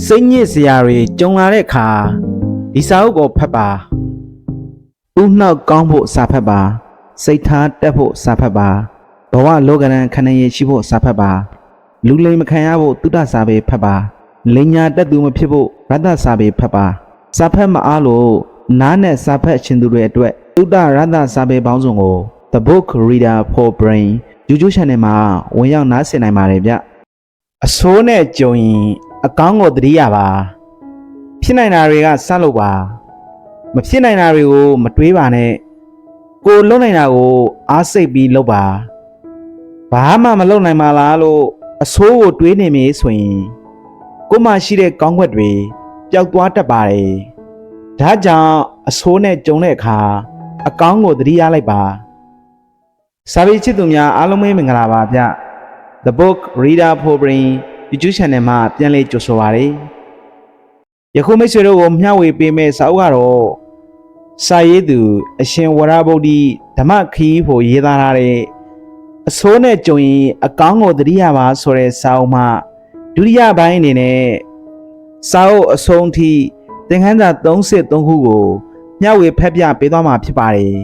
စိတ်ညစ်စရာတွေကြုံလာတဲ့အခါဒီစာအုပ်ကိုဖတ်ပါဥနှောက်ကောင်းဖို့စာဖတ်ပါစိတ်ထားတက်ဖို့စာဖတ်ပါဘဝလောကရန်ခဏရရှိဖို့စာဖတ်ပါလူလိမ်မခံရဖို့တုဒ္ဒစာပေဖတ်ပါလိညာတက်သူမဖြစ်ဖို့ရတ္တစာပေဖတ်ပါစာဖတ်မအားလို့နားနဲ့စာဖတ်ရှင်သူတွေအတွက်တုဒ္ဒရတ္တစာပေပေါင်းစုံကို The Book Reader for Brain YouTube Channel မှာဝင်ရောက်နားဆင်နိုင်ပါတယ်ဗျအဆိုးနဲ့ကြုံရင်အကောင်းကိုသတိရပါဖြစ်နိုင်တာတွေကစလို့ပါမဖြစ်နိုင်တာတွေကိုမတွေးပါနဲ့ကိုလုံနိုင်တာကိုအားစိတ်ပြီးလုပ်ပါဘာမှမလုပ်နိုင်ပါလားလို့အဆိုးကိုတွေးနေမိဆိုရင်ကိုမှရှိတဲ့ကောင်းခွက်တွေပျောက်သွားတတ်ပါတယ်ဒါကြောင့်အဆိုးနဲ့ကြုံတဲ့အခါအကောင်းကိုသတိရလိုက်ပါစာပေချစ်သူများအားလုံးပဲမင်္ဂလာပါဗျ The Book Reader for Brain YouTube Channel မှာပြန်လည်ကြိုဆိုပါရစေယခုမိတ်ဆွေတို့ကိုမျှဝေပေးမယ့်စာအုပ်ကတော့စာရေးသူအရှင်ဝရဗုဒ္ဓဓမ္မခရီးဖို့ရေးသားထားတဲ့အဆိုးနဲ့ကြုံရင်အကောင်းကိုသတိရပါဆိုတဲ့စာအုပ်မှာဒုတိယပိုင်းအနေနဲ့စာအုပ်အဆုံးထိသင်ခန်းစာ33ခုကိုမျှဝေဖတ်ပြပေးသွားမှာဖြစ်ပါတယ်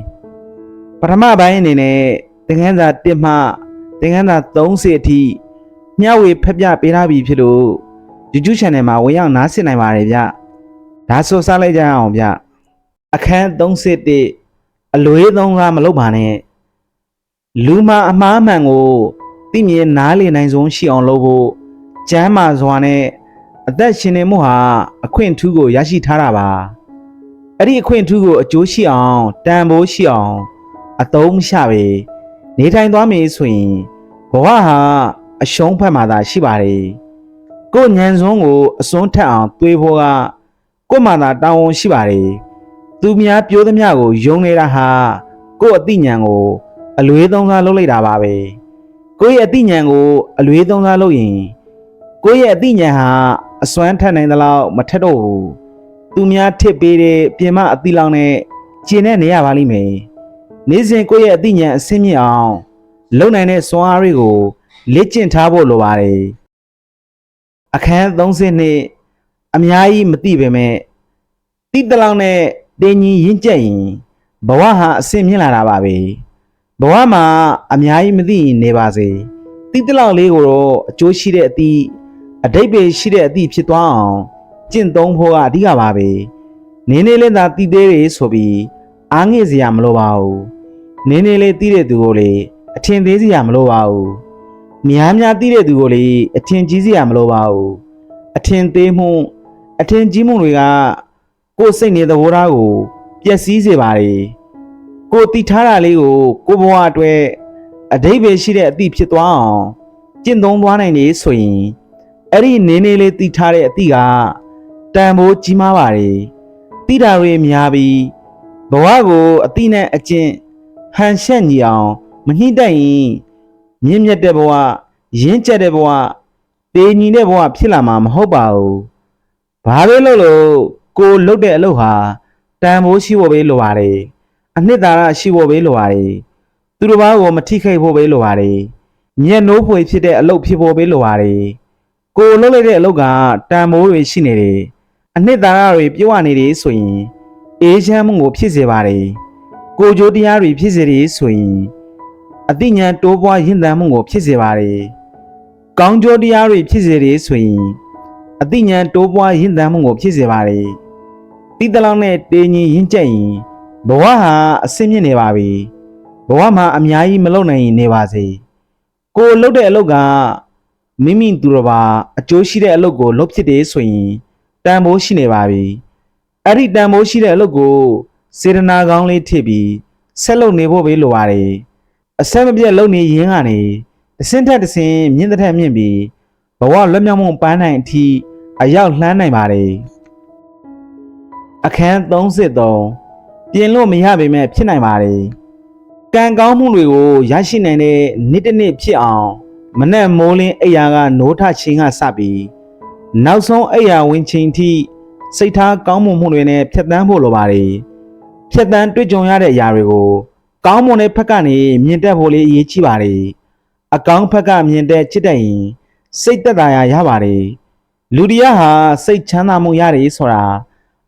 ပထမပိုင်းအနေနဲ့သင်ခန်းစာ1မှသင်ခန်းစာ30အထိမျှဝေဖတ်ပြပေးထားပြီဖြစ်လို့ YouTube Channel မှာဝင်ရောက်နားဆင်နိုင်ပါတယ်ဗျဒါဆိုစလိုက်ကြအောင်ဗျအခန်း31အလွေးသုံးကားမလုပ်ပါနဲ့လူမှာအမှားမှန်ကိုသိမြင်နားလည်နိုင်ဆုံးရှိအောင်လုပ်ဖို့ကျမ်းမာစွာနဲ့အသက်ရှင်နေမှုဟာအခွင့်အထူးကိုရရှိထားတာပါအဲ့ဒီအခွင့်အထူးကိုအကျိုးရှိအောင်တန်ဖိုးရှိအောင်အသုံးမချပဲနေထိုင်သွားမယ်ဆိုရင်ဘဝဟာအရှုံးဖက်မှသာရှိပါတယ်ကိုယ်ဉာဏ်စွန်းကိုအစွန်းထက်အောင်တွေးဖို့ကကိုယ်မှသာတာဝန်ရှိပါတယ်သူများပြောသမျှကိုယုံနေတာဟာကိုယ့်အသိဉာဏ်ကိုအလွေးသုံးစားလုပ်လိုက်တာပါပဲကိုယ့်ရဲ့အသိဉာဏ်ကိုအလွေးသုံးစားလုပ်ရင်ကိုယ့်ရဲ့အသိဉာဏ်ဟာအစွမ်းထက်နိုင်သလောက်မထက်တော့ဘူးသူများထစ်ပေးတဲ့ပြင်မအသိလောက်နဲ့ကျင်နေရပါလိမ့်မယ်နေ့စဉ်ကိုယ့်ရဲ့အသိဉာဏ်အဆင့်မြင့်အောင်လုပ်နိုင်တဲ့စွမ်းအားတွေကိုလေ့ကျင့်ထားဖို့လိုပါတယ်အခန်း32အများကြီးမသိပေမဲ့တိတလောက်နဲ့တင်းကြီးရင့်ကျက်ရင်ဘဝဟာအဆင့်မြင့်လာတာပါပဲဘဝမှာအများကြီးမသိရင်နေပါစေတိတလောက်လေးကိုတော့အကျိုးရှိတဲ့အသည့်အဓိပ္ပာယ်ရှိတဲ့အသည့်ဖြစ်သွားအောင်ကျင့်သုံးဖို့ကအဓိကပါပဲနေနေလေးသာသိသေးတယ်ဆိုပြီးအားငယ်စရာမလိုပါဘူးနေနေလေးသိတဲ့သူကိုလေအထင်သေးစရာမလိုပါဘူးများများသိတဲ့သူကိုလေအထင်ကြီးစရာမလိုပါဘူးအထင်သေးမှုအထင်ကြီးမှုတွေကကိုယ်စိတ်နေသဘောထားကိုပျက်စီးစေပါတယ်ကိုယ်သိထားတာလေးကိုကိုယ်ဘဝအတွက်အဓိပ္ပာယ်ရှိတဲ့အသည့်ဖြစ်သွားအောင်ကျင့်သုံးသွားနိုင်နေဆိုရင်အဲ့ဒီနေနေလေးသိထားတဲ့အသည့်ကတန်ဖိုးကြီးမားပါတယ်သိတာတွေများပြီးဘဝကိုအသည့်နဲ့အကျင့်ဟန်ရှက်ညီအောင်မနှိမ့်တတ်ရင်မြင့်မြတ်တဲ့ဘဝရင့်ကျက်တဲ့ဘဝတေညီတဲ့ဘဝဖြစ်လာမှာမဟုတ်ပါဘူးဘာပဲလုပ်လို့ကိုလုပ်တဲ့အလုပ်ဟာတန်ဖိုးရှိဖို့ပဲလိုပါတယ်အနှစ်သာရရှိဖို့ပဲလိုပါတယ်သူတစ်ပါးကိုမထိခိုက်ဖို့ပဲလိုပါတယ်ညံ့နိုးဖွယ်ဖြစ်တဲ့အလုပ်ဖြစ်ဖို့ပဲလိုပါတယ်ကိုလုပ်လိုက်တဲ့အလုပ်ကတန်ဖိုးတွေရှိနေတယ်အနှစ်သာရတွေပြည့်ဝနေတယ်ဆိုရင်အေးချမ်းမှုကိုဖြစ်စေပါတယ်ကိုကြိုးတရားတွေဖြစ်စေတယ်ဆိုရင်အသိဉာဏ်တိုးပွားရင့်သန်မှုကိုဖြစ်စေပါတယ်ကောင်းကျိုးတရားတွေဖြစ်စေတယ်ဆိုရင်အသိဉာဏ်တိုးပွားရင့်သန်မှုကိုဖြစ်စေပါတယ်တိတလောက်နဲ့တင်းကြီးရင့်ကျက်ရင်ဘဝဟာအဆင့်မြင့်နေပါပြီဘဝမှာအများကြီးမလုပ်နိုင်ရင်နေပါစေကိုလုပ်တဲ့အလုပ်ကမိမိသူတော်ဘာအကျိုးရှိတဲ့အလုပ်ကိုလုပ်ဖြစ်တယ်ဆိုရင်တန်ဖိုးရှိနေပါပြီအဲ့ဒီတန်ဖိုးရှိတဲ့အလုပ်ကိုစေတနာကောင်းလေးထည့်ပြီးဆက်လုပ်နေဖို့ပဲလိုပါတယ်အဆက်မပြတ်လုပ်နေရင်းကနေတစ်စင်းထက်တစ်စင်းမြင့်တဲ့ထက်မြင့်ပြီးဘဝလွတ်မြောက်မှုပန်းနိုင်အထိအရောက်လှမ်းနိုင်ပါတယ်အခန်း33ပြင်လို့မရပေမဲ့ဖြစ်နိုင်ပါတယ်ကံကောင်းမှုတွေကိုရရှိနိုင်တဲ့နေ့တစ်နေ့ဖြစ်အောင်မနဲ့မိုးလင်းအိယာကနိုးထချင်းကစပြီးနောက်ဆုံးအိယာဝင်ချိန်ထိစိတ်ထားကောင်းမှုတွေနဲ့ဖြတ်သန်းဖို့လိုပါတယ်ဖြတ်သန်းတွေ့ကြုံရတဲ့အရာတွေကိုကောင်းမွန်တဲ့ဘက်ကနေမြင်တတ်ဖို့လေးအရေးကြီးပါတယ်အကောင်းဘက်ကမြင်တဲ့ချစ်တဲ့ရင်စိတ်သက်သာရာရပါတယ် လူတရားဟာစိတ်ချမ်းသာမှုရတယ်ဆိုတာ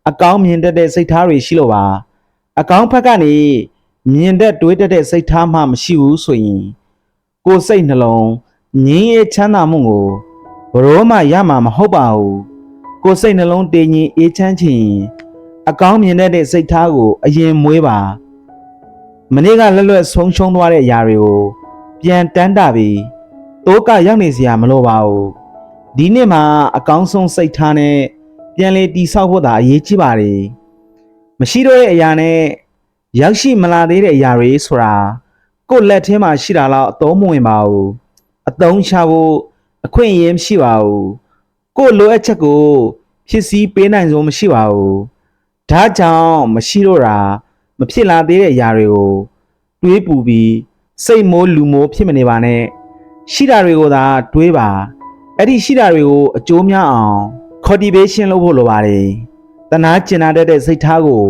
အကောင်းမြင်တတ်တဲ့စိတ်ထားတွေရှိလို့ပါအကောင်းဖက်ကနေမြင်တတ်တွေးတတ်တဲ့စိတ်ထားမှမရှိဘူးဆိုရင်ကိုယ်စိတ်နှလုံးငြင်းအေးချမ်းသာမှုကိုဘယ်တော့မှရမှာမဟုတ်ပါဘူးကိုယ်စိတ်နှလုံးတည်ငြိမ်အေးချမ်းခြင်းအကောင်းမြင်တတ်တဲ့စိတ်ထားကိုအရင်မွေးပါမနေ့ကလက်လွတ်ဆုံးရှုံးသွားတဲ့အရာတွေကိုပြန်တန်းတာပြီးတိုးကရောက်နေစရာမလိုပါဘူးဒီနေ့မှာအကောင်းဆုံးစိတ်ထားနဲ့ပြန်လေတီဆောက်ဖို့သာအရေးကြီးပါတယ်မရှိတော့တဲ့အရာနဲ့ရောက်ရှိမလာသေးတဲ့အရာတွေဆိုတာကိုယ့်လက်ထဲမှာရှိတာတော့အသုံးမဝင်ပါဘူးအသုံးချဖို့အခွင့်အရေးမရှိပါဘူးကိုယ့်လိုအပ်ချက်ကိုဖြစ်စည်းပေးနိုင်ဆုံးမရှိပါဘူးဒါကြောင့်မရှိတော့တာမဖြစ်လာသေးတဲ့အရာတွေကိုတွေးပူပြီးစိတ်မိုးလူမိုးဖြစ်မနေပါနဲ့ရှိတာတွေကိုသာတွေးပါအဲ့ဒီရှိတာတွေကိုအကျိုးများအောင် cultivation လုပ်ဖို့လိုပါတယ်တနာကျင်နာတတ်တဲ့စိတ်ထားကို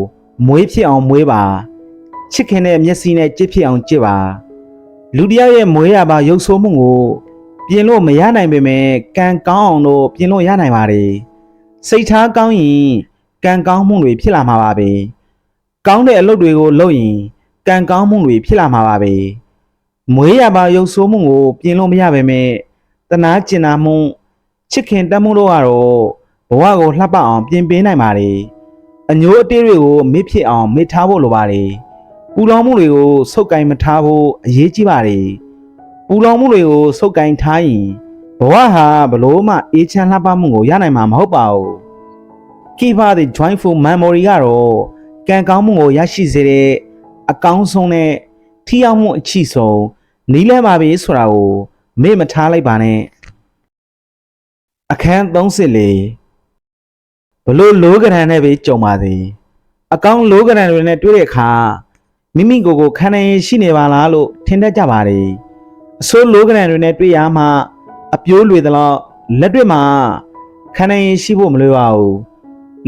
မွေးဖြစ်အောင်မွေးပါချစ်ခင်တဲ့မျက်စိနဲ့ကြည့်ဖြစ်အောင်ကြည့်ပါလူတယောက်ရဲ့မွေးရပါရုပ်ဆိုးမှုကိုပြင်လို့မရနိုင်ပေမဲ့ကံကောင်းအောင်လို့ပြင်လို့ရနိုင်ပါတယ်စိတ်ထားကောင်းရင်ကံကောင်းမှုတွေဖြစ်လာမှာပါပဲကောင်းတဲ့အလုပ်တွေကိုလုပ်ရင်ကံကောင်းမှုတွေဖြစ်လာမှာပါပဲမွေးရပါရုပ်ဆိုးမှုကိုပြင်လို့မရပေမဲ့တနာကျင်နာမှုချစ်ခင်တတ်မှုတို့ကတော့ဘဝကိုလှပအောင်ပြင်ပေးနိုင်ပါတယ်အညိုးအတေးတွေကိုမစ်ဖြစ်အောင်မစ်ထားဖို့လိုပါတယ်ပူလောင်မှုတွေကိုဆုပ်ကင်မထားဖို့အရေးကြီးပါတယ်ပူလောင်မှုတွေကိုဆုပ်ကင်ထားရင်ဘဝဟာဘလို့မှအေးချမ်းလှပမှုကိုရနိုင်မှာမဟုတ်ပါဘူး Keep the joyful memory ကတော့ကံကောင်းမှုကိုရရှိစေတဲ့အကောင်းဆုံးနဲ့ထိရောက်မှုအချိဆုံးနီးလန်းပါပဲဆိုတာကိုမေ့မထားလိုက်ပါနဲ့အခန်း34ဘလို့လိုးကရန်နဲ့ပဲကြုံပါသည်အကောင်းလိုးကရန်တွေနဲ့တွေ့တဲ့အခါမိမိကိုယ်ခံနိုင်ရရှိနေပါလားလို့ထင်တတ်ကြပါတယ်အဆိုးလိုးကရန်တွေနဲ့တွေ့ရမှအပြိုးလွေသလောက်လက်တွေ့မှာခံနိုင်ရရှိဖို့မလွယ်ပါဘူး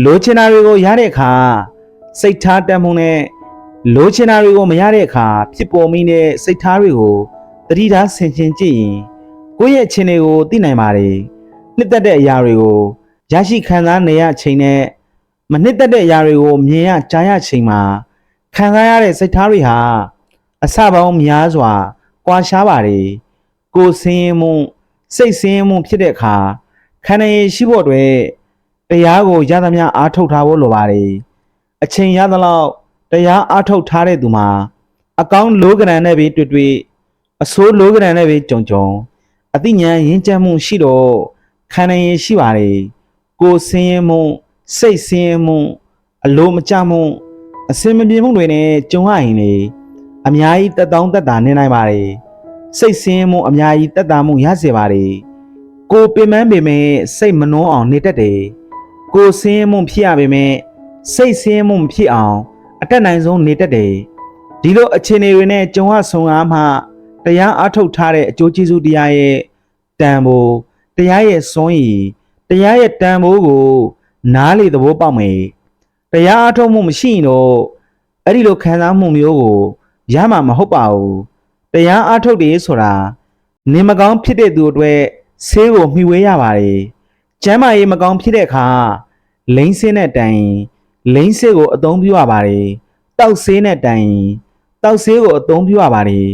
လိုချင်တာတွေကိုရတဲ့အခါစိတ်ထားတတ်မှုနဲ့လိုချင်တာတွေကိုမရတဲ့အခါဖြစ်ပေါ်မိတဲ့စိတ်ထားတွေကိုတတိထားဆင်ခြင်ကြည့်ရင်ကိုယ့်ရဲ့အခြေအနေကိုသိနိုင်ပါတယ်နှစ်သက်တဲ့အရာတွေကိုရရှိခံစားနေရချိန်နဲ့မနှစ်သက်တဲ့အရာတွေကိုမြင်ရကြားရချိန်မှာခံစားရတဲ့စိတ်ထားတွေဟာအစပေါင်းများစွာကွာရှားပါတယ်ကိုယ်ဆင်းရဲမှုစိတ်ဆင်းရဲမှုဖြစ်တဲ့အခါခံနိုင်ရရှိဖို့အတွက်တရားကိုရသမျှအားထုတ်ထားဖို့လိုပါတယ်အချိန်ရသလောက်တရားအားထုတ်ထားတဲ့သူမှာအကောင်းလိုးကရန်နဲ့ပဲတွေ့အဆိုးလိုးကရန်နဲ့ပဲကြုံအသိဉာဏ်ရင့်ကျက်မှုရှိတော့ခံနိုင်ရရှိပါတယ်ကိုယ်ဆင်းရဲမှုစိတ်ဆင်းရဲမှုအလိုမကျမှုအစင်မပြေမှုတွေနဲ့ကြုံရရင်လေအများကြီးတက်တောင်းတက်တာနေနိုင်ပါတယ်စိတ်ဆင်းရဲမှုအများကြီးတက်တာမှုရစေပါတယ်ကိုယ်ပင်ပန်းပေမဲ့စိတ်မနှောအောင်နေတတ်တယ်ကိုယ်ဆင်းရဲမှုဖြစ်ရပေမဲ့စိတ်ဆင်းရဲမှုမဖြစ်အောင်အတက်နိုင်ဆုံးနေတတ်တယ်ဒီလိုအခြေအနေတွေနဲ့ကြုံရဆုံရမှတရားအားထုတ်ထားတဲ့အကျိုးကျေးဇူးတရားရဲ့တန်ဖိုးတရားရဲ့စွန့်ရည်တရားရဲ့တန်ဖိုးကိုနားလေသဘောပေါက်မယ်တရားအားထုတ်မှုမရှိရင်တော့အဲ့ဒီလိုခံစားမှုမျိုးကိုရမှာမဟုတ်ပါဘူးတရားအားထုတ်တယ်ဆိုတာနေမကောင်းဖြစ်တဲ့သူအတွက်ဆေးကိုမှီဝဲရပါတယ်ကျမ်းမာရေးမကောင်းဖြစ်တဲ့အခါလိမ့်ဆင်းတဲ့တိုင်လိမ့်ဆေးကိုအသုံးပြုရပါတယ်တောက်ဆေးနဲ့တိုင်တောက်ဆေးကိုအသုံးပြုရပါတယ်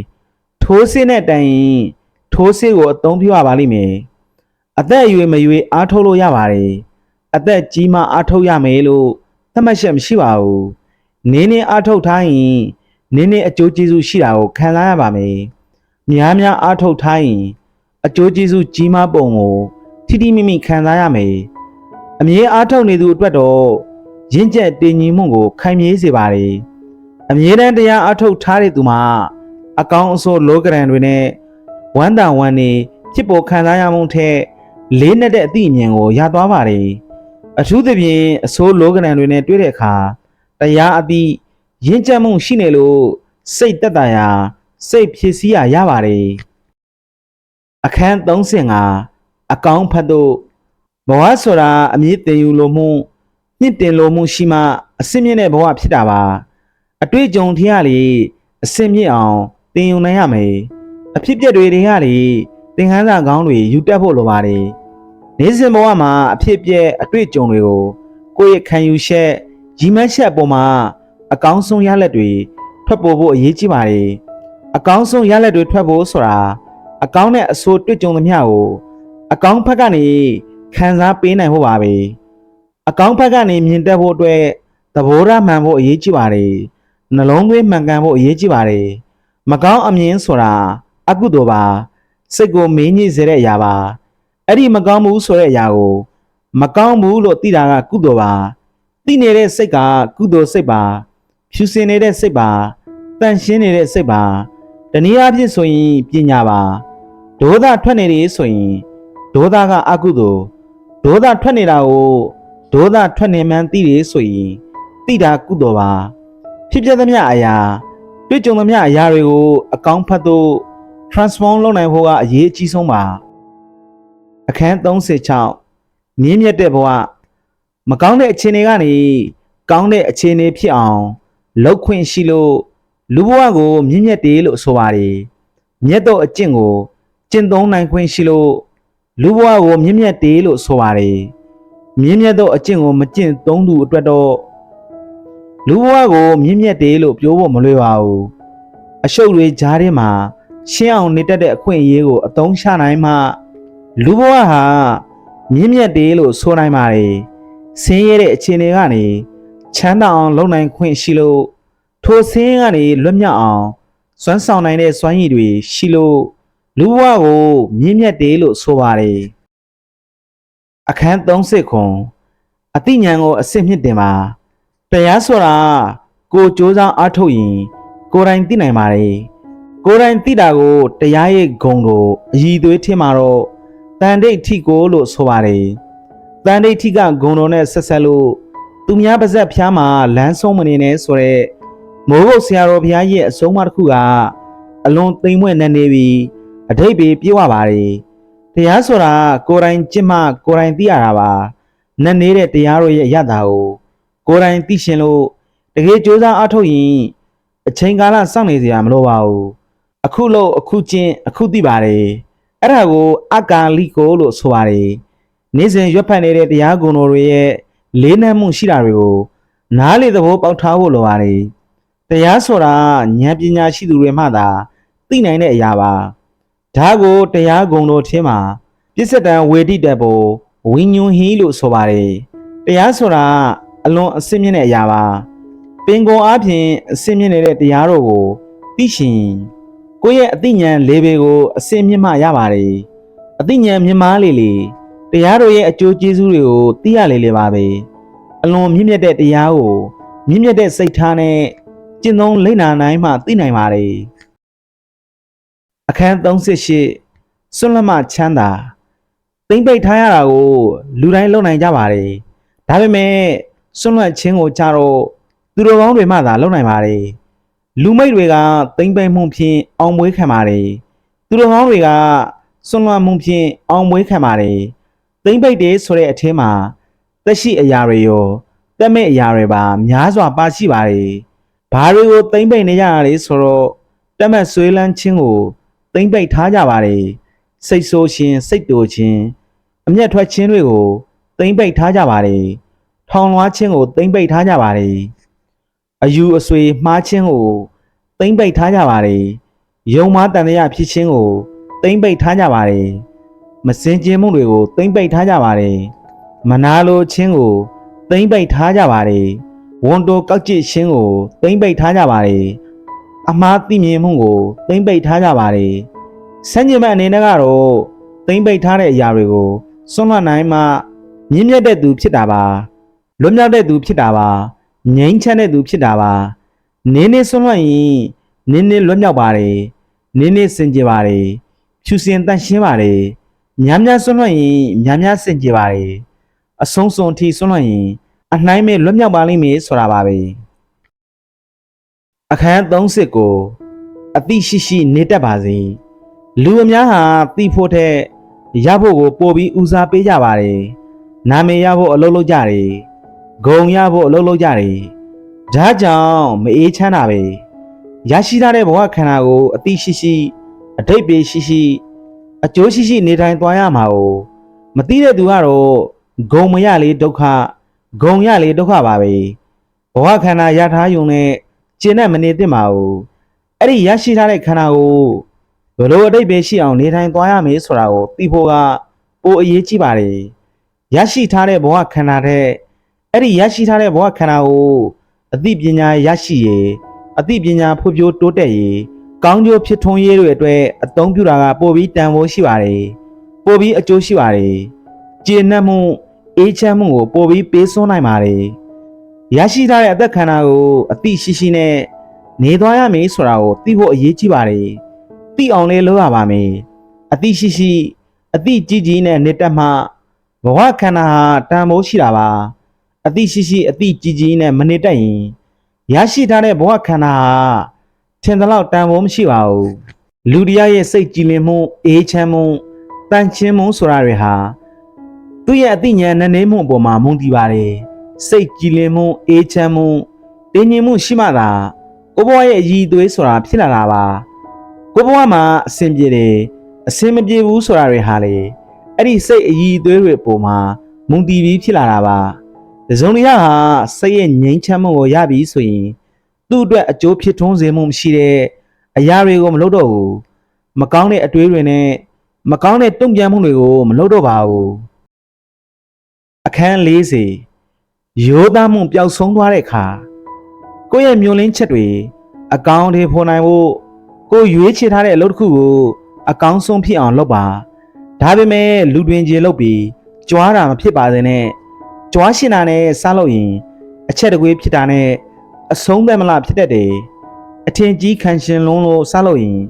ထိုးဆေးနဲ့တိုင်ထိုးဆေးကိုအသုံးပြုရပါလိမ့်မယ်အသက်အရွယ်မရွေးအားထုတ်လို့ရပါတယ်အသက်ကြီးမှအားထုတ်ရမယ်လို့သတ်မှတ်ချက်မရှိပါဘူးနင်းနေအားထုတ်ထားရင်နင်းနေအကျိုးကျေးဇူးရှိတာကိုခံစားရပါမယ်များများအားထုတ်ထားရင်အကျိုးကျေးဇူးကြီးမားပုံကိုထိထိမိမိခံစားရမယ်အမြဲအားထုတ်နေသူအတွက်တော့ရင့်ကျက်တည်ငြိမ်မှုကိုခိုင်မြဲစေပါတယ်အမြဲတမ်းတရားအားထုတ်ထားတဲ့သူမှာအကောင်းအဆိုးလောကရန်တွေနဲ့ဝမ်းသာဝမ်းနေဖြစ်ပေါ်ခံစားရမှုထက်လေးနဲ့တဲ့အသိဉာဏ်ကိုရသွားပါတယ်အထူးသဖြင့်အဆိုးလောကရန်တွေနဲ့တွေ့တဲ့အခါတရားအသိရင့်ကျက်မှုရှိနေလို့စိတ်သက်သာရာစိတ်ဖြစ်စီးရပါတယ်အခန်း35အကောင်းဖတ်တို့ဘဝဆိုတာအမြင့်တင်ယူလိုမှုမြင့်တင်လိုမှုရှိမှအစင်းမြင့်တဲ့ဘဝဖြစ်တာပါအတွေ့အကြုံထရလေအစင်းမြင့်အောင်တင်ယူနိုင်ရမယ်အဖြစ်ပြက်တွေကလေသင်ခန်းစာကောင်းတွေယူတတ်ဖို့လိုပါတယ် နေစဉ်ဘဝမှာအဖြစ်ပြက်အတွေ့အကြုံတွေကိုကိုယ့်ရဲ့ခံယူချက်ရီမန်းချက်အပေါ်မှာအကောင်းဆုံးရလဒ်တွေထွက်ပေါ်ဖို့အရေးကြီးပါတယ်အကောင်းဆုံးရလဒ်တွေထွက်ဖို့ဆိုတာအကောင်းတဲ့အဆိုးတွေ့ကြုံသမျှကိုအကောင်းဘက်ကနေခံစားပေးနိုင်ဖို့ပါပဲအကောင်းဘက်ကနေမြင်တတ်ဖို့အတွက်သဘောထားမှန်ဖို့အရေးကြီးပါတယ်နှလုံးသွင်းမှန်ကန်ဖို့အရေးကြီးပါတယ်မကောင်းအမြင်ဆိုတာအကုသိုလ်ပါစိတ်ကိုမင်းညစ်စေတဲ့အရာပါအဲ့ဒီမကောင်းမှုဆိုတဲ့အရာကိုမကောင်းဘူးလို့သိတာကကုသိုလ်ပါသိနေတဲ့စိတ်ကကုသိုလ်စိတ်ပါဖြူစင်နေတဲ့စိတ်ပါတန့်ရှင်းနေတဲ့စိတ်ပါတနည်းအားဖြင့်ဆိုရင်ပညာပါဒေါသထွက်နေတယ်ဆိုရင်ဒေါသကအကုသိုလ်ဒေါသထွက်နေတာကိုဒေါသထွက်နေမှန်းသိတယ်ဆိုရင်သိတာကုသိုလ်ပါဖြစ်ပျက်သမျှအရာတွေ့ကြုံသမျှအရာတွေကိုအကောင်းဖက်သို့ transform လုပ်နိုင်ဖို့ကအရေးအကြီးဆုံးပါအခန်း36မြင့်မြတ်တဲ့ဘဝမကောင်းတဲ့အခြေအနေကနေကောင်းတဲ့အခြေအနေဖြစ်အောင်လုပ်ခွင့်ရှိလို့လူဘဝကိုမြင့်မြတ်တယ်လို့ဆိုပါတယ်မြတ်သောအကျင့်ကိုကျင့်သုံးနိုင်ခွင့်ရှိလို့လူဘဝကိုမြင့်မြတ်တယ်လို့ဆိုပါတယ်မြင့်မြတ်သောအကျင့်ကိုမကျင့်သုံးသူအတွက်တော့လူဘဝကိုမြင့်မြတ်တယ်လို့ပြောဖို့မလွယ်ပါဘူးအရှုပ်တွေကြားထဲမှာရှင်းအောင်နေတတ်တဲ့အခွင့်အရေးကိုအသုံးချနိုင်မှလူဘဝဟာမြင့်မြတ်တယ်လို့ဆိုနိုင်ပါတယ်ဆင်းရဲတဲ့အခြေအနေကနေချမ်းသာအောင်လုပ်နိုင်ခွင့်ရှိလို့ထိုဆင်းရဲကနေလွတ်မြောက်အောင်စွမ်းဆောင်နိုင်တဲ့စွမ်းရည်တွေရှိလို့လူဘဝကိုမြင့်မြတ်တယ်လို့ဆိုပါတယ်အခန်း30ခွန်အသိဉာဏ်ကိုအစစ်မြင့်တင်ပါတရားဆိုတာကိုကြိုးစားအားထုတ်ရင်ကိုယ်တိုင်သိနိုင်ပါတယ်ကိုယ်တိုင်သိတာကိုတရားရဲ့ဂုဏ်တို့အည်သွေးထင်မှာတော့တန်ဋိဋ္ဌိကိုလို့ဆိုပါတယ်တန်ဋိဋ္ဌိကဂုဏ်တော်နဲ့ဆက်ဆက်လို့သူများပါဇက်ဖျားမှာလမ်းဆုံးမနေနဲ့ဆိုတဲ့မိုးကုတ်ဆရာတော်ဘုရားရဲ့အဆုံးအမတစ်ခုကအလွန်သိမ်မွေ့နေနေပြီးအဓိပ္ပာယ်ပြေဝပါတယ်တရားဆိုတာကိုယ်တိုင်ကျင့်မှကိုယ်တိုင်သိရတာပါနတ်နေတဲ့တရားတို့ရဲ့အရသာကိုယ်တိုင်သိရှင်လို့တကယ်ကြိုးစားအားထုတ်ရင်အချိန်ကာလစောင့်နေစရာမလိုပါဘူးအခုလို့အခုကျင့်အခုသိပါတယ်အဲ့ဒါကိုအကာလိကိုလို့ဆိုပါတယ်နေ့စဉ်ရွတ်ဖတ်နေတဲ့တရားဂုဏ်တော်တွေရဲ့လေးနက်မှုရှိတာတွေကိုနားလေသဘောပေါက်ထားဖို့လိုပါတယ်တရားဆိုတာဉာဏ်ပညာရှိသူတွေမှသာသိနိုင်တဲ့အရာပါဒါကိုတရားဂုဏ်တော်ထဲမှာပြစ္ဆဒံဝေဒိတဘောဝိညွန်ဟိလို့ဆိုပါတယ်တရားဆိုတာအလွန်အစစ်မြင့်တဲ့အရာပါပင်ကိုအားဖြင့်အစစ်မြင့်နေတဲ့တရားတော်ကိုသိရှင်ကိုယ့်ရဲ့အသိဉာဏ်လေးပေကိုအစစ်မြင့်မှရပါတယ်အသိဉာဏ်မြင့်မားလေလေတရားတော်ရဲ့အကျိုးကျေးဇူးတွေကိုသိရလေလေပါပဲအလွန်မြင့်မြတ်တဲ့တရားကိုမြင့်မြတ်တဲ့စိတ်ထားနဲ့ကျင့်သုံးလိမ့်နာနိုင်မှသိနိုင်ပါတယ်အခန်း38ဆွလမချမ်းသာသိမ့်ပိတ်ထားရတာကိုလူတိုင်းလုပ်နိုင်ကြပါတယ်ဒါပေမဲ့ဆွလွတ်ခြင်းကိုကြတော့သူတော်ကောင်းတွေမှသာလုပ်နိုင်ပါတယ်လူမိတ်တွေကသိမ့်ပိတ်မှုဖြင့်အောင်မွေးခံပါတယ်သူတော်ကောင်းတွေကဆွလွတ်မှုဖြင့်အောင်မွေးခံပါတယ်သိမ့်ပိတ်တယ်ဆိုတဲ့အထဲမှာသက်ရှိအရာတွေရောတက်မဲ့အရာတွေပါများစွာပါရှိပါတယ်ဘာတွေကိုသိမ့်ပိတ်နေကြရလဲဆိုတော့တက်မဲ့ဆွေးလန်းခြင်းကိုသိမ့်ပိတ်ထားကြပါတယ်စိတ်ဆိုးခြင်းစိတ်တူခြင်းအမျက်ထွက်ခြင်းတွေကိုသိမ့်ပိတ်ထားကြပါတယ်ထောင်လွှားခြင်းကိုသိမ့်ပိတ်ထားကြပါတယ်အယူအဆွေမှားခြင်းကိုသိမ့်ပိတ်ထားကြပါတယ်ယုံမှားတန်တရားဖြစ်ခြင်းကိုသိမ့်ပိတ်ထားကြပါတယ်မစင်ကြင်မှုတွေကိုသိမ့်ပိတ်ထားကြပါတယ်မနာလိုခြင်းကိုသိမ့်ပိတ်ထားကြပါတယ်ဝန်တိုကောက်ကျစ်ခြင်းကိုသိမ့်ပိတ်ထားကြပါတယ်အမှားသိမြင်မှုကိုသိမ့်ပိတ်ထားကြပါတယ်စံကျင်မဲ့အနေနဲ့ကတော့သိမ့်ပိတ်ထားတဲ့အရာတွေကိုစွန့်လွတ်နိုင်မှမြင့်မြတ်တဲ့သူဖြစ်တာပါလွတ်မြောက်တဲ့သူဖြစ်တာပါငြိမ်းချမ်းတဲ့သူဖြစ်တာပါနင်းနေစွန့်လွတ်ရင်နင်းနေလွတ်မြောက်ပါတယ်နင်းနေစင်ကြယ်ပါတယ်ဖြူစင်တန့်ရှင်းပါတယ်များများစွန့်လွတ်ရင်များများစင်ကြယ်ပါတယ်အဆုံးစွန်ထိစွန့်လွတ်ရင်အနှိုင်းမဲ့လွတ်မြောက်ပါလိမ့်မယ်ဆိုတာပါပဲအခန်း30ကိုအသိရှိရှိနေတတ်ပါစေလူအများဟာသိဖို့ထက်ရဖို့ကိုပိုပြီးဦးစားပေးကြပါတယ်နာမည်ရဖို့အလုပ်လုပ်ကြတယ်ဂုဏ်ရဖို့အလုပ်လုပ်ကြတယ်ဒါကြောင့်မအေးချမ်းတာပဲရရှိထားတဲ့ဘဝခန္ဓာကိုအသိရှိရှိအဓိပ္ပာယ်ရှိရှိအကျိုးရှိရှိနေထိုင်သွားရမှာကို မသိတဲ့သူကတော့ဂုံမရလေဒုက္ခဂုံရလေဒုက္ခပါပဲဘဝခန္ဓာရထားယုံနဲ့ကျင့်တဲ့မနေသင့်ပါဘူးအဲ့ဒီရရှိထားတဲ့ခန္ဓာကိုဘယ်လိုအတိတ်ပဲရှိအောင်နေထိုင်သွားရမယ်ဆိုတာကိုသိဖို့ကပိုအရေးကြီးပါတယ်ရရှိထားတဲ့ဘဝခန္ဓာတဲ့အဲ့ဒီရရှိထားတဲ့ဘဝခန္ဓာကိုအသိပညာရရှိရအသိပညာဖွံ့ဖြိုးတိုးတက်ရေးကောင်းကျိုးဖြစ်ထွန်းရေးတွေအတွက်အသုံးပြုတာကပိုပြီးတန်ဖိုးရှိပါတယ်ပိုပြီးအကျိုးရှိပါတယ်ကျေနပ်မှုအေးချမ်းမှုကိုပိုပြီးပေးစွန်းနိုင်ပါတယ်ရရှိထားတဲ့အသက်ခန္ဓာကိုအသိရှိရှိနဲ့နေသွားရမယ်ဆိုတာကိုသိဖို့အရေးကြီးပါတယ်သိအောင်လေးလုပ်ရပါမယ်အသိရှိရှိအသိကြီးကြီးနဲ့နေတတ်မှဘဝခန္ဓာဟာတန်ဖိုးရှိတာပါအသိရှိရှိအသိကြီးကြီးနဲ့မနေတတ်ရင်ရရှိထားတဲ့ဘဝခန္ဓာဟာထင်သလောက်တန်ဖိုးမရှိပါဘူးလူတရားရဲ့စိတ်ကြည်လင်မှုအေးချမ်းမှုတန်ချင်းမှုဆိုတာတွေဟာသူ့ရဲ့အသိဉာဏ်နဲ့နေမှုအပေါ်မှာမုန်းတည်ပါတယ်စိတ်ကြည်လင်မှုအေးချမ်းမှုတင်းငြိမ်မှုရှိမှသာကိုဘဝရဲ့အည်သွေးဆိုတာဖြစ်လာတာပါကိုဘဝမှာအဆင်ပြေတယ်အဆင်မပြေဘူးဆိုတာတွေဟာလေအဲ့ဒီစိတ်အည်သွေးတွေအပေါ်မှာမုန်းတည်ပြီးဖြစ်လာတာပါတစုံတစ်ရာဟာစိတ်ရဲ့ငြိမ်းချမ်းမှုကိုရပြီဆိုရင်သူ့အတွက်အကျိုးဖြစ်ထွန်းစေမှုမရှိတဲ့အရာတွေကိုမလုပ်တော့ဘူးမကောင်းတဲ့အတွေးတွေနဲ့မကောင်းတဲ့တုံ့ပြန်မှုတွေကိုမလုပ်တော့ပါဘူးအခန်း40ရိုးသားမှုပျောက်ဆုံးသွားတဲ့အခါကိုယ့်ရဲ့မျောလင်းချက်တွေအကောင်းတွေဖော်နိုင်ဖို့ကိုရွေးချယ်ထားတဲ့အလုပ်တစ်ခုကိုအကောင်းဆုံးဖြစ်အောင်လုပ်ပါဒါပေမဲ့လူတွင်ကျေလုပ်ပြီးကြွားတာမဖြစ်ပါစေနဲ့ကြွားရှင်တာနဲ့စားလို့ရင်အချက်တကွေးဖြစ်တာနဲ့အဆုံးသက်မလားဖြစ်တတ်တယ်အထင်ကြီးခံရှင်လုံးလို့စားလို့ရင်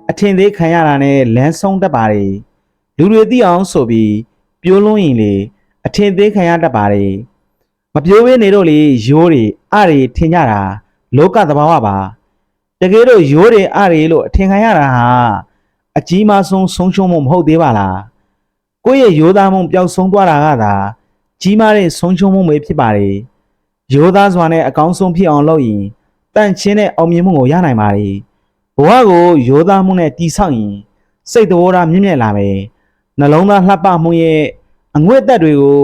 အထင်သေးခံရတာနဲ့လမ်းဆုံးတတ်ပါတယ်လူတွေသိအောင်ဆိုပြီးပြိုးလွန်းရင်လေအထင်သေးခံရတတ်ပါတယ်မပြိုးဘဲနေတော့လေရိုးတွေအတွေထင်ကြတာလောကသဘာဝပါတကယ်တော့ရိုးတွေအတွေလို့အထင်ခံရတာဟာအကြီးမားဆုံးဆုံးရှုံးမှုမဟုတ်သေးပါလားကိုယ့်ရဲ့ရိုးသားမှုပျောက်ဆုံးသွားတာကသာကြီးမားတဲ့ဆုံးရှုံးမှုပဲဖြစ်ပါတယ်ရိုးသားစွာနဲ့အကောင်းဆုံးဖြစ်အောင်လုပ်ရင်တန့်ချင်းတဲ့အောင်မြင်မှုကိုရနိုင်ပါတယ်ဘဝကိုရိုးသားမှုနဲ့တည်ဆောက်ရင်စိတ်တော်ရာမြင့်မြတ်လာမယ်နှလုံးသားလှပမှုရဲ့အငွေ့အသက်တွေကို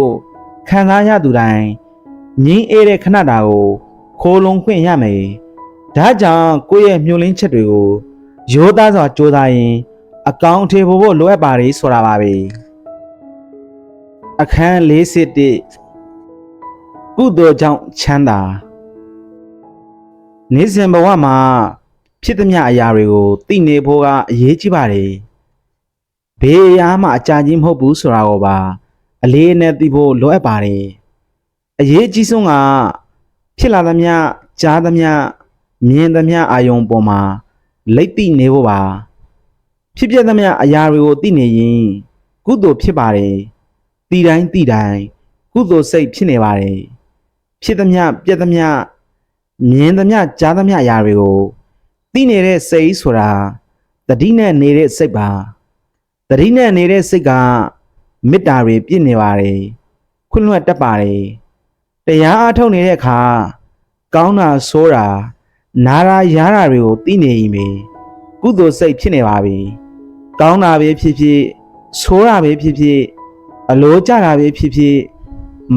ခံစားရသူတိုင်းငြင်းအေးတဲ့ခဏတာကိုခိုးလုံးခွင့်ရမယ်ဒါကြောင့်ကိုယ့်ရဲ့မျှော်လင့်ချက်တွေကိုရိုးသားစွာကြိုးစားရင်အကောင်းအထည်ဖို့လိုအပ်ပါတယ်ဆိုတာပါပဲအခန်း41ကုသိုလ်ကြောင့်ချမ်းသာနေ့စဉ်ဘဝမှာဖြစ်သမျှအရာတွေကိုသိနေဖို့ကအရေးကြီးပါတယ်ဘေးအရာမှအကြကြီးမဟုတ်ဘူးဆိုတာကိုပါအလေးနဲ့သိဖို့လိုအပ်ပါတယ်အရေးကြီးဆုံးကဖြစ်လာသမျှကြားသမျှမြင်သမျှအာယုံပေါ်မှာလိတ်သိနေဖို့ပါဖြစ်ပျက်သမျှအရာတွေကိုသိနေရင်ကုသိုလ်ဖြစ်ပါတယ်သိတိုင်းသိတိုင်းကုသိုလ်စိတ်ဖြစ်နေပါတယ်ဖြစ်သမျှပြက်သမျှမြင်သမျှကြားသမျှအရာတွေကိုသိနေတဲ့စိတ်ဆိုတာတတိနဲ့နေတဲ့စိတ်ပါတတိနဲ့နေတဲ့စိတ်ကမေတ္တာတွေပြည့်နေပါတယ်ခွင့်လွှတ်တတ်ပါတယ်တရားအားထုတ်နေတဲ့အခါကောင်းတာဆိုးတာနာတာရားတာတွေကိုသိနေရင်ပဲကုသိုလ်စိတ်ဖြစ်နေပါပြီကောင်းတာပဲဖြစ်ဖြစ်ဆိုးတာပဲဖြစ်ဖြစ်အလိုကြတာပဲဖြစ်ဖြစ်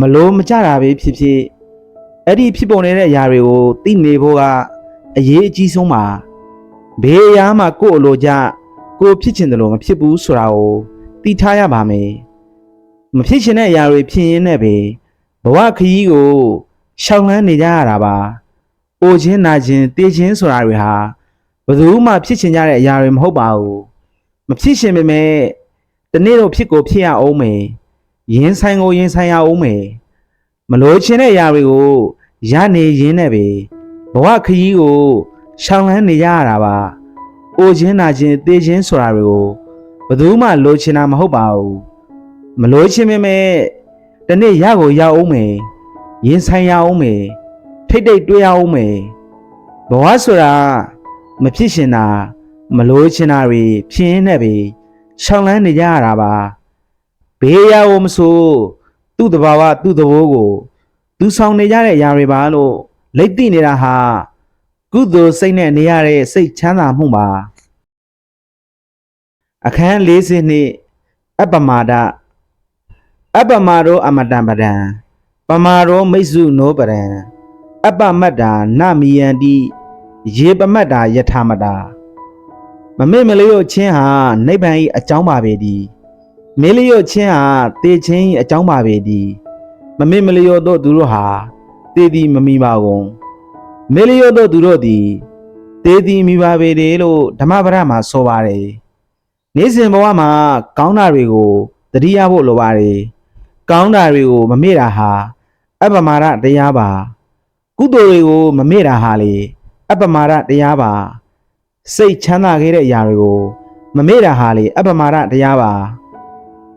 မလိုမကြတာပဲဖြစ်ဖြစ်အဲ့ဒီဖြစ်ပေါ်နေတဲ့အရာတွေကိုသိနေဖို့ကအရေးအကြီးဆုံးပါဘေးအရာမှာကိုယ့်အလိုကြကိုဖြစ်ချင်တယ်လို့မဖြစ်ဘူးဆိုတာကိုသိထားရပါမယ်မဖြစ်ချင်တဲ့အရာတွေဖြစ်ရင်းနဲ့ပဲဘဝခရီးကိုရှောင်လန်းနေကြရတာပါအိုခြင်းနာခြင်းတေးခြင်းဆိုတာတွေဟာဘယ်သူမှဖြစ်ချင်ကြတဲ့အရာတွေမဟုတ်ပါဘူးမဖြစ်ချင်ပေမဲ့တနေ့တော့ဖြစ်ကိုဖြစ်ရအောင်မယ်ရင်ဆိုင်ကိုရင်ဆိုင်ရအောင်မယ်မလိုချင်တဲ့အရာတွေကိုရနေရင်းနဲ့ပဲဘဝခရီးကိုရှောင်လန်းနေကြရတာပါအိုခြင်းနာခြင်းတေးခြင်းဆိုတာတွေကိုဘယ်သူမှလိုချင်တာမဟုတ်ပါဘူးမလိုချင်ပေမဲ့တနေ့ရကိုရအောင်မယ်ရင်ဆိုင်ရအောင်မယ်ထိတ်တိတ်တွေးရအောင်မယ်ဘဝဆိုတာမဖြစ်ရှင်တာမလိုချင်တာတွေဖြစ်ရင်းနဲ့ပဲရှောင်လန်းနေကြရတာပါဘေးရာကိုမဆိုသူ့တဘာဝသူ့သဘောကိုသူဆောင်နေကြတဲ့အရာတွေပါလို့လိတ်သိနေတာဟာကုသိုလ်စိတ်နဲ့နေရတဲ့စိတ်ချမ်းသာမှုပါအခန်း40နှစ်အပ္ပမာဒ အပ္ပမရောအမတံပဒံပမာရောမိတ်စုနောပရံအပ္ပမတ္တာနမီယန္တိရေပမတ္တာယထာမတာမမေ့မလျော့ခြင်းဟာနိဗ္ဗာန်၏အကြောင်းပါပေသည်မေ့လျော့ခြင်းဟာတေခြင်း၏အကြောင်းပါပေသည်မမေ့မလျော့သောသူတို့ဟာတေသည်မမိပါကုန်မေ့လျော့သောသူတို့သည်တေသည်မိပါပေတယ်လို့ဓမ္မပဒမှာဆိုပါတယ်နေ့စဉ်ဘဝမှာကောင်းတာတွေကိုသတိရဖို့လိုပါတယ်ကောင်းတာတွေကိုမမေ့တာဟာအပ္ပမာဒတရားပါကုသိုလ်တွေကိုမမေ့တာဟာလေအပ္ပမာဒတရားပါစိတ်ချမ်းသာခဲ့တဲ့အရာတွေကိုမမေ့တာဟာလေအပ္ပမာဒတရားပါ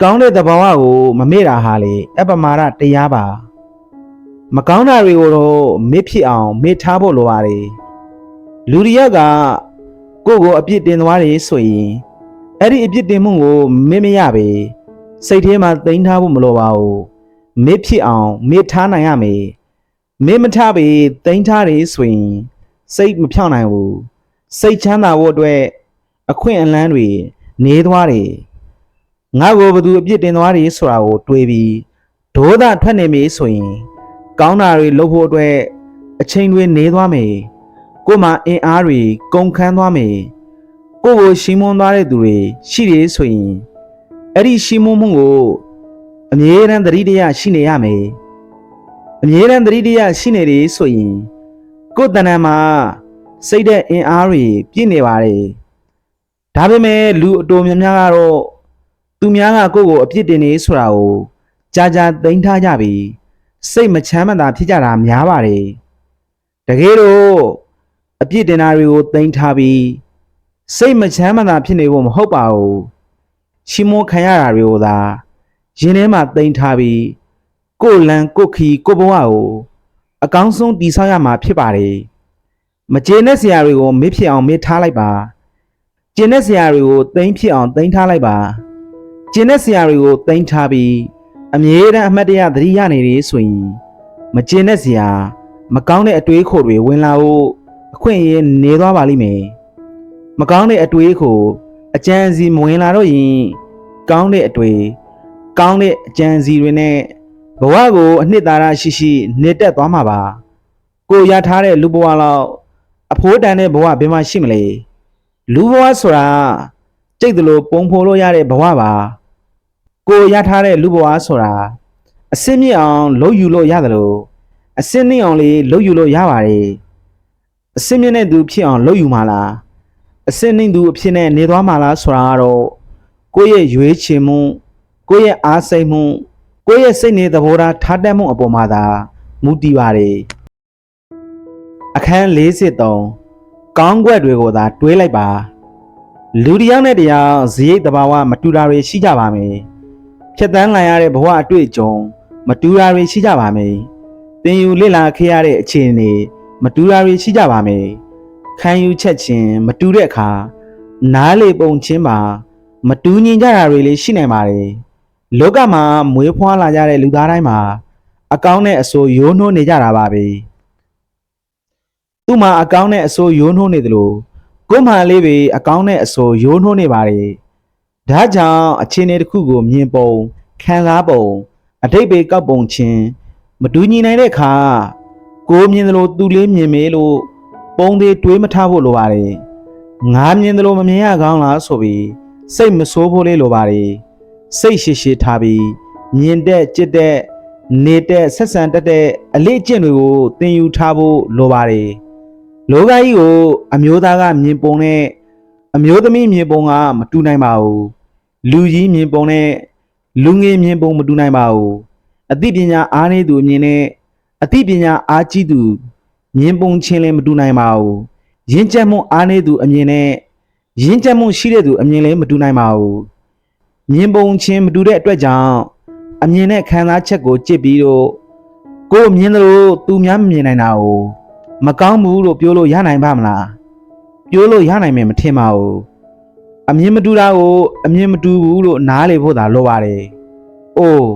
ကောင်းတဲ့သဘောကိုမမေ့တာဟာလေအပ္ပမာဒတရားပါမကောင်းတာတွေကိုတော့မေ့ဖြစ်အောင်မေ့ထားဖို့လိုပါတယ်လူတယောက်ကကိုယ့်ကိုအပြစ်တင်သွားတယ်ဆိုရင်အဲ့ဒီအပြစ်တင်မှုကိုမေ့မရပဲစိတ်ထဲမှာသိမ်းထားဖို့မလိုပါဘူးမေ့ဖြစ်အောင်မေ့ထားနိုင်ရမယ်မေ့မထားပဲသိမ်းထားတယ်ဆိုရင်စိတ်မဖြောင့်နိုင်ဘူးစိတ်ချမ်းသာဖို့အတွက်အခွင့်အလမ်းတွေနေသွားတယ်ငါ့ကိုဘသူအပြစ်တင်သွားတယ်ဆိုတာကိုတွေးပြီးဒေါသထွက်နေပြီဆိုရင်ကောင်းတာတွေလုပ်ဖို့အတွက်အချိန်တွေနေသွားမယ်ကိုယ်မှာအင်အားတွေကုန်ခန်းသွားမယ်ကိုယ့်ကိုရှီးမွန်းသွားတဲ့သူတွေရှိတယ်ဆိုရင်အဲ့ဒီရှီးမွန်းမှုကိုအမြဲတမ်းသတိတရားရှိနေရမယ်အမြဲတမ်းသတိတရားရှိနေတယ်ဆိုရင်ကိုယ်တဏ္ဍာမှာစိတ်တဲ့အင်အားတွေပြည့်နေပါတယ်ဒါပေမဲ့လူအတော်များများကတော့သူများကကိုယ့်ကိုအပြစ်တင်နေဆိုတာကိုကြာကြာသိမ်းထားကြပြီးစိတ်မချမ်းမသာဖြစ်ကြတာများပါတယ်တကယ်တော့အပြစ်တင်တာတွေကိုသိမ်းထားပြီးစိတ်မချမ်းမသာဖြစ်နေဖို့မဟုတ်ပါဘူးရှီးမိုးခံရတာတွေကိုသာရင်ထဲမှာသိမ်းထားပြီးကိုယ်လန်ကိုယ်ခီကိုယ်ဘဝကိုအကောင်းဆုံးတည်ဆောက်ရမှာဖြစ်ပါတယ်မကျေနပ်စရာတွေကိုမေ့ဖြစ်အောင်မေ့ထားလိုက်ပါကျေနပ်စရာတွေကိုသိမ်းဖြစ်အောင်သိမ်းထားလိုက်ပါကျေနပ်စရာတွေကိုသိမ်းထားပြီးအမြဲတမ်းအမှတ်တရသတိရနေရဆိုရင်မကျေနပ်စရာမကောင်းတဲ့အတွေးခိုတွေဝင်လာဖို့အခွင့်အရေးနေသွားပါလိမ့်မယ်မကောင်းတဲ့အတွေးခိုအကြံစီမဝင်လာတော့ရင်ကောင်းတဲ့အတွေးကောင်းတဲ့အကြံစီတွေနဲ့ဘဝကိုအနှစ်သာရရှိရှိနေတက်သွားမှာပါကိုရထားတဲ့လူဘဝလောက်အဖိုးတန်တဲ့ဘဝဘယ်မှာရှိမလဲလူဘဝဆိုတာကြိတ်တယ်လို့ပုံဖော်လို့ရတဲ့ဘဝပါကိုရထားတဲ့လူဘဝဆိုတာအစင်းမြင့်အောင်လှုပ်ယူလို့ရတယ်လို့အစင်းနှင်းအောင်လေးလှုပ်ယူလို့ရပါတယ်အစင်းမြင့်တဲ့သူဖြစ်အောင်လှုပ်ယူမှာလားအစင်းနှင်းသူအဖြစ်နဲ့နေသွားမှာလားဆိုတာကတော့ကိုယ့်ရဲ့ရွေးချယ်မှုကိုယ့်ရဲ့အားစိတ်မှုကိုယ့်ရဲ့စိတ်နေသဘောထားတတ်မှုအပေါ်မှာသာမူတည်ပါတယ်အခန်း43ကောင်းကွက်တွေကိုသာတွေးလိုက်ပါလူတစ်ယောက်နဲ့တစ်ယောက်ဇရိတ်တဘာဝမတူတာတွေရှိကြပါမယ်ဖြတ်တန်းလာရတဲ့ဘဝအတွေ့အကြုံမတူတာတွေရှိကြပါမယ်သင်ယူလေ့လာခဲ့ရတဲ့အခြေအနေမတူတာတွေရှိကြပါမယ်ခံယူချက်ချင်းမတူတဲ့အခါနားလေပုံချင်းမှာမတူညီကြတာတွေလည်းရှိနိုင်ပါတယ်လောကမှာမွေးဖွားလာကြတဲ့လူသားတိုင်းမှာအကောင်းနဲ့အဆိုးရိုးနှိုးနေကြတာပါပဲသူ့မှာအကောင်းနဲ့အဆိုးရိုးနှိုးနေတယ်လို့ကိုယ်မှလေးပဲအကောင်းနဲ့အဆိုးရိုးနှိုးနေပါတယ်ဒါကြောင့်အခြေအနေတစ်ခုကိုမြင်ပုံခံစားပုံအတိတ်ပဲကောက်ပုံချင်းမတူညီနိုင်တဲ့အခါကိုမြင်တယ်လို့သူလေးမြင်မေးလို့ပုံသေးတွေးမထားဖို့လိုပါတယ်ငါမြင်တယ်လို့မမြင်ရကောင်းလားဆိုပြီးစိတ်မဆိုးဖို့လေးလိုပါတယ်စိတ်ရှိရှိထားပြီးမြင်တဲ့ကြစ်တဲ့နေတဲ့ဆက်ဆံတတ်တဲ့အလေးအကျင့်တွေကိုသင်ယူထားဖို့လိုပါတယ်လောကကြီးကိုအမျိုးသားကမြင်ပုံနဲ့အမျိုးသမီးမြင်ပုံကမတူနိုင်ပါဘူးလူကြီးမြင်ပုံနဲ့လူငယ်မြင်ပုံမတူနိုင်ပါဘူးအသိပညာအားနည်းသူအမြင်နဲ့အသိပညာအားကြီးသူမြင်ပုံချင်းလည်းမတူနိုင်ပါဘူးရင့်ကျက်မှုအားနည်းသူအမြင်နဲ့ရင့်ကျက်မှုရှိတဲ့သူအမြင်လည်းမတူနိုင်ပါဘူးမြင်ပုံချင်းမတူတဲ့အတွက်ကြောင့်အမြင်နဲ့ခံစားချက်ကိုကြည့်ပြီးတော့ကိုယ်မြင်တယ်လို့သူများမမြင်နိုင်တာကိုမကောင်းဘူးလို့ပြောလို့ရနိုင်ပါမလားပြောလို့ရနိုင်မယ်မထင်ပါဘူးအမြင်မတူတာကိုအမြင်မတူဘူးလို့နားလေဖို့သာလိုပါတယ်အိုး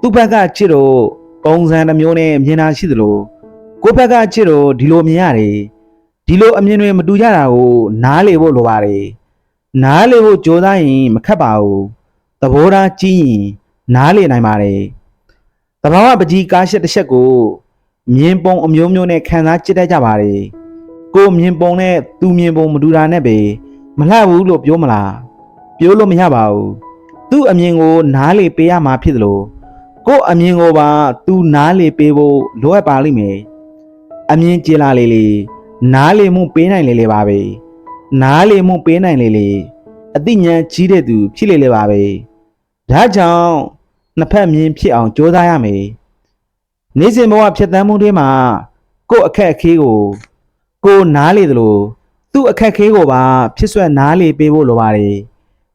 သူ့ဘက်ကချစ်တော့ပုံစံတစ်မျိုးနဲ့မြင်တာရှိသလိုကိုယ့်ဘက်ကချစ်တော့ဒီလိုမြင်ရတယ်ဒီလိုအမြင်တွေမတူကြတာကိုနားလေဖို့လိုပါတယ်နားလေဖို့ကြိုးစားရင်မခက်ပါဘူးသဘောထားကြီးရင် နားလေနိုင်ပါတယ်တဘာဝပကြီးကားရှက်တစ်ချက်ကိုမြင်ပုံအမျိုးမျိုးနဲ့ခံစားကြည့်တတ်ကြပါတယ်ကိုမြင်ပုံနဲ့သူမြင်ပုံမတူတာနဲ့ပဲမလှဘူးလို့ပြောမလားပြောလို့မရပါဘူးသူ့အမြင်ကိုနားလေပေးရမှာဖြစ်တယ်လို့ကိုအမြင်ကိုပါသူနားလေပေးဖို့လိုအပ်ပါလိမ့်မယ်အမြင်ကြည်လာလေလေနားလေမှုပေးနိုင်လေလေပါပဲနားလေမှုပေးနိုင်လေလေအသိဉာဏ်ကြီးတဲ့သူဖြစ်လေလေပါပဲဒါကြောင့်နှစ်ဖက်မြင်ဖြစ်အောင်ကြိုးစားရမယ်နေ့စဉ်ဘဝဖြတ်သန်းမှုတွေမှာကိုအခက်အခဲကိုနားလေသလိုသူ့အခက်အခဲကိုပါဖြစ်ဆွဲနားလေပေးဖို့လိုပါတယ်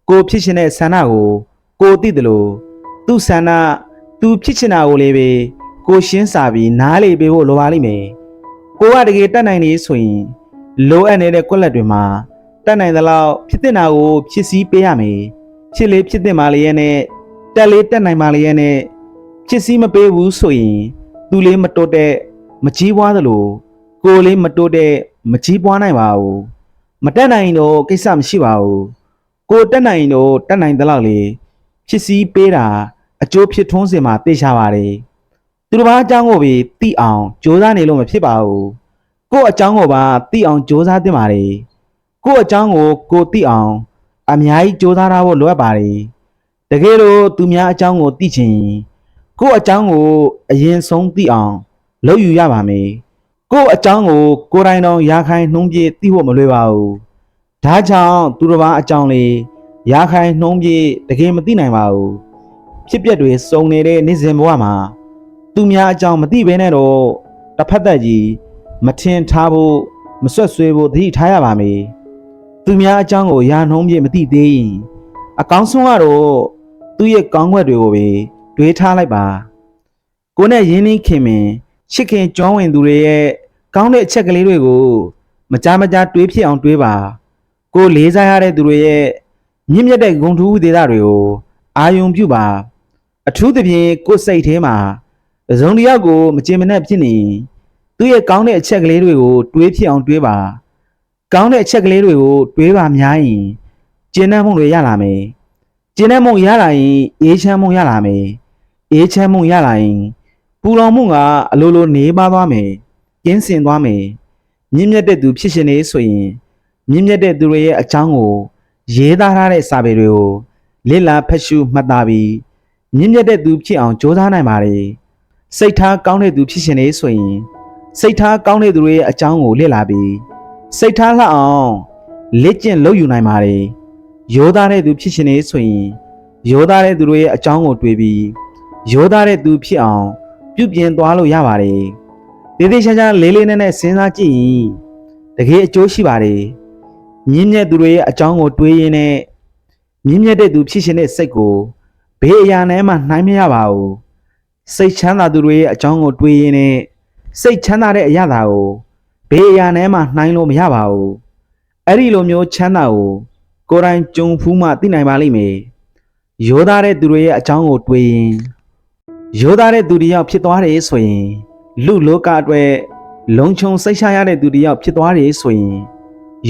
ကိုဖြစ်ရှင်တဲ့ဆန္ဒကိုသိသလိုသူ့ဆန္ဒသူဖြစ်ချင်တာကိုလည်းပဲကိုရှင်းစာပြီးနားလေပေးဖို့လိုပါလိမ့်မယ်ကိုကတကယ်တတ်နိုင်နေဆိုရင်လိုအပ်နေတဲ့ကွက်လက်တွေမှာတတ်နိုင်သလောက်ဖြစ်တဲ့နာကိုဖြစ်စည်းပေးရမယ်ဖြစ်လေဖြစ်တဲ့မာလေးရဲ့နဲ့တက်လေးတက်နိုင်မာလေးရဲ့နဲ့ဖြစ်စည်းမပေးဘူးဆိုရင်သူလေးမတိုးတဲ့မကြီးပွားသလိုကိုလေးမတိုးတဲ့မကြီးပွားနိုင်ပါဘူးမတက်နိုင်တော့ကိစ္စမရှိပါဘူးကိုတက်နိုင်တော့တက်နိုင်သလောက်လေဖြစ်စည်းပေးတာအကျိုးဖြစ်ထွန်းစင်မှာသိချပါတယ်သူတစ်ပါးအကြောင်းကိုပဲသိအောင်ကြိုးစားနေလို့မဖြစ်ပါဘူးကို့အကြောင်းကိုပါသိအောင်ကြိုးစားသင့်ပါတယ်ကို့အကြောင်းကိုသိအောင်အများကြီးကြိုးစားထားဖို့လိုအပ်ပါတယ်တကယ်လို့သူများအကြောင်းကိုသိချင်ကို့အကြောင်းကိုအရင်ဆုံးသိအောင်လုပ်ယူရပါမယ်ကို့အကြောင်းကိုယ်တိုင်တော်ရာခိုင်နှုံးပြည့်သိဖို့မလွယ်ပါဘူးဒါကြောင့်သူတစ်ပါးအကြောင်းလေးရာခိုင်နှုံးပြည့်တကယ်မသိနိုင်ပါဘူးဖြစ်ပျက်တွေစုံနေတဲ့နေ့စဉ်ဘဝမှာသူများအကြောင်းမသိဘဲနဲ့တော့တစ်ဖက်သက်ကြီးမထင်ထားဖို့မဆွတ်ဆွေးဖို့သတိထားရပါမယ်သူများအကြောင်းကိုရာနှုံးပြည့်မသိသေးရင်အကောင်းဆုံးကတော့သူ့ရဲ့ကောင်းခွက်တွေကိုပဲတွေးထားလိုက်ပါကိုနဲ့ရင်းနှီးခင်မင်ချစ်ခင်ကြောင်းဝင်သူတွေရဲ့ကောင်းတဲ့အချက်ကလေးတွေကိုမကြားတွေးဖြစ်အောင်တွေးပါကိုလေးစားရတဲ့သူတွေရဲ့မြင့်မြတ်တဲ့ဂုဏ်ထူးဒေသတွေကိုအာယုံပြုပါအထူးသဖြင့်ကိုယ်စိတ်ထဲမှာတစ်စုံတစ်ယောက်ကိုမကျေမနပ်ဖြစ်နေသူ့ရဲ့ကောင်းတဲ့အချက်ကလေးတွေကိုတွေးဖြစ်အောင်တွေးပါကောင်းတဲ့အချက်ကလေးတွေကိုတွေးပါများရင်ကျဉ်းနှံ့မှုတွေရလာမယ်ကျဉ်းနှံ့မှုရလာရင်အေးချမ်းမှုရလာမယ်အေးချမ်းမှုရလာရင်ပူလောင်မှုကအလိုလိုနေပါသွားမယ်ကျင်းစင်သွားမယ်မြင့်မြတ်တဲ့သူဖြစ်ရှင်နေဆိုရင်မြင့်မြတ်တဲ့သူတွေရဲ့အကြောင်းကိုရေးသားထားတဲ့စာပေတွေကိုလစ်လာဖတ်ရှုမှတ်သားပြီးမြင့်မြတ်တဲ့သူဖြစ်အောင်ကြိုးစားနိုင်ပါတယ်စိတ်ထားကောင်းတဲ့သူဖြစ်ရှင်နေဆိုရင်စိတ်ထားကောင်းတဲ့သူတွေရဲ့အကြောင်းကိုလေ့လာပြီးစိတ်ထားလှအောင်လက်ကျင့်လုပ်ယူနိုင်ပါတယ်ရိုးသားတဲ့သူဖြစ်ရှင်နေဆိုရင်ရိုးသားတဲ့သူတွေရဲ့အကြောင်းကိုတွေးပြီးရိုးသားတဲ့သူဖြစ်အောင်ပြုပြင်သွားလို့ရပါတယ်ဒီသေးချာချာလေးလေးနက်နက်စဉ်းစားကြည့်ရင်တကယ်အကျိုးရှိပါတယ်မြင့်မြတ်သူတွေရဲ့အကြောင်းကိုတွေးရင်းနဲ့မြင့်မြတ်တဲ့သူဖြစ်ရှင်တဲ့စိတ်ကိုဘေးအရာနဲ့မှနှိုင်းမရပါဘူးစိတ်ချမ်းသာသူတွေရဲ့အကြောင်းကိုတွေးရင်းနဲ့စိတ်ချမ်းသာတဲ့အရာကိုဘေးအရာနဲ့မှနှိုင်းလို့မရပါဘူးအဲ့ဒီလိုမျိုးချမ်းသာကိုယ်တိုင်ကြုံဖူးမှသိနိုင်ပါလိမ့်မယ်ရိုးသားတဲ့သူတွေရဲ့အကြောင်းကိုတွေးရင်ရိုးသားတဲ့သူတယောက်ဖြစ်သွားတယ်ဆိုရင်လူလောကအတွက်လုံခြုံစိတ်ချရတဲ့သူတယောက်ဖြစ်သွားတယ်ဆိုရင်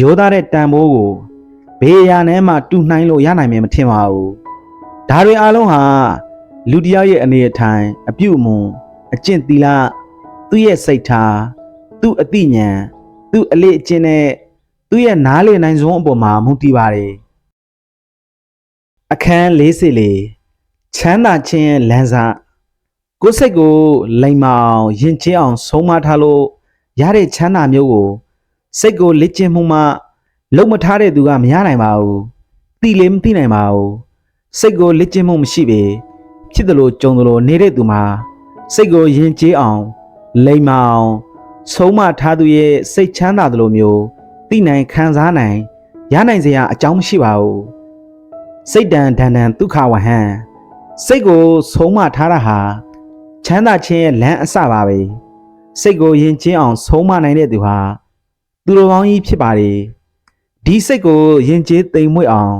ရိုးသားတဲ့တန်ဖိုးကိုဘေးအရာနဲ့မှတူနှိုင်းလို့ရနိုင်မယ်မထင်ပါဘူးဒါတွေအားလုံးဟာလူတယောက်ရဲ့အနေအထိုင်အပြုအမူအကျင့်သီလသူ့ရဲ့စိတ်ထားသူ့အသိဉာဏ်သူ့အလေ့အကျင့်နဲ့သူ့ရဲ့နားလည်နိုင်စွမ်းအပေါ်မှာမူတည်ပါတယ်အခန်း44ချမ်းသာခြင်းရဲ့လမ်းစာကိုယ်စိတ်ကိုလိမ်မအောင်ယဉ်ကျေးအောင်ဆုံးမထားလို့ရတဲ့ချမ်းသာမျိုးကိုစိတ်ကိုလက်ကျင့်မှုမှလုံမထားတဲ့သူကမရနိုင်ပါဘူးသိလည်းမသိနိုင်ပါဘူးစိတ်ကိုလက်ကျင့်မှုမရှိပေဖြစ်တယ်လို့ကြုံတယ်လို့နေတဲ့သူမှာစိတ်ကိုယဉ်ကျေးအောင်လိမ်မအောင်ဆုံးမထားသူရဲ့စိတ်ချမ်းသာတယ်လို့မျိုးသိနိုင်ခံစားနိုင်ရနိုင်စရာအကြောင်းမရှိပါဘူးစိတ်တန်ဒဏ္ဍဒုက္ခဝဟံစိတ်ကိုဆုံးမထားတာဟာချမ်းသာခြင်းရဲ့လမ်းအစပါပဲစိတ်ကိုယဉ်ကျေးအောင်ဆုံးမနိုင်တဲ့သူဟာသူတော်ကောင်းကြီးဖြစ်ပါတယ်ဒီစိတ်ကိုယဉ်ကျေးသိမ်မွေ့အောင်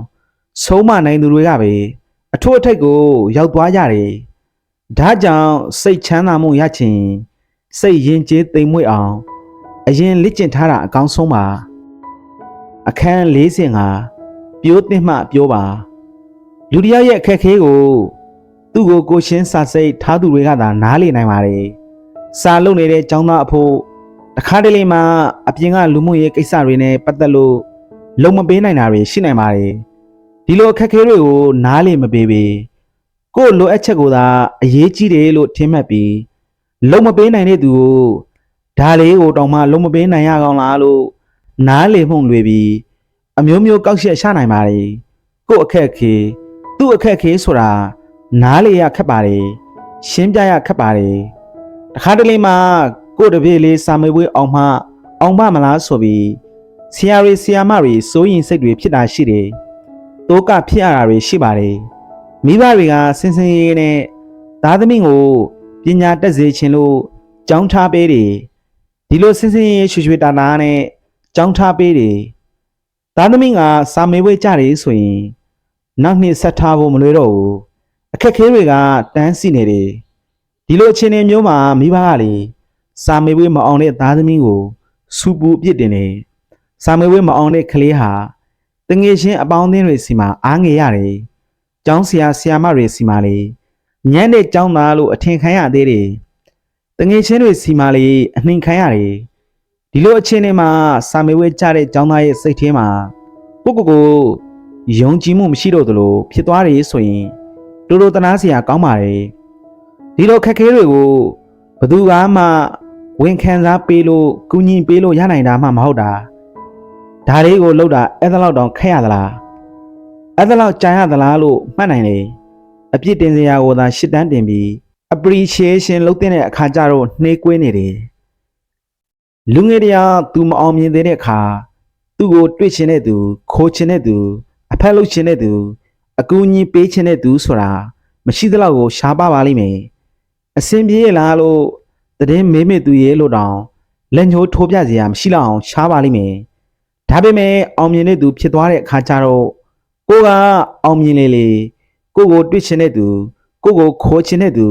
ဆုံးမနိုင်သူတွေကပဲအထွတ်အထိပ်ကိုရောက်သွားကြတယ်ဒါကြောင့်စိတ်ချမ်းသာမှုရခြင်းစိတ်ယဉ်ကျေးသိမ်မွေ့အောင်အရင်လက်ကျင့်ထားတာအကောင်းဆုံးပါအခန်း45ပြိုးသိမှပြောပါလူတယောက်ရဲ့အခက်ခဲကို သူ့ကိုကိုရှင်းစာစိတ်ထားသူတွေကသာနားလေနိုင်ပါတယ်စာလုံနေတဲ့ចောင်းသားအဖို့တခါတလေမှအပြင်ကလူမှုရေးကိစ္စတွေနဲ့ပတ်သက်လို့လုံမပေးနိုင်တာတွေရှိနိုင်ပါတယ်ဒီလိုအခက်အခဲတွေကိုနားလေမပေးပေကို့လိုအပ်ချက်ကိုသာအရေးကြီးတယ်လို့ထင်မှတ်ပြီးလုံမပေးနိုင်တဲ့သူကိုဒါလေးကိုတောင်မှလုံမပေးနိုင်ရကောင်းလားလို့နားလေမှုန်လွေပြီးအမျိုးမျိုးကောက်ချက်ရှာနိုင်ပါတယ်ကို့အခက်အခဲသူ့အခက်အခဲဆိုတာနားလေရခက်ပါတယ်ရှင်းပြရခက်ပါတယ်တခါတလေမှကို့တပည့်လေးစာမေးပွဲအောင်မလားဆိုပြီးဆရာတွေဆရာမတွေစိုးရင်စိတ်တွေဖြစ်တာရှိတယ်တိုးကဖြစ်ရတာတွေရှိပါတယ်မိဘတွေကစင်စင်ရေးနဲ့သားသမီးကိုပညာတက်စေခြင်းလို့ကြောင်းထားပေးတယ်ဒီလိုစင်စင်ရေးရွှေတာနာနဲ့ကြောင်းထားပေးတယ်သားသမီးကစာမေးပွဲကြတယ်ဆိုရင်နောက်နှစ်ဆက်ထားဖို့မလွယ်တော့ဘူးအခက်ခဲတွေကတန်းစီနေတယ်ဒီလိုအခြေအနေမျိုးမှာမိဘကလေစာမေးပွဲမအောင်တဲ့သားသမီးကိုစူပူအပြစ်တင်တယ်စာမေးပွဲမအောင်တဲ့ကလေးဟာတငယ်ချင်းအပေါင်းအသင်းတွေစီမှာအားငယ်ရတယ်ကျောင်းဆရာဆရာမတွေစီမှာလေညံ့တဲ့ကျောင်းသားလို့အထင်ခံရသေးတယ်တငယ်ချင်းတွေစီမှာလေအနှင်ခံရတယ်ဒီလိုအခြေအနေမှာစာမေးပွဲကြတဲ့ကျောင်းသားရဲ့စိတ်ထဲမှာကိုယုံကြည်မှုမရှိတော့သလိုဖြစ်သွားတယ်ဆိုရင်တိုးတိုးတနာစရာကောင်းပါတယ်ဒီလိုခက်ခဲတွေကိုဘသူကမှဝန်ခံစားပေးလို့ကူညီပေးလို့ရနိုင်တာမှမဟုတ်တာဒါလေးကိုလှုပ်တာအဲ့ဒါလောက်တောင်ခက်ရသလားအဲ့ဒါလောက်ကြာရသလားလို့မှတ်နိုင်တယ်အပြစ်တင်စရာကိုသာရှစ်တန်းတင်ပြီး appreciation လုပ်တဲ့အခါကျတော့နှေးကွေးနေတယ်လူငယ်တရားသူမအောင်မြင်တဲ့အခါသူ့ကိုတွေ့ချင်တဲ့သူခိုးချင်တဲ့သူအဖက်လုပ်ချင်တဲ့သူအကူအညီပေးချင်တဲ့သူဆိုတာမရှိသလောက်ကိုရှားပါလိမ့်မယ်အစင်ပြေလားလို့တည်င်းမေးမေသူရဲ့လို့တောင်လက်ညှိုးထိုးပြစရာမရှိတော့အောင်ရှားပါလိမ့်မယ်ဒါပေမဲ့အောင်မြင်တဲ့သူဖြစ်သွားတဲ့အခါကျတော့ကိုကအောင်မြင်လေကိုကိုတွေ့ချင်တဲ့သူကိုခိုးချင်တဲ့သူ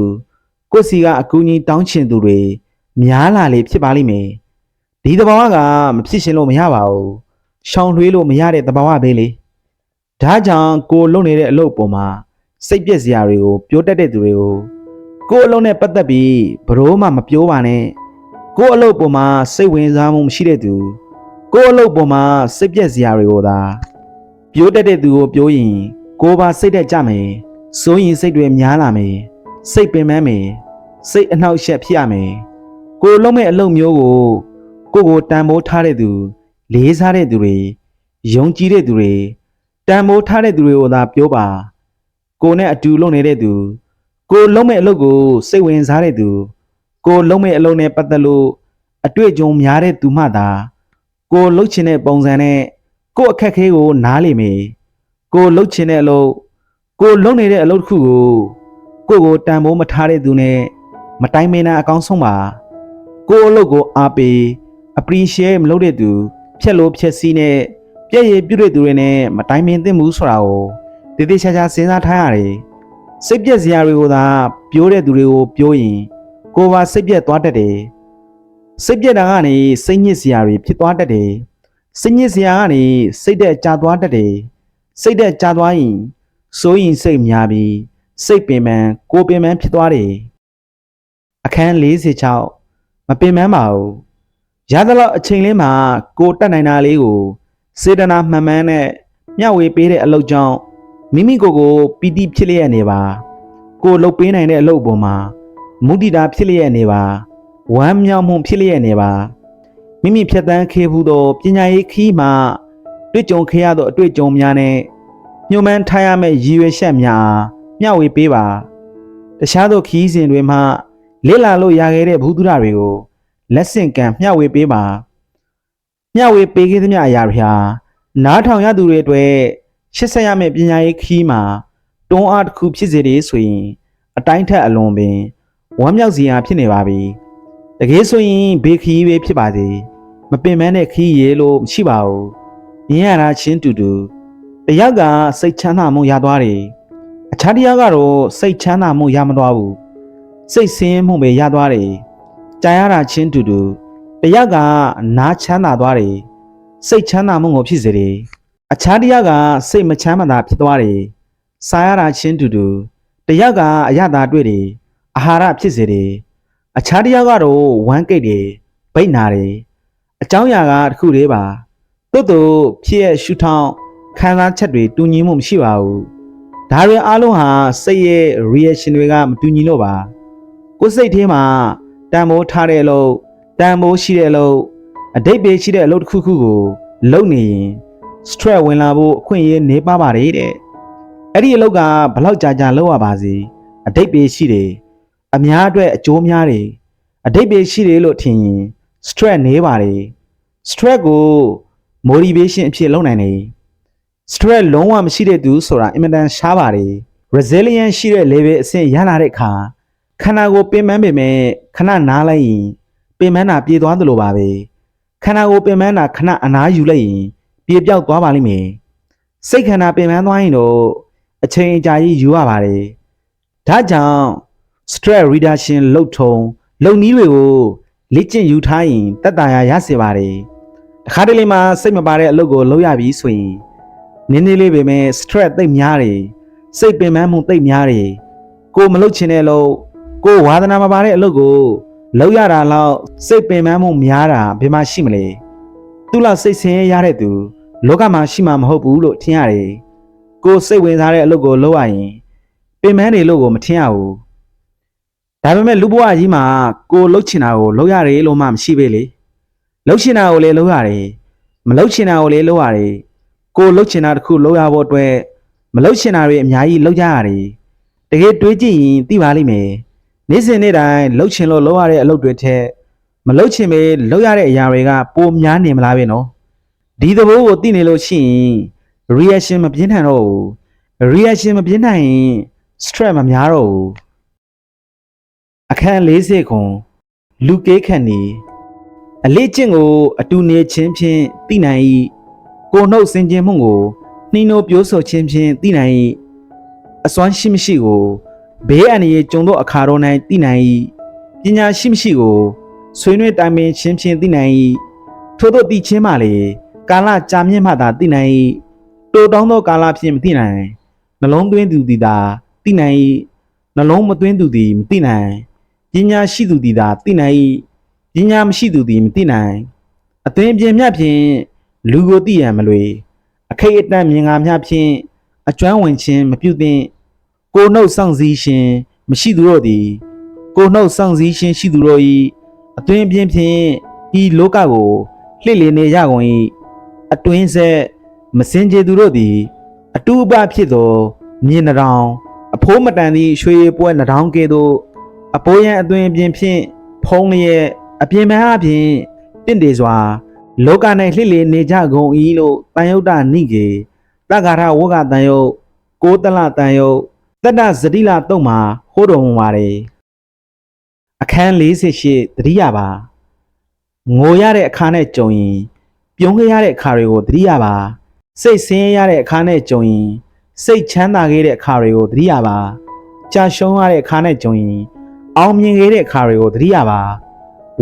ကိုစီကအကူအညီတောင်းချင်သူတွေများလာလေဖြစ်ပါလိမ့်မယ်ဒီသဘောကမဖြစ်ရှင်လို့မရပါဘူးရှောင်လွှေးလို့မရတဲ့သဘောပဲလေဒါကြောင့်ကိုလုံနေတဲ့အလုပ်ပေါ်မှာစိတ်ပြက်စရာတွေကိုပြောတတ်တဲ့သူတွေကိုကိုအလုံးနဲ့ပတ်သက်ပြီးဘရိုးမှမပြောပါနဲ့ကိုအလုပ်ပေါ်မှာစိတ်ဝင်စားမှုမရှိတဲ့သူကိုအလုပ်ပေါ်မှာစိတ်ပြက်စရာတွေကိုသာပြောတတ်တဲ့သူကိုပြောရင်ကိုပါစိတ်တက်ကြမယ်စိုးရင်စိတ်တွေများလာမယ်စိတ်ပင်ပန်းမယ်စိတ်အနှောက်အယှက်ဖြစ်ရမယ်ကိုလုံးမဲ့အလုပ်မျိုးကိုတန်ဖိုးထားတဲ့သူလေးစားတဲ့သူတွေယုံကြည်တဲ့သူတွေတန်ဖိုးထားတဲ့သူတွေကိုသာပြောပါကိုနဲ့အတူလုပ်နေတဲ့သူကိုလုံးမဲ့အလုပ်ကိုစိတ်ဝင်စားတဲ့သူကိုလုံးမဲ့အလုပ်နဲ့ပတ်သက်လို့အတွေ့အကြုံများတဲ့သူမှသာကိုလှုပ်ချင်တဲ့ပုံစံနဲ့ကိုအခက်ခဲကိုနားလိမ့်မယ်ကိုလှုပ်ချင်တဲ့အလုပ်ကိုလုပ်နေတဲ့အလုပ်တစ်ခုကိုတန်ဖိုးမထားတဲ့သူနဲ့မတိုင်းမင်းအကောင်းဆုံးပါကိုအလုပ်ကိုအားပေး appreciate မလုပ်တဲ့သူဖြက်လို့ဖြက်စီးနဲ့ပြည့်ရည်ပြုတဲ့သူတွေနဲ့မတိုင်းမင်းသင့်မှုဆိုတာကိုတည်တည်ချာချာစဉ်းစားထားရတယ်စိတ်ပြက်စရာတွေကိုသာပြောတဲ့သူတွေကိုပြောရင်ကိုပါစိတ်ပြက်သွားတတ်တယ်စိတ်ပြက်တာကနေစိတ်ညစ်စရာတွေဖြစ်သွားတတ်တယ်စိတ်ညစ်စရာကနေစိတ်တက်ကြာသွားတတ်တယ်စိတ်တက်ကြာသွားရင်စိုးရင်စိတ်များပြီးစိတ်ပင်ပန်းကိုပင်ပန်းဖြစ်သွားတယ်အခန်း46မပင်ပန်းပါဘူးရသလောက်အချိန်လေးမှာကိုတတ်နိုင်တာလေးကိုစေတနာမှန်မှန်နဲ့မျှဝေပေးတဲ့အလုပ်ကြောင့်မိမိကိုယ်ပီတိဖြစ်လျက်နေပါကိုလှုပ်ပေးနိုင်တဲ့အလုပ်ပေါ်မှာမုဒိတာဖြစ်လျက်နေပါဝမ်းမြောက်မှုဖြစ်လျက်နေပါမိမိဖြတ်တန်းခဲ့မှုသောပညာရေးခီးမှာတွေ့ကြုံခဲ့ရသောအတွေ့အကြုံများနဲ့ညှို့မှန်းထားရမယ့်ရည်ရွယ်ချက်များမျှဝေပေးပါတခြားသောခီးစဉ်တွေမှလေ့လာလို့ရခဲ့တဲ့ဘုဒ္ဓတွေကိုလက်ဆင့်ကမ်းမျှဝေပေးပါမျှဝေပေးခဲ့သမျှအရာတွေဟာနားထောင်ရသူတွေအတွက်ရှစ်ဆက်ရမယ့်ပညာရေးခီးမှာတွန်းအားတစ်ခုဖြစ်စေတယ်ဆိုရင်အတိုင်းထက်အလွန်ပင်ဝမ်းမြောက်စရာဖြစ်နေပါပြီတကယ်ဆိုရင်ဘေးခီးပဲဖြစ်ပါစေမပင်ပန်းတဲ့ခီးရေလို့မရှိပါဘူးမြင်ရတာချင်းတူတူတယောက်ကစိတ်ချမ်းသာမှုရသွားတယ်အခြားတယောက်ကတော့စိတ်ချမ်းသာမှုရမသွားဘူးစိတ်ဆင်းရဲမှုပဲရသွားတယ်ကြာရတာချင်းတူတူတယောက်ကနားချမ်းသာသွားတယ်စိတ်ချမ်းသာမှုကိုဖြစ်စေတယ်အခြားတယောက်ကစိတ်မချမ်းသာဖြစ်သွားတယ်စားရတာချင်းတူတူ တယောက်ကအရသာတွေ့တယ်အာဟာရဖြစ်စေတယ်အခြားတစ်ယောက်ကတော့ဝမ်းကိတ်တယ်ဗိတ်နာတယ်အကြောင်းအရာကတစ်ခုတည်းပါသို့တော့ဖြစ်ရဲ့ရှုထောင့်ခံစားချက်တွေတူညီမှုမရှိပါဘူးဒါတွေအားလုံးဟာစိတ်ရဲ့ reaction တွေကမတူညီလို့ပါကိုယ်စိတ်ထဲမှာတန်ဖိုးထားတဲ့အလုပ်တန်ဖိုးရှိတဲ့အလုပ်အတိတ်ပဲရှိတဲ့အလုပ်တစ်ခုခုကိုလုပ်နေရင် stress ဝင်လာဖို့အခွင့်အရေးနေပါပါတယ်တဲ့အဲ့ဒီအလုပ်ကဘလောက်ကြာလုပ်ရပါစေအတိတ်ပဲရှိတယ်အများအတွက်အကျိုးများတယ်အတိတ်ပဲရှိတယ်လို့ထင်ရင် stress နေပါတယ် stress ကို motivation အဖြစ်လုပ်နိုင်တယ် stress လုံးဝမရှိတဲ့သူဆိုတာအင်မတန်ရှားပါတယ် resilient ရှိတဲ့ level အဆင့်ရလာတဲ့အခါခန္ဓာကိုယ်ပင်ပန်းပေမဲ့ခဏနားလိုက်ရင်ပင်ပန်းတာပြေသွားသလိုပါပဲခန္ဓာကိုယ်ပင်ပန်းတာခဏအနားယူလိုက်ရင်ပြေပြောက်သွားပါလိမ့်မယ်စိတ်ခန္ဓာပင်ပန်းသွားရင်တော့အချိန်အကြာကြီးယူရပါတယ်ဒါကြောင့် stress reduction လုပ်ထုံလုပ်နည်းတွေကိုလေ့ကျင့်ယူထားရင်တက်တာရစေပါတယ်တခါတလေမှစိတ်မပါတဲ့အလုပ်ကိုလုပ်ရပြီဆိုရင်နည်းနည်းလေးပဲမဲ့ stress သိပ်များတယ်စိတ်ပင်ပန်းမှုသိပ်များတယ်ကိုမလုပ်ချင်တဲ့အလုပ်ကိုဝါသနာမပါတဲ့အလုပ်ကိုလုပ်ရတာလောက်စိတ်ပင်ပန်းမှုများတာဘယ်မှာရှိမလဲသူ့လောက်စိတ်ဆင်းရဲရတဲ့သူလောကမှာရှိမှာမဟုတ်ဘူးလို့ထင်ရတယ်ကိုစိတ်ဝင်စားတဲ့အလုပ်ကိုလုပ်ရရင်ပင်ပန်းနေလို့ကိုမထင်ရဘူးဒါပေမဲ့လူဘဝကြီးမှာကိုလှုပ်ချင်တာကိုလုပ်ရတယ်လို့မှမရှိပဲလေလှုပ်ချင်တာကိုလည်းလုပ်ရတယ်မလှုပ်ချင်တာကိုလည်းလုပ်ရတယ်ကိုလှုပ်ချင်တာတစ်ခုလုပ်ရဖို့အတွက်မလှုပ်ချင်တာတွေအများကြီးလုပ်ကြရတယ်တကယ်တွေးကြည့်ရင်သိပါလိမ့်မယ်နေ့စဉ်နေ့တိုင်းလှုပ်ချင်လို့လုပ်ရတဲ့အလုပ်တွေထက်မလှုပ်ချင်ပဲလုပ်ရတဲ့အရာတွေကပိုများနေမလားပဲနော်ဒီသဘောကိုသိနေလို့ရှိရင် reaction မပြင်းထန်တော့ဘူး reaction မပြင်းထန်ရင် stress မများတော့ဘူးအခန်း40ခွန်လူကေးခန့်နေအလေးကျင့်ကိုအတူနေခြင်းဖြင့်သိနိုင်၏ကိုနှုတ်စင်ခြင်းမှုကိုနှီးနှိုးပြောဆိုခြင်းဖြင့်သိနိုင်၏အစွမ်းရှိမရှိကိုဘေးအန္တရာယ်ကြုံသောအခါတော်၌သိနိုင်၏ပညာရှိမရှိကိုဆွေးနွေးတိုင်ပင်ခြင်းဖြင့်သိနိုင်၏ထို့သောသိခြင်းမှလေကာလကြာမြင့်မှသာသိနိုင်၏တိုးတောင်းသောကာလဖြင့်မသိနိုင်နှလုံးသွင်းသူသည်သာသိနိုင်၏နှလုံးမသွင်းသူသည်မသိနိုင်ပညာရှိသူသည်သာသိနိုင်၏ပညာမရှိသူသည်မသိနိုင်အသွင်ပြင်မြဖြင့်လူကိုသိရန်မလွေအခိတ်အတန့်မြင်ငါမြဖြင့်အကျွမ်းဝင်ခြင်းမပြုသင့်ကိုနှုတ်ဆောင်စည်းခြင်းမရှိသူတို့သည်ကိုနှုတ်ဆောင်စည်းခြင်းရှိသူတို့၏အသွင်ပြင်ဖြင့်ဤလောကကိုလှစ်လေနေရကုန်၏အတွင်းဆက်မစင်ကြသူတို့သည်အတူအပဖြစ်သောမြေနှောင်အဖိုးမတန်သည့်ရွှေပွဲနှောင်ကဲ့သို့အပိုးရန်အသွင်ပြင်ဖြင့်ဖုံးလျက်အပြင်ပန်းအပြင်တင့်တယ်စွာလောက၌လှစ်လေနေကြကုန်၏လို့တန်ယုတ်တနိကေတက္ကရာဝကတန်ယုတ်ကိုတလတန်ယုတ်တတ္တဇတိလတုံမှာဟိုးတော်မူပါတယ်အခန်း48တတိယပါငိုရတဲ့အခါနဲ့ကြုံရင်ပြုံးခဲ့ရတဲ့အခါတွေကိုတတိယပါစိတ်ဆင်းရဲရတဲ့အခါနဲ့ကြုံရင်စိတ်ချမ်းသာခဲ့တဲ့အခါတွေကိုတတိယပါကြာရှုံးရတဲ့အခါနဲ့ကြုံရင်အောင်မြင်ခဲ့တဲ့အခါတွေကိုတတိယပါ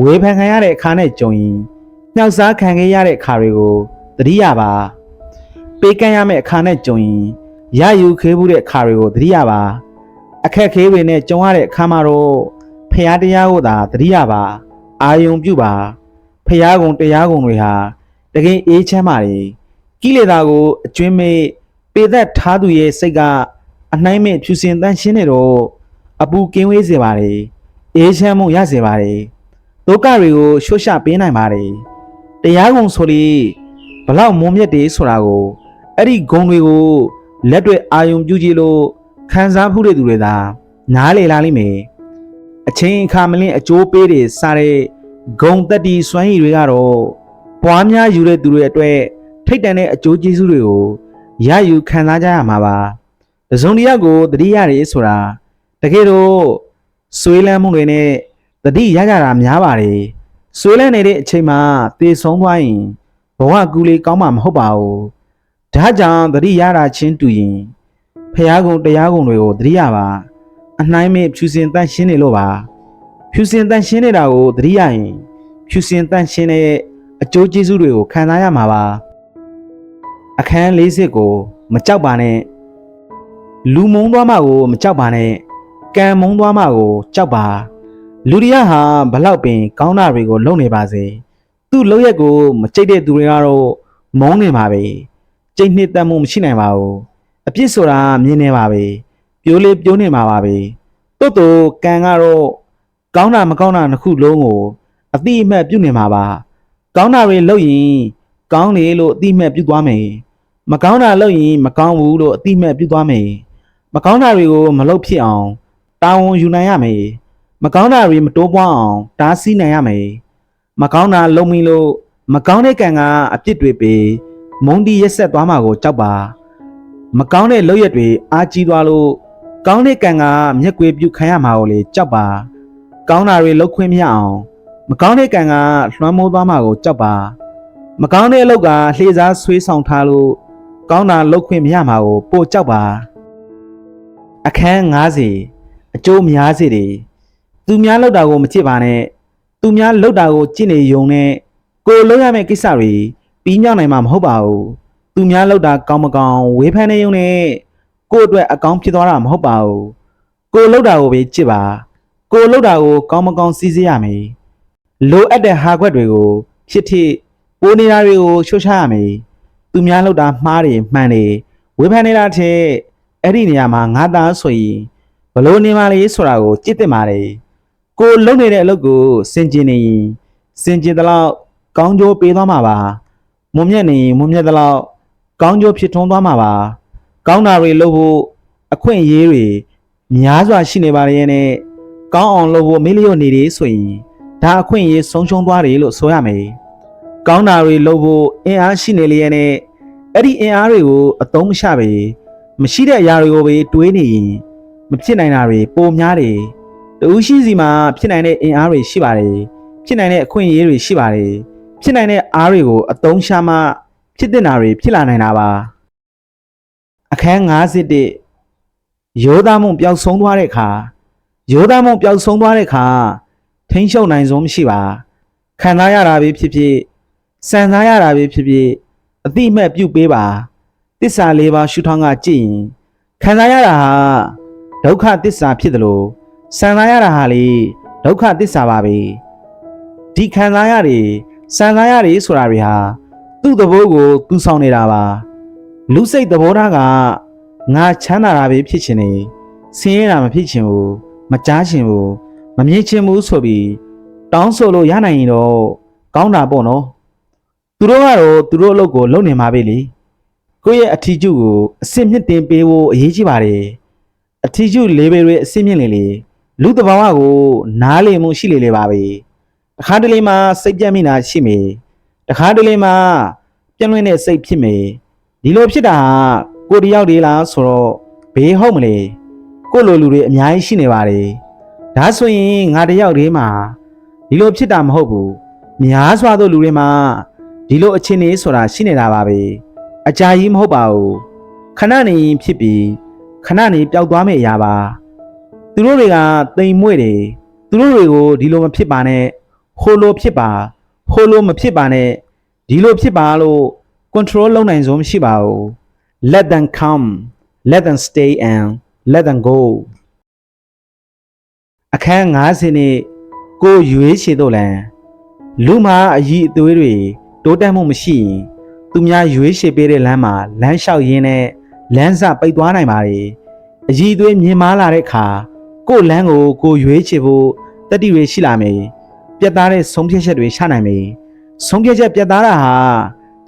ဝေဖန်ခံရတဲ့အခါနဲ့ကြုံရင်နှောက်စားခံခဲ့ရတဲ့အခါတွေကိုတတိယပါပေးကမ်းရမယ့်အခါနဲ့ကြုံရင်ရယူခဲမှုတဲ့အခါတွေကိုတတိယပါအခက်ခဲတွေနဲ့ကြုံရတဲ့အခါမှာတော့ဖရာတရားကိုသာတတိယပါအာယုံပြုပါဖရာကုံတရားကုံတွေဟာတကယ်အေးချမ်းပါလေကိလေသာကိုအကျွင်းမဲ့ပေသက်ထားသူရဲ့စိတ်ကအနှိုင်းမဲ့ဖြူစင်တန့်ရှင်းနေတော့အပူကင်းဝေးစေပါလေအေးချမ်းမှုရစေပါလေဒုက္ခတွေကိုရှုတ်ရှပေးနိုင်ပါလေတရားကုံဆိုလေဘလောက်မုံမြတ်တယ်ဆိုတာကိုအဲ့ဒီဂုံတွေကိုလက်တွေ့အာယုံပြုကြည့်လို့ခံစားမှုတဲ့သူတွေသာနားလေလာလိမ့်မယ်အချင်းအခါမလင်းအကျိုးပေးတယ်စားတဲ့ဂုံတက်တီစွမ်းရည်တွေကတော့ပွားများယူတဲ့သူတွေအတွက်ထိတ်တန့်တဲ့အကျိုးကျေးဇူးတွေကိုရယူခံစားကြရမှာပါတစုံတစ်ယောက်ကိုတတိရတယ်ဆိုတာတကယ်တော့ဆွေးလန်းမှုတွေနဲ့တတိရကြတာများပါတယ်ဆွေးလန်းနေတဲ့အချိန်မှာတေဆုံးသွားရင်ဘဝကူလေးကောင်းမှာမဟုတ်ပါဘူးဒါကြောင့်တတိရတာချင်းတူရင်ဖျားကုံတရားကုံတွေကိုတတိရပါအနှိုင်းမဲ့ဖြူစင်တန့်ရှင်းနေလို့ပါဖြူစင်တန့်ရှင်းနေတာကိုတတိရရင်ဖြူစင်တန့်ရှင်းတဲ့အကျိုးကျေးဇူးတွေကိုခံစားရမှာပါအခန်း40ကိုမကြောက်ပါနဲ့ လူမုံသွားမှကိုမကြောက်ပါနဲ့ကံမုံသွားမှကိုကြောက်ပါလူတွေကဟာဘလောက်ပင်ကောင်းတာတွေကိုလုပ်နေပါစေသူ့လုပ်ရက်ကိုမကြိတ်တဲ့သူတွေကတော့မုံနေပါပဲကြိတ်နှစ်သက်မှုမရှိနိုင်ပါဘူးအပြစ်ဆိုတာမြင်နေပါပဲပြိုးလေးပြိုးနေမှာပါပဲတိုးတိုးကံကတော့ကောင်းတာမကောင်းတာနှစ်ခုလုံးကိုအတိအမှတ်ပြုနေမှာပါကောင်းတာတွေလုပ်ရင်ကောင်းတယ်လို့အတိအမှတ်ပြုသွားမယ်မကောင်းတာလုပ်ရင်မကောင်းဘူးလို့အတိအမှတ်ပြုသွားမယ်မကောင်းတာတွေကိုမလုပ်ဖြစ်အောင်တာဝန်ယူနိုင်ရမယ်မကောင်းတာတွေမတိုးပွားအောင်တားဆီးနိုင်ရမယ်မကောင်းတာလုပ်မိလို့မကောင်းတဲ့ကံကအပြစ်တွေပေမုန်းတီးရက်ဆက်သွားမှာကိုကြောက်ပါမကောင်းတဲ့လုပ်ရက်တွေအားကြီးသွားလို့ကောင်းတဲ့ကံကမျက်ကွယ်ပြုခံရမှာကိုလေကြောက်ပါကောင်းတာတွေလုပ်ခွင့်မရအောင်မကောင်းတဲ့ကံကလွှမ်းမိုးသွားမှာကိုကြောက်ပါမကောင်းတဲ့အလုပ်ကလှေစားဆွေးဆောင်ထားလို့ကောင်းတာလုပ်ခွင့်မရမှာကိုပို့ကြောက်ပါအခန်း90အကျိုးများစေတယ်သူများလောက်တာကိုမကြည့်ပါနဲ့သူများလောက်တာကိုကြည့်နေယုံနဲ့ကိုလုံးရမယ့်ကိစ္စတွေပြီးမြောက်နိုင်မှာမဟုတ်ပါဘူးသူများလောက်တာကောင်းမကောင်းဝေဖန်နေယုံနဲ့ကိုအတွက်အကောင်းဖြစ်သွားတာမဟုတ်ပါဘူးကိုလောက်တာကိုပဲကြည့်ပါကိုလောက်တာကိုကောင်းမကောင်းစီးစေရမယ်လိုအပ်တဲ့ဟာခွက်တွေကိုဖြစ်ဖြစ်ပိုးနေတာတွေကိုချိုးချရမယ်သူများလောက်တာမှားတယ်မှန်တယ်ဝေဖန်နေတာတဲ့အဲ့ဒီနေရာမှာငါသားဆိုရင်ဘလို့နေမှလဲဆိုတာကိုကြည့်တင်ပါတယ်ကိုလုံနေတဲ့အလုပ်ကိုစင်ကျင်နေရင်စင်ကျင်တဲ့လောက်ကောင်းကျိုးပေးသွားမှာပါမွန်မြတ်နေရင်မွန်မြတ်တဲ့လောက်ကောင်းကျိုးဖြစ်ထွန်းသွားမှာပါကောင်းတာတွေလုပ်ဖို့အခွင့်အရေးတွေများစွာရှိနေပါရဲ့နဲ့ကောင်းအောင်လုပ်ဖို့မေးလျော့နေတယ်ဆိုရင်ဒါအခွင့်အရေးဆုံးရှုံးသွားတယ်လို့ဆိုရမယ်ကောင်းတာတွေလုပ်ဖို့အင်အားရှိနေလျက်နဲ့အဲ့ဒီအင်အားတွေကိုအသုံးမချပဲမရှိတဲ့အရာတွေကိုပဲတွေးနေရင်မဖြစ်နိုင်တာတွေပိုများတယ်တူရှိစီမှာဖြစ်နိုင်တဲ့အင်အားတွေရှိပါတယ်ဖြစ်နိုင်တဲ့အခွင့်အရေးတွေရှိပါတယ်ဖြစ်နိုင်တဲ့အားတွေကိုအသုံးချမှဖြစ်တဲ့နာတွေဖြစ်လာနိုင်တာပါအခန်း51ရိုးသားမှုပျောက်ဆုံးသွားတဲ့အခါရိုးသားမှုပျောက်ဆုံးသွားတဲ့အခါထိန်းချုပ်နိုင်ဆုံးမရှိပါခံစားရတာပဲဖြစ်ဖြစ်စံစားရတာပဲဖြစ်ဖြစ်အတိအမှတ်ပြုပေးပါတစ္ဆာ၄ပါးရှုထောင့်ကကြည့်ရင်ခံစားရတာဟာဒုက္ခသစ္စာဖြစ်တယ်လို့စံစားရတာဟာလေဒုက္ခသစ္စာပါပဲဒီခံစားရတယ်စံစားရတယ်ဆိုတာတွေဟာသူ့သဘောကိုသူဆောင်နေတာပါလူစိတ်သဘောထားကငါချမ်းသာတာပဲဖြစ်ချင်နေဆင်းရဲတာမဖြစ်ချင်ဘူးမကြားချင်ဘူးမမြင်ချင်ဘူးဆိုပြီးတောင်းဆိုလို့ရနိုင်ရင်တော့ကောင်းတာပေါ့နော်သူတို့ကတော့သူတို့အလုပ်ကိုလုပ်နေမှာပဲလေကိုယ့်ရဲ့အထီးကျုကိုအစစ်မြင့်တင်ပေးဖို့အရေးကြီးပါတယ်အထီးကျုလေးပေတွေအစစ်မြင့်လေလူတဘာဝကိုနားလည်မှုရှိလေပါပဲတခါတလေမှာစိတ်ပြတ်မိတာရှိမေတခါတလေမှာပြန့်လွင့်တဲ့စိတ်ဖြစ်မေဒီလိုဖြစ်တာကိုတယောက်တည်းလားဆိုတော့ဘေးဟုတ်မလဲကိုလိုလူတွေအများကြီးရှိနေပါတယ်ဒါဆိုရင်ငါတယောက်တည်းမှာဒီလိုဖြစ်တာမဟုတ်ဘူးများစွာသောလူတွေမှာဒီလိုအခြေအနေဆိုတာရှိနေတာပါပဲအကြာကြီးမဟုတ်ပါဘူးခဏနေဖြစ်ပြီးခဏနေပျောက်သွားမယ့်အရာပါသူတို့တွေကတိမ်မွေ့တယ်သူတို့တွေကိုဒီလိုမဖြစ်ပါနဲ့ဟိုလိုဖြစ်ပါဟိုလိုမဖြစ်ပါနဲ့ဒီလိုဖြစ်ပါလို့ control လုပ်နိုင်ဆုံးမရှိပါဘူး let them come let them stay and let them go အခန်း90နဲ့ကိုရွေးချယ်တော့လန်လူမှာအည်အသွေးတွေတိုးတက်မှုမရှိရင်သူများရွေးချယ်ပေးတဲ့လမ်းမှာလမ်းလျှောက်ရင်းနဲ့လမ်းစပိတ်သွားနိုင်ပါတယ်အည်အသွေးမြင်မာလာတဲ့အခါကိုလမ်းကိုကိုရွေးချယ်ဖို့တတိတွေရှိလာမယ်ပြတ်သားတဲ့ဆုံးဖြတ်ချက်တွေချနိုင်မယ်ဆုံးဖြတ်ချက်ပြတ်သားတာဟာ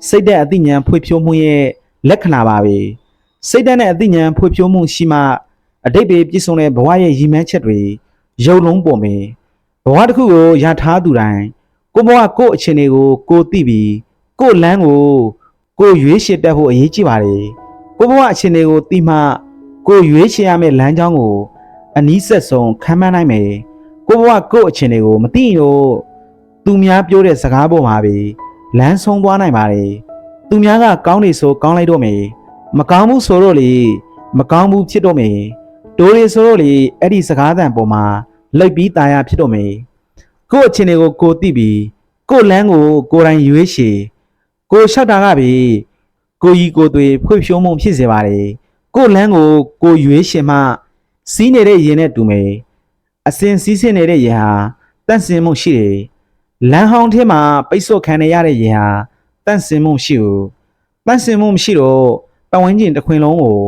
စိတ်တဲ့အသိဉာဏ်ဖွံ့ဖြိုးမှုရဲ့လက္ခဏာပါပဲစိတ်နဲ့အသိဉာဏ်ဖွံ့ဖြိုးမှုရှိမှအတိတ်ပဲပြည့်စုံတဲ့ဘဝရဲ့ရည်မှန်းချက်တွေရုပ်လုံးပေါ်မယ်ဘဝတစ်ခုကိုရထားသူတိုင်းကိုဘဝကိုအခြေအနေကိုသိပြီးကိုလမ်းကိုရွေးချယ်တတ်ဖို့အရေးကြီးပါတယ်ကိုဘဝအခြေအနေကိုသိမှကိုရွေးချယ်ရမယ့်လမ်းကြောင်းကိုအနည်းဆက်ဆုံးခံမှန်းနိုင်မယ်ကိုဘဝကိုအခြေအနေကိုမသိရင်တော့သူများပြောတဲ့စကားပေါ်မှာပဲလမ်းဆုံးသွားနိုင်ပါတယ်သူများကကောင်းနေဆိုကောင်းလိုက်တော့မယ်မကောင်းဘူးဆိုတော့လေမကောင်းဘူးဖြစ်တော့မယ်တိုးရီဆိုတော့လေအဲ့ဒီစကားသံပေါ်မှာလိပ်ပြီးตายရဖြစ်တော့မယ်ကို့အခြေအနေကိုသိပြီးကို့လမ်းကိုယ်တိုင်ရွေးချယ်ကိုလျှောက်တာကပဲကိုကြီးကိုသွေးဖွံ့ဖြိုးမှုဖြစ်စေပါတယ် ကိုလန်းကိုရွေးရှင်မှစီးနေတဲ့ရင်နဲ့တူမယ်အစင်စီးဆင်းနေတဲ့ရင်ဟာတန့်စင်မှုရှိတယ်လမ်းဟောင်းထဲမှာပိတ်ဆို့ခံရတဲ့ရင်ဟာတန့်စင်မှုရှိဘူးတန့်စင်မှုမရှိတော့ပတ်ဝန်းကျင်တစ်ခွင်လုံးကို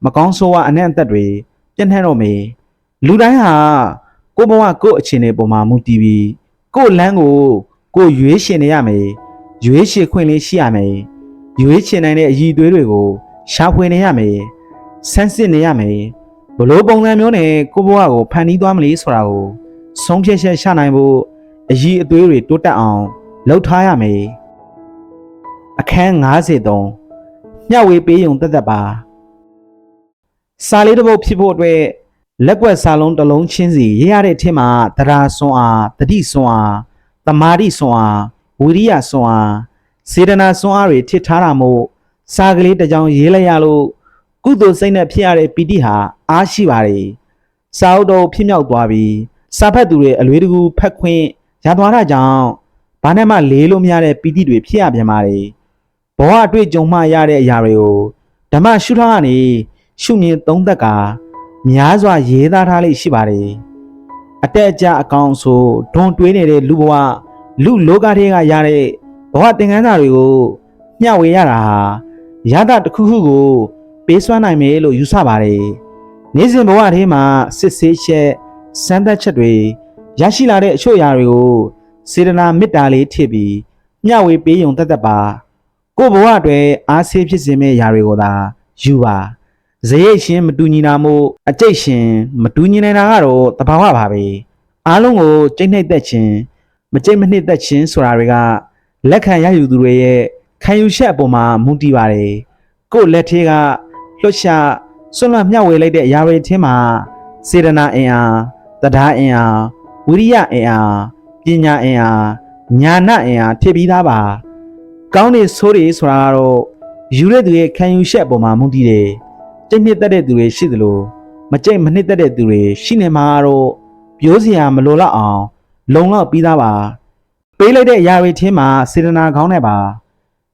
မကောင်းဆိုးဝါးအနက်အသက်တွေပြန့်နှံ့တော့မယ်လူတိုင်းဟာကိုဘဝကိုအခြေအနေပေါ်မှာမူတည်ပြီးကိုလန်းကိုရွေးရှင်နေရမယ်ရွေးချယ်ခွင့်လေးရှိရမယ်ရွေးချယ်နိုင်တဲ့အရည်အသွေးတွေကိုရှာဖွေနေရမယ်ဆန်းစစ်နေရမယ်ဘလို့ပုံစံမျိုးနဲ့ကိုဘဝကိုဖန်တီးသွားမလဲဆိုတာကိုဆုံးဖြတ်ချက်ချနိုင်ဖို့အရည်အသွေးတွေတိုးတက်အောင်လုပ်ထားရမယ်အခန်း53မျှဝေပေးယုံတက်တက်ပါစာလေးတစ်ပုဒ်ဖြစ်ဖို့အတွက်လက်ကွက်စာလုံးတစ်လုံးချင်းစီရေးရတဲ့အထက်မှာတရားစွမ်းအားတတိစွမ်းအားတမာတိစွမ်းအားဝိရိယစွမ်းအားစေတနာစွမ်းအားတွေထစ်ထားတာမို့စာကလေးတစ်ကြောင်ရေးလိုက်ရလို့ကုသိုလ်စိတ်နဲ့ဖြစ်ရတဲ့ပီတိဟာအားရှိပါတယ်စာအုပ်တော်ဖြစ်မြောက်သွားပြီးစာဖတ်သူတွေအလွေတကူဖတ်ခွင့်ရသွားတာကြောင့်ဘာနဲ့မှလေးလို့မရတဲ့ပီတိတွေဖြစ်ရပြန်ပါတယ်ဘဝအတွေ့အကြုံမှရတဲ့အရာတွေကိုဓမ္မရှုထောင့်ကနေရှုမြင်သုံးသပ်ကာများစွာရေးသားထားလေးရှိပါတယ်အတက်အကျအကောင်ဆိုဒွန်တွေးနေတဲ့လူဘဝလူလောကထဲကရတဲ့ဘဝသင်ခန်းစာတွေကိုမျှဝေရတာဟာရတာတစ်ခုခုကိုပေးစွမ်းနိုင်မယ်လို့ယူဆပါတယ်နေ့စဉ်ဘဝထဲမှာစစ်ဆေးချက်စမ်းသပ်ချက်တွေရရှိလာတဲ့အချို့အရာတွေကိုစေတနာမေတ္တာလေးထည့်ပြီးမျှဝေပေးယုံတတ်ပါကိုဘဝအတွက်အားဆေးဖြစ်စေမယ့်အရာတွေကိုသာယူပါဇရိတ်ရှင်မတူညီတာမို့အကျိတ်ရှင်မတူညီနေတာကတော့တဘာဝပါပဲအားလုံးကိုကြိတ်နှိမ့်သက်ခြင်းမကြိတ်မနှိမ့်သက်ခြင်းဆိုတာတွေကလက်ခံရယူသူတွေရဲ့ခံယူချက်အပေါ်မှာမူတည်ပါတယ်ကို့လက်ထဲကလွှတ်ရှာဆွလွတ်မျှဝေလိုက်တဲ့အရာတွေထဲမှာစေတနာအင်အားတရားအင်အားဝိရိယအင်အားပညာအင်အားညာနာအင်အားဖြစ်ပြီးသားပါကောင်းတဲ့ဆိုးတွေဆိုတာကတော့ယူတဲ့သူရဲ့ခံယူချက်အပေါ်မှာမူတည်တယ်ကြိတ်နှစ်သက်တဲ့သူတွေရှိသလိုမကြိတ်မနှစ်သက်တဲ့သူတွေရှိနေမှာတော့ပြောစရာမလိုတော့အောင်လုံလောက်ပြီးသားပါပေးလိုက်တဲ့အရာတွေထဲမှာစေတနာကောင်းတဲ့ပါ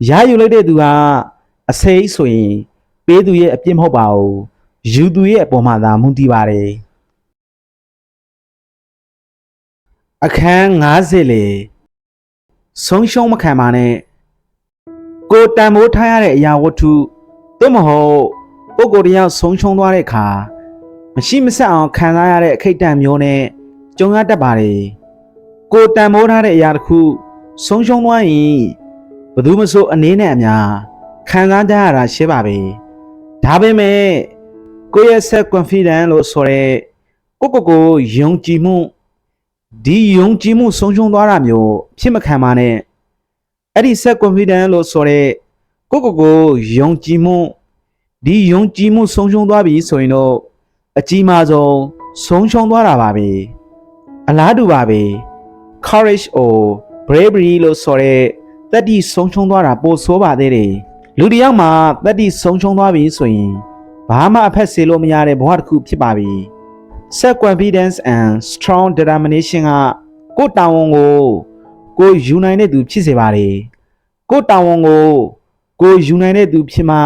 ရယူလိုက်တဲ့သူကအစိမ်းဆိုရင်ပေးသူရဲ့အပြစ်မဟုတ်ပါဘူးယူသူရဲ့အပေါ်မှာသာမူတည်ပါတယ်အခန်း50လေဆုံးရှုံးမခံပါနဲ့ကိုတန်မိုးထားရတဲ့အရာဝတ္ထုသို့မဟုတ်ပုဂ္ဂိုလ်တယောက်ဆုံးရှုံးသွားတဲ့အခါမရှိမဆက်အောင်ခံစားရတဲ့အခိတ်တန့်မျိုးနဲ့ကြုံရတတ်ပါတယ်ကိုတန်မိုးထားတဲ့အရာတစ်ခုဆုံးရှုံးသွားရင်ဘယ်သူမှဆိုအနေနဲ့အများခံစားကြရတာရှင်းပါပဲဒါပေမဲ့ကိုယ့်ရဲ့ self confidence လို့ဆိုရဲကိုယုံကြည်မှုဒီယုံကြည်မှုဆုံးရှုံးသွားတာမျိုးဖြစ်မခံပါနဲ့အဲ့ဒီ self confidence လို့ဆိုရဲကိုယုံကြည်မှုဒီယုံကြည်မှုဆုံးရှုံးသွားပြီဆိုရင်တော့အကြီးမားဆုံးရှုံးသွားတာပါပဲအလားတူပါပဲ courage or bravery လို့ဆိုရဲတတိဆုံးရှုံးသွားတာပိုဆိုးပါသေးတယ်လူတစ်ယောက်မှာတတိဆုံးရှုံးသွားပြီဆိုရင်ဘာမှအဖက်စေလို့မရတဲ့ဘဝတစ်ခုဖြစ်ပါပြီ self confidence and strong determination ကကိုယ်တာဝန်ကိုယူနိုင်တဲ့သူဖြစ်စေပါတယ်ကိုယ်တာဝန်ကိုယူနိုင်တဲ့သူဖြစ်မှ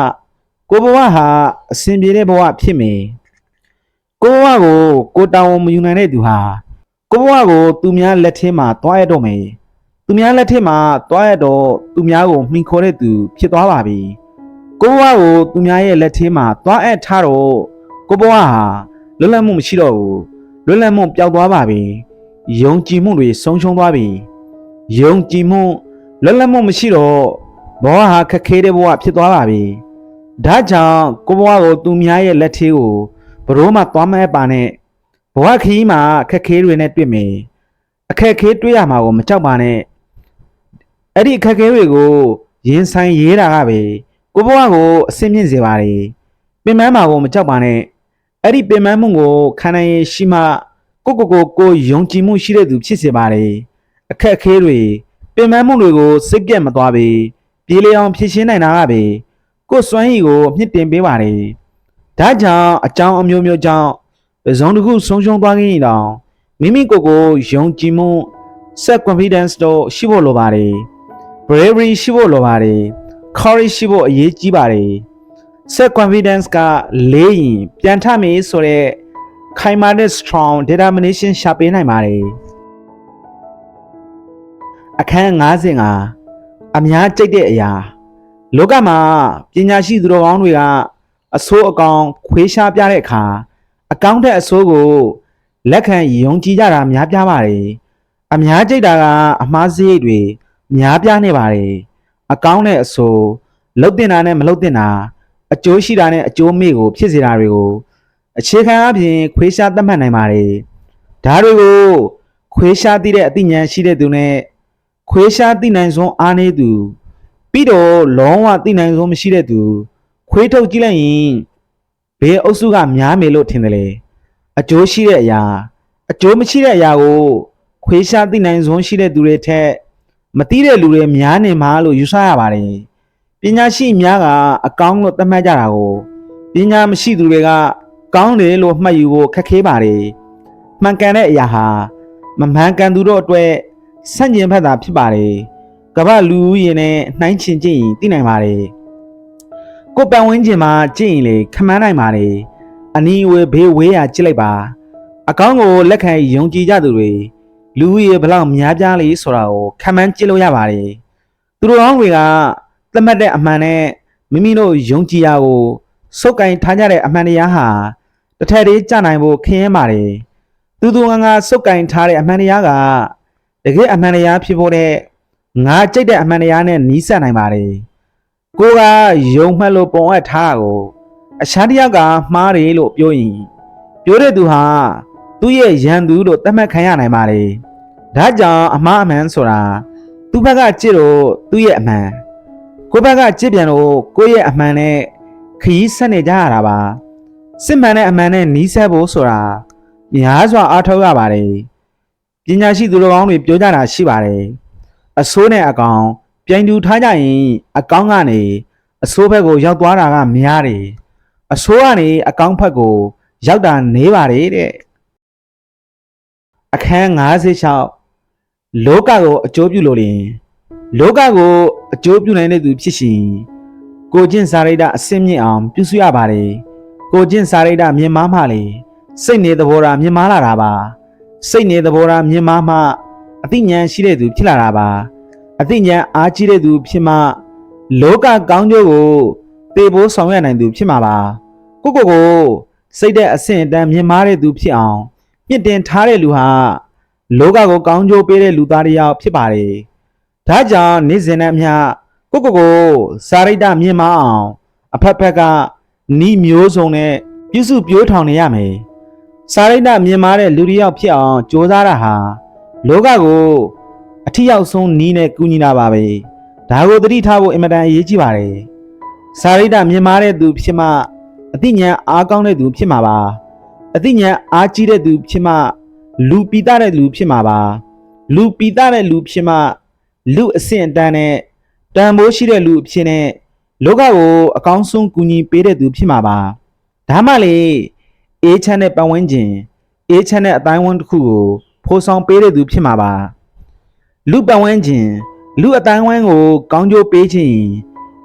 ကိုဘဝဟာအစဉ်ပြေတဲ့ဘဝဖြစ်မယ်ကိုဘဝကိုတာဝန်မယူနိုင်တဲ့သူဟာကိုဘဝကိုသူများလက်ထဲမှာတွားရတော့မယ်သူများလက်ထဲမှာတွားရတော့သူများကိုမှီခိုတဲ့သူဖြစ်သွားပါပြီကိုဘဝကိုသူများရဲ့လက်ထဲမှာတွားအပ်ထားတော့ကိုဘဝဟာလွတ်လပ်မှုမရှိတော့ဘူးလွတ်လပ်မှုပျောက်သွားပါပြီယုံကြည်မှုတွေဆုံးရှုံးသွားပြီယုံကြည်မှုလွတ်လပ်မှုမရှိတော့ဘဝဟာခက်ခဲတဲ့ဘဝဖြစ်သွားပါပြီဒါကြောင့်ကိုဘဝကိုသူများရဲ့လက်ထဲကိုဘရိုးမှသွားမအပ်ပါနဲ့ဘဝခရီးမှာခက်ခဲတွေနဲ့တွေ့မယ်အခက်ခဲတွေ့ရမှာကိုမကြောက်ပါနဲ့အဲ့ဒီအခက်ခဲတွေကိုရင်ဆိုင်ရေးတာကပဲကိုဘဝကိုအဆင်မြင့်စေပါတယ်ပင်ပန်းမှာကိုမကြောက်ပါနဲ့အဲ့ဒီပင်ပန်းမှုကိုခံနိုင်ရရှိမှကိုယုံကြည်မှုရှိတဲ့သူဖြစ်စေပါတယ်အခက်ခဲတွေပင်ပန်းမှုတွေကိုစိတ်ပြတ်မသွားပေပြေလည်အောင်ဖြည့်ရှင်းနိုင်တာကပဲကိုစွမ်းရည်ကိုမြင့်တင်ပေးပါတယ်ဒါကြောင့်အကြောင်းအမျိုးမျိုးကြောင့်ဇုံတစ်ခုဆုံးရှုံးသွားခဲ့ရင်တောင်မိမိကိုယုံကြည်မှု self confidence တို့ရှိဖို့လိုပါတယ် bravery ရှိဖို့လိုပါတယ် courage ရှိဖို့အရေးကြီးပါတယ် self confidence ကလေးရင်ပြန်ထမေးဆိုတဲ့ခိုင်မာတဲ့ strong determination ရှာပေးနိုင်ပါတယ်အခန်း55အများကြိတ်တဲ့အရာလောကမှာပညာရှိသူတော်ကောင်းတွေကအဆိုးအကောင်ခွေးရှားပြတဲ့အခါအကောင့်တဲ့အဆိုးကိုလက်ခံယုံကြည်ကြတာများပြားပါတယ်အများကြိတ်တာကအမှားစရိတ်တွေများပြားနေပါတယ်အကောင့်နဲ့အဆိုးလှုပ်တင်တာနဲ့မလှုပ်တင်တာအကျိုးရှိတာနဲ့အကျိုးမေ့ကိုဖြစ်စေတာတွေကိုအခြေခံအပြင်ခွေးရှားသတ်မှတ်နိုင်ပါတယ်ဒါတွေကိုခွေးရှားသိတဲ့အသိဉာဏ်ရှိတဲ့သူနဲ့ခွေးရှားသိနိုင်စွမ်းအားနည်းသူပြီးတော့လုံးဝသိနိုင်စွမ်းမရှိတဲ့သူခွေးထုတ်ကြည့်လိုက်ရင်ဘေးအုပ်စုကများမယ်လို့ထင်တယ်လေအကျိုးရှိတဲ့အရာအကျိုးမရှိတဲ့အရာကိုခွေးရှားသိနိုင်စွမ်းရှိတဲ့သူတွေထက်မသိတဲ့လူတွေများနေမှာလို့ယူဆရပါတယ်ပညာရှိများကအကောင်းလို့သတ်မှတ်ကြတာကိုပညာမရှိသူတွေကကောင်းတယ်လို့မှတ်ယူဖို့ခက်ခဲပါတယ်မှန်ကန်တဲ့အရာဟာမမှန်ကန်သူတို့အတွက်ဆန့်ကျင်ဘက်သာဖြစ်ပါတယ်ကမ္ဘာလူဦးရေနဲ့နှိုင်းချင်ကြည့်ရင်သိနိုင်ပါတယ်ကိုပတ်ဝန်းကျင်မှာကြည့်ရင်လေခမန်းနိုင်ပါတယ်အနီးဝေးဘေးဝေးရာကြည့်လိုက်ပါအကောင်းကိုလက်ခံယုံကြည်ကြသူတွေလူဦးရေဘလောက်များပြားလေဆိုတာကိုခမန်းကြည့်လို့ရပါတယ်သူတို့ကောင်းတွေကသတ်မှတ်တဲ့အမှန်နဲ့မိမိတို့ယုံကြည်ရာကိုစုပ်ကိုင်ထားကြတဲ့အမှန်တရားဟာတစ်ထက်တည်းကြနိုင်ဖို့ခင်းရဲပါတယ်သူငါစုပ်ကိုင်ထားတဲ့အမှန်တရားကတကယ်အမှန်တရားဖြစ်ဖို့တဲ့ငါကြိတ်တဲ့အမှန်တရားနဲ့နီးစပ်နိုင်ပါတယ်ကိုကယုံမှတ်လို့ပုံအပ်ထားတာကိုအခြားတစ်ယောက်ကမှားတယ်လို့ပြောရင်ပြောတဲ့သူဟာသူ့ရဲ့ရန်သူလို့သတ်မှတ်ခံရနိုင်ပါတယ်ဒါကြောင့်အမှားအမှန်ဆိုတာသူ့ဘက်ကကြည့်လို့သူ့ရဲ့အမှန်ကိုဘက်ကကြည့်ပြန်လို့ကိုယ့်ရဲ့အမှန်နဲ့ခရီးဆက်နေကြရတာပါစစ်မှန်တဲ့အမှန်နဲ့နီးစပ်ဖို့ဆိုတာများစွာအားထုတ်ရပါတယ်ပညာရှိသူတော်ကောင်းတွေပြောကြတာရှိပါတယ်အဆိုးနဲ့အကောင်ပြိုင်တူထားကြရင်အကောင်ကနေအဆိုးဘက်ကိုရောက်သွားတာကများတယ်အဆိုးကနေအကောင်ဘက်ကိုရောက်တာနေပါတယ်တဲ့အခန်း56လောကကိုအကျိုးပြုလို့ရင်လောကကိုအကျိုးပြုနိုင်တဲ့သူဖြစ်ရှင်ကိုကျင့်စာရိတ္တအစင်းမြင့်အောင်ပြုစုရပါတယ်ကိုကျင့်စာရိတ္တမြင့်မားမှလေစိတ်နေသဘောထားမြင့်မားလာတာပါစိတ်နေသဘောထားမြင့်မားမှအသိဉာဏ်ရှိတဲ့သူဖြစ်လာတာပါအသိဉာဏ်အားကြီးတဲ့သူဖြစ်မှလောကကောင်းကျိုးကိုတည်ဖို့ဆောင်ရွက်နိုင်သူဖြစ်မှာပါကိုစိတ်တဲ့အဆင့်အတန်းမြင့်မားတဲ့သူဖြစ်အောင်မြင့်တင်ထားတဲ့လူဟာလောကကိုကောင်းကျိုးပေးတဲ့လူသားတစ်ယောက်ဖြစ်ပါတယ်ဒါကြောင့်နေ့စဉ်နဲ့အမျှကိုစာရိတ္တမြင့်မားအောင်အဖက်ဖက်ကနီးမျိုးစုံနဲ့ပြုစုပြောထောင်နေရမယ်စာရိတ္တမြင့်မားတဲ့လူတစ်ယောက်ဖြစ်အောင်ကြိုးစားတာဟာလောကကိုအထီရောက်ဆုံးနီးနဲ့ကူညီတာပါပဲဒါကိုသတိထားဖို့အင်မတန်အရေးကြီးပါတယ်စာရိတ္တမြင့်မားတဲ့သူဖြစ်မှအသိဉာဏ်အားကောင်းတဲ့သူဖြစ်မှာပါအသိဉာဏ်အားကြီးတဲ့သူဖြစ်မှလူပိတတဲ့လူဖြစ်မှာပါလူပိတတဲ့လူဖြစ်မှလူအဆင့်အတန်းနဲ့တန်ဖိုးရှိတဲ့လူအဖြစ်နဲ့လောကကိုအကောင်းဆုံးကူညီပေးတဲ့သူဖြစ်မှာပါဒါမှလေအေးချမ်းတဲ့ပတ်ဝန်းကျင်အေးချမ်းတဲ့အတိုင်းအဝန်တစ်ခုကိုဖော်ဆောင်ပေးတဲ့သူဖြစ်မှာပါလူပတ်ဝန်းကျင်လူအတိုင်းအဝန်ကိုကောင်းကျိုးပေးခြင်း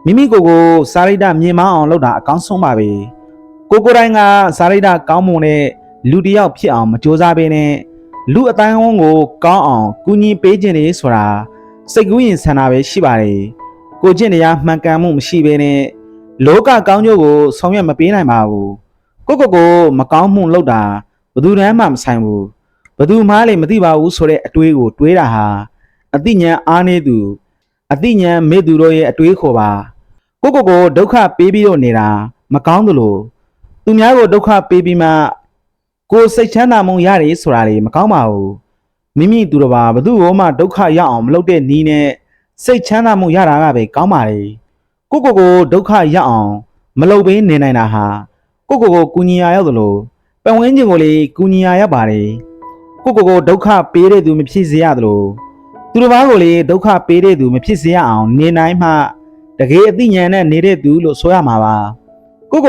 မိမိကိုယ်စာရိတ္တမြင့်မားအောင်လုပ်တာအကောင်းဆုံးပါပဲကိုတိုင်းကစာရိတ္တကောင်းမွန်တဲ့လူတစ်ယောက်ဖြစ်အောင်မကြိုးစားပေးနဲ့လူအတိုင်းအဝန်ကိုကောင်းအောင်ကူညီပေးခြင်းတွေဆိုတာစိတ်ကူးရင်ဆန္ဒပဲရှိပါတယ်ကိုကျင့်တရားမှန်ကန်မှုမရှိဘဲနဲ့လောကကောင်းကျိုးကိုဆောင်ရွက်မပေးနိုင်ပါဘူးကိုမကောင်းမှုလုပ်တာဘယ်သူတမ်းမှမဆိုင်ဘူးဘယ်သူမှလည်းမသိပါဘူးဆိုတဲ့အတွေးကိုတွေးတာဟာအသိဉာဏ်အားနည်းသူအသိဉာဏ်မေ့သူတို့ရဲ့အတွေးခေါ်ပါကိုဒုက္ခပေးပြီးတော့နေတာမကောင်းသလိုသူများကိုဒုက္ခပေးပြီးမှကိုစိတ်ချမ်းသာမှုရတယ်ဆိုတာလေမကောင်းပါဘူးမိမိသူတော်ဘာဘယ်သူ့ဘောမှဒုက္ခရောက်အောင်မလုပ်တဲ့နည်းနဲ့စိတ်ချမ်းသာမှုရတာကပဲကောင်းပါလေကိုဒုက္ခရောက်အောင်မလုပ်ဘဲနေနိုင်တာဟာကိုကူညီရရောက်သလိုပတ်ဝန်းကျင်ကိုလေကူညီရရောက်ပါတယ်ကိုဒုက္ခပေးတဲ့သူမဖြစ်စေရသလိုသူတစ်ပါးကိုလေဒုက္ခပေးတဲ့သူမဖြစ်စေရအောင်နေနိုင်မှတကယ်အသိဉာဏ်နဲ့နေတဲ့သူလို့ဆိုရမှာပါကို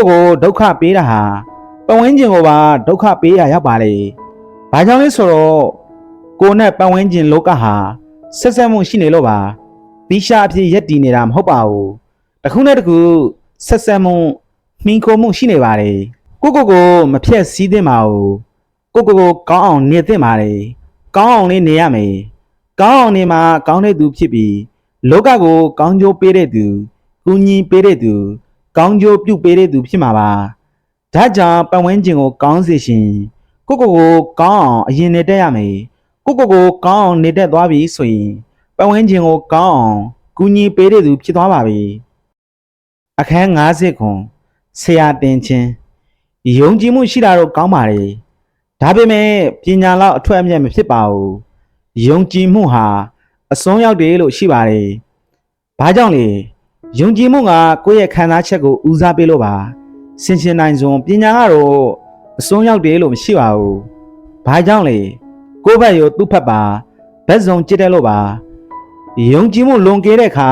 ဒုက္ခပေးတာဟာပတ်ဝန်းကျင်ကိုပါဒုက္ခပေးရရောက်ပါလေဘာကြောင့်လဲဆိုတော့ကိုနဲ့ပတ်ဝန်းကျင်လောကဟာဆက်ဆက်မှုရှိနေလို့ပါတိရှာအဖြစ်ရက်တည်နေတာမဟုတ်ပါဘူးတစ်ခုနဲ့တစ်ခုဆက်ဆက်မှု မှီခိုမှုရှိနေပါတယ်ကိုမဖြက်စီးသင့်ပါဘူးကိုကောင်းအောင်နေသင့်ပါတယ်ကောင်းအောင်လေးနေရမယ်ကောင်းအောင်နေမှာကောင်းတဲ့သူဖြစ်ပြီးလောကကိုကောင်းကျိုးပေးတဲ့သူကူညီပေးတဲ့သူကောင်းကျိုးပြုပေးတဲ့သူဖြစ်မှာပါဒါကြောင့်ပတ်ဝန်းကျင်ကိုကောင်းစေရှင်ကိုကောင်းအောင်အရင်နေတတ်ရမယ်ကိုကောင်းအောင်နေတတ်သွားပြီဆိုရင်ပတ်ဝန်းကျင်ကိုကောင်းအောင်ကူညီပေးတဲ့သူဖြစ်သွားပါပြီအခန်း50ခွန်ဆရာတင်ချင်းယုံကြည်မှုရှိတာတော့ကောင်းပါလေဒါပေမဲ့ပညာလောက်အထွတ်အမြတ်မဖြစ်ပါဘူးယုံကြည်မှုဟာအစွန်းရောက်တယ်လို့ရှိပါတယ်ဘာကြောင့်လဲယုံကြည်မှုကကိုယ့်ရဲ့ခံစားချက်ကိုဦးစားပေးလို့ပါစင်ရှင်နိုင်စွန်ပညာကတော့အစွန်းရောက်တယ်လို့မရှိပါဘူးဘာကြောင့်လဲကိုယ့်ဘက်ရောသူ့ဘက်ပါဘက်စုံကြည့်တယ်လို့ပါယုံကြည်မှုလွန်ကဲတဲ့အခါ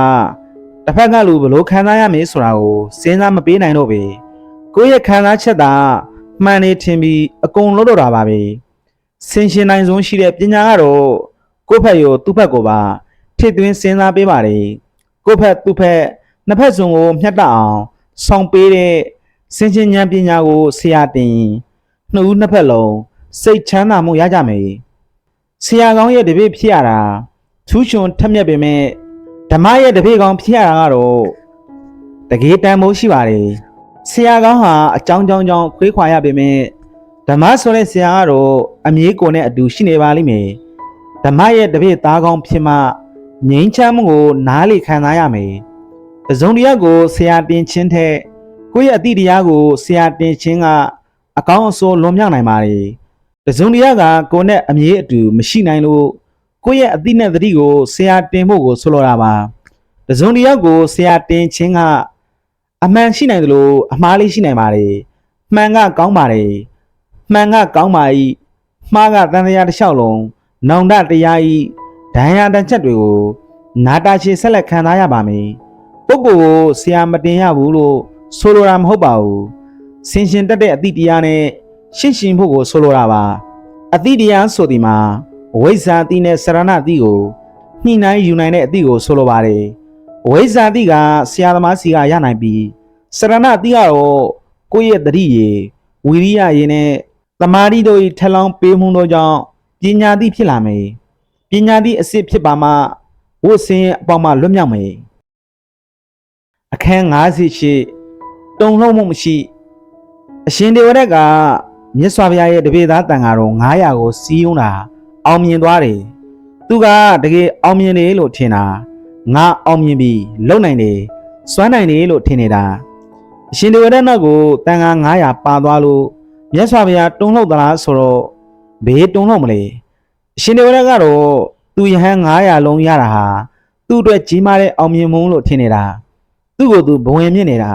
တစ်ဖက်ကလူဘလို့ခံစားရမယ်ဆိုတာကိုစဉ်းစားမပေးနိုင်တော့ပဲကိုယ့်ရဲ့ခံစားချက်သာမှန်နေထင်ပြီးအကုန်လုံးတော့တာပါပဲစင်ရှင်နိုင်စွန်ရှိတဲ့ပညာကတော့ကိုယ့်ဘက်ရောသူ့ဘက်ကိုပါထည့်သွင်းစဉ်းစားပေးပါတယ်ကိုယ့်ဘက်သူ့ဘက်နှစ်ဖက်စုံကိုမျှတအောင်ဆောင်ပေးတဲ့စင်ရှင်ဉာဏ်ပညာကိုဆရာတင်နှစ်ဦးနှစ်ဖက်လုံးစိတ်ချမ်းသာမှုရကြမယ်ဆရာကောင်းရဲ့တပည့်ဖြစ်ရတာထူးချွန်ထက်မြက်ပေမဲ့ဓမ္မရဲ့တပည့်ကောင်းဖြစ်ရတာကတော့တကယ်တန်ဖိုးရှိပါတယ်ဆရာကောင်းဟာအကြောင်းခွေးခွာရပေမဲ့ဓမ္မဆိုတဲ့ဆရာကတော့အမြဲကိုနဲ့အတူရှိနေပါလိမ့်မယ်ဓမ္မရဲ့တပည့်သားကောင်းဖြစ်မှငြိမ်းချမ်းမှုကိုနားလေခံစားရမယ်တစုံတယောက်ကိုဆရာတင်ချင်းတဲ့ကိုယ့်ရဲ့အတိတရားကိုဆရာတင်ချင်းကအကောင်းအဆိုးလွန်မြောက်နိုင်ပါတယ်တစုံတယောက်ကကိုယ်နဲ့အမြဲအတူမရှိနိုင်လို့ကိုယ့်ရဲ့အတိနဲ့သတိကိုဆရာတင်ဖို့ကိုဆိုလိုတာပါတစုံတယောက်ကိုဆရာတင်ချင်းကအမှန်ရှိနိုင်တယ်လို့အမှားလေးရှိနိုင်ပါတယ်မှန်ကကောင်းပါတယ်မှန်ကကောင်းပါ၏မှားကတန်တရားတစ်လျှောက်လုံးနောင်တတရား၏ဒဏ်ရာတန်ချက်တွေကိုနာတာရှည်ဆက်လက်ခံစားရပါမယ်ပုဂ္ဂိုလ်ကိုဆရာမတင်ရဘူးလို့ဆိုလိုတာမဟုတ်ပါဘူးဆင်ရှင်တက်တဲ့အတိတရားနဲ့ရှင်းရှင်းဖို့ကိုဆိုလိုတာပါအတိတရားဆိုဒီမှာဝိဇ္ဇာတိနဲ့စရဏတိကိုညှိနှိုင်းယူနိုင်တဲ့အတိကိုဆိုလိုပါတယ်ဝိဇ္ဇာတိကဆရာသမားစီကရနိုင်ပြီးစရဏတိကတော့ကိုယ့်ရဲ့တတိရေဝီရိယရေနဲ့သမာဓိတို့၏ထက်လောင်းပေးမှုတို့ကြောင့်ပညာတိဖြစ်လာမယ်ပညာတိအစစ်ဖြစ်ပါမှဝတ်ဆင်းအပေါင်းမှလွတ်မြောက်မယ်အခန်း58တုံ့လုံးမှုမရှိအရှင်ဒေဝရတ်ကမြတ်စွာဘုရားရဲ့တပည့်သားတန်ဃာတော်900ကိုစီးယုံတာအောင်မြင်သွားတယ်သူကတကယ်အောင်မြင်တယ်လို့ထင်တာငါအောင်မြင်ပြီလုံနိုင်တယ်စွမ်းနိုင်တယ်လို့ထင်နေတာအရှင်ဒေဝရတ်နောက်ကိုတန်ဃာ900ပါသွားလို့မြတ်စွာဘုရားတုံ့လောက်သလားဆိုတော့ဘေးတုံ့လောက်မလဲအရှင်ဒေဝရတ်ကတော့သူယဟန်900လုံးရတာဟာသူ့အတွက်ကြီးမားတဲ့အောင်မြင်မှုလို့ထင်နေတာသူ့ကိုယ်သူဘဝင်မြင့်နေတာ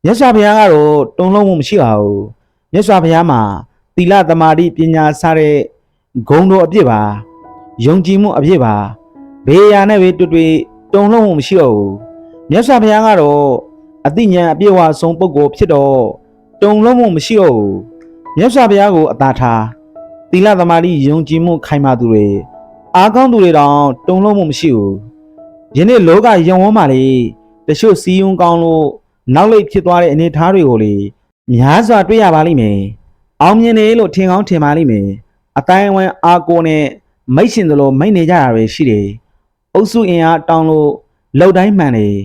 မြတ်စွာဘုရားကတော့တုံ့လုံးမှုမရှိပါဘူးမြတ်စွာဘုရားမှာသီလသမာဓိပညာစတဲ့ဂုဏ်တော်အပြည့်ပါယုံကြည်မှုအပြည့်ပါဘေးရာနဲ့ပဲတွေ့တုံ့လုံးမှုမရှိတော့ဘူးမြတ်စွာဘုရားကတော့အသိဉာဏ်အပြည့်ဝဆုံးပုဂ္ဂိုလ်ဖြစ်တော့တုံ့လုံးမှုမရှိတော့ဘူးမြတ်စွာဘုရားကိုအသာထားသီလသမာဓိယုံကြည်မှုခိုင်မာသူတွေအားကောင်းသူတွေတောင်တုံ့လုံးမှုမရှိဘူးယနေ့လောကယုံဝန်းပါလေတချို့စီယုံကောင်းလို့နောက်လိပ်ဖြစ်သွားတဲ့အနေအထားတွေကိုလေများစွာတွေ့ရပါလိမ့်မယ်အောင်မြင်တယ်လို့ထင်ကောင်းထင်ပါလိမ့်မယ်အတိုင်းအဝန်းအားကိုနဲ့မိတ်ရှင်သလိုမိတ်နေကြတာပဲရှိတယ်အုပ်စုအင်အားတောင်းလို့လောက်တိုင်းမှန်တယ်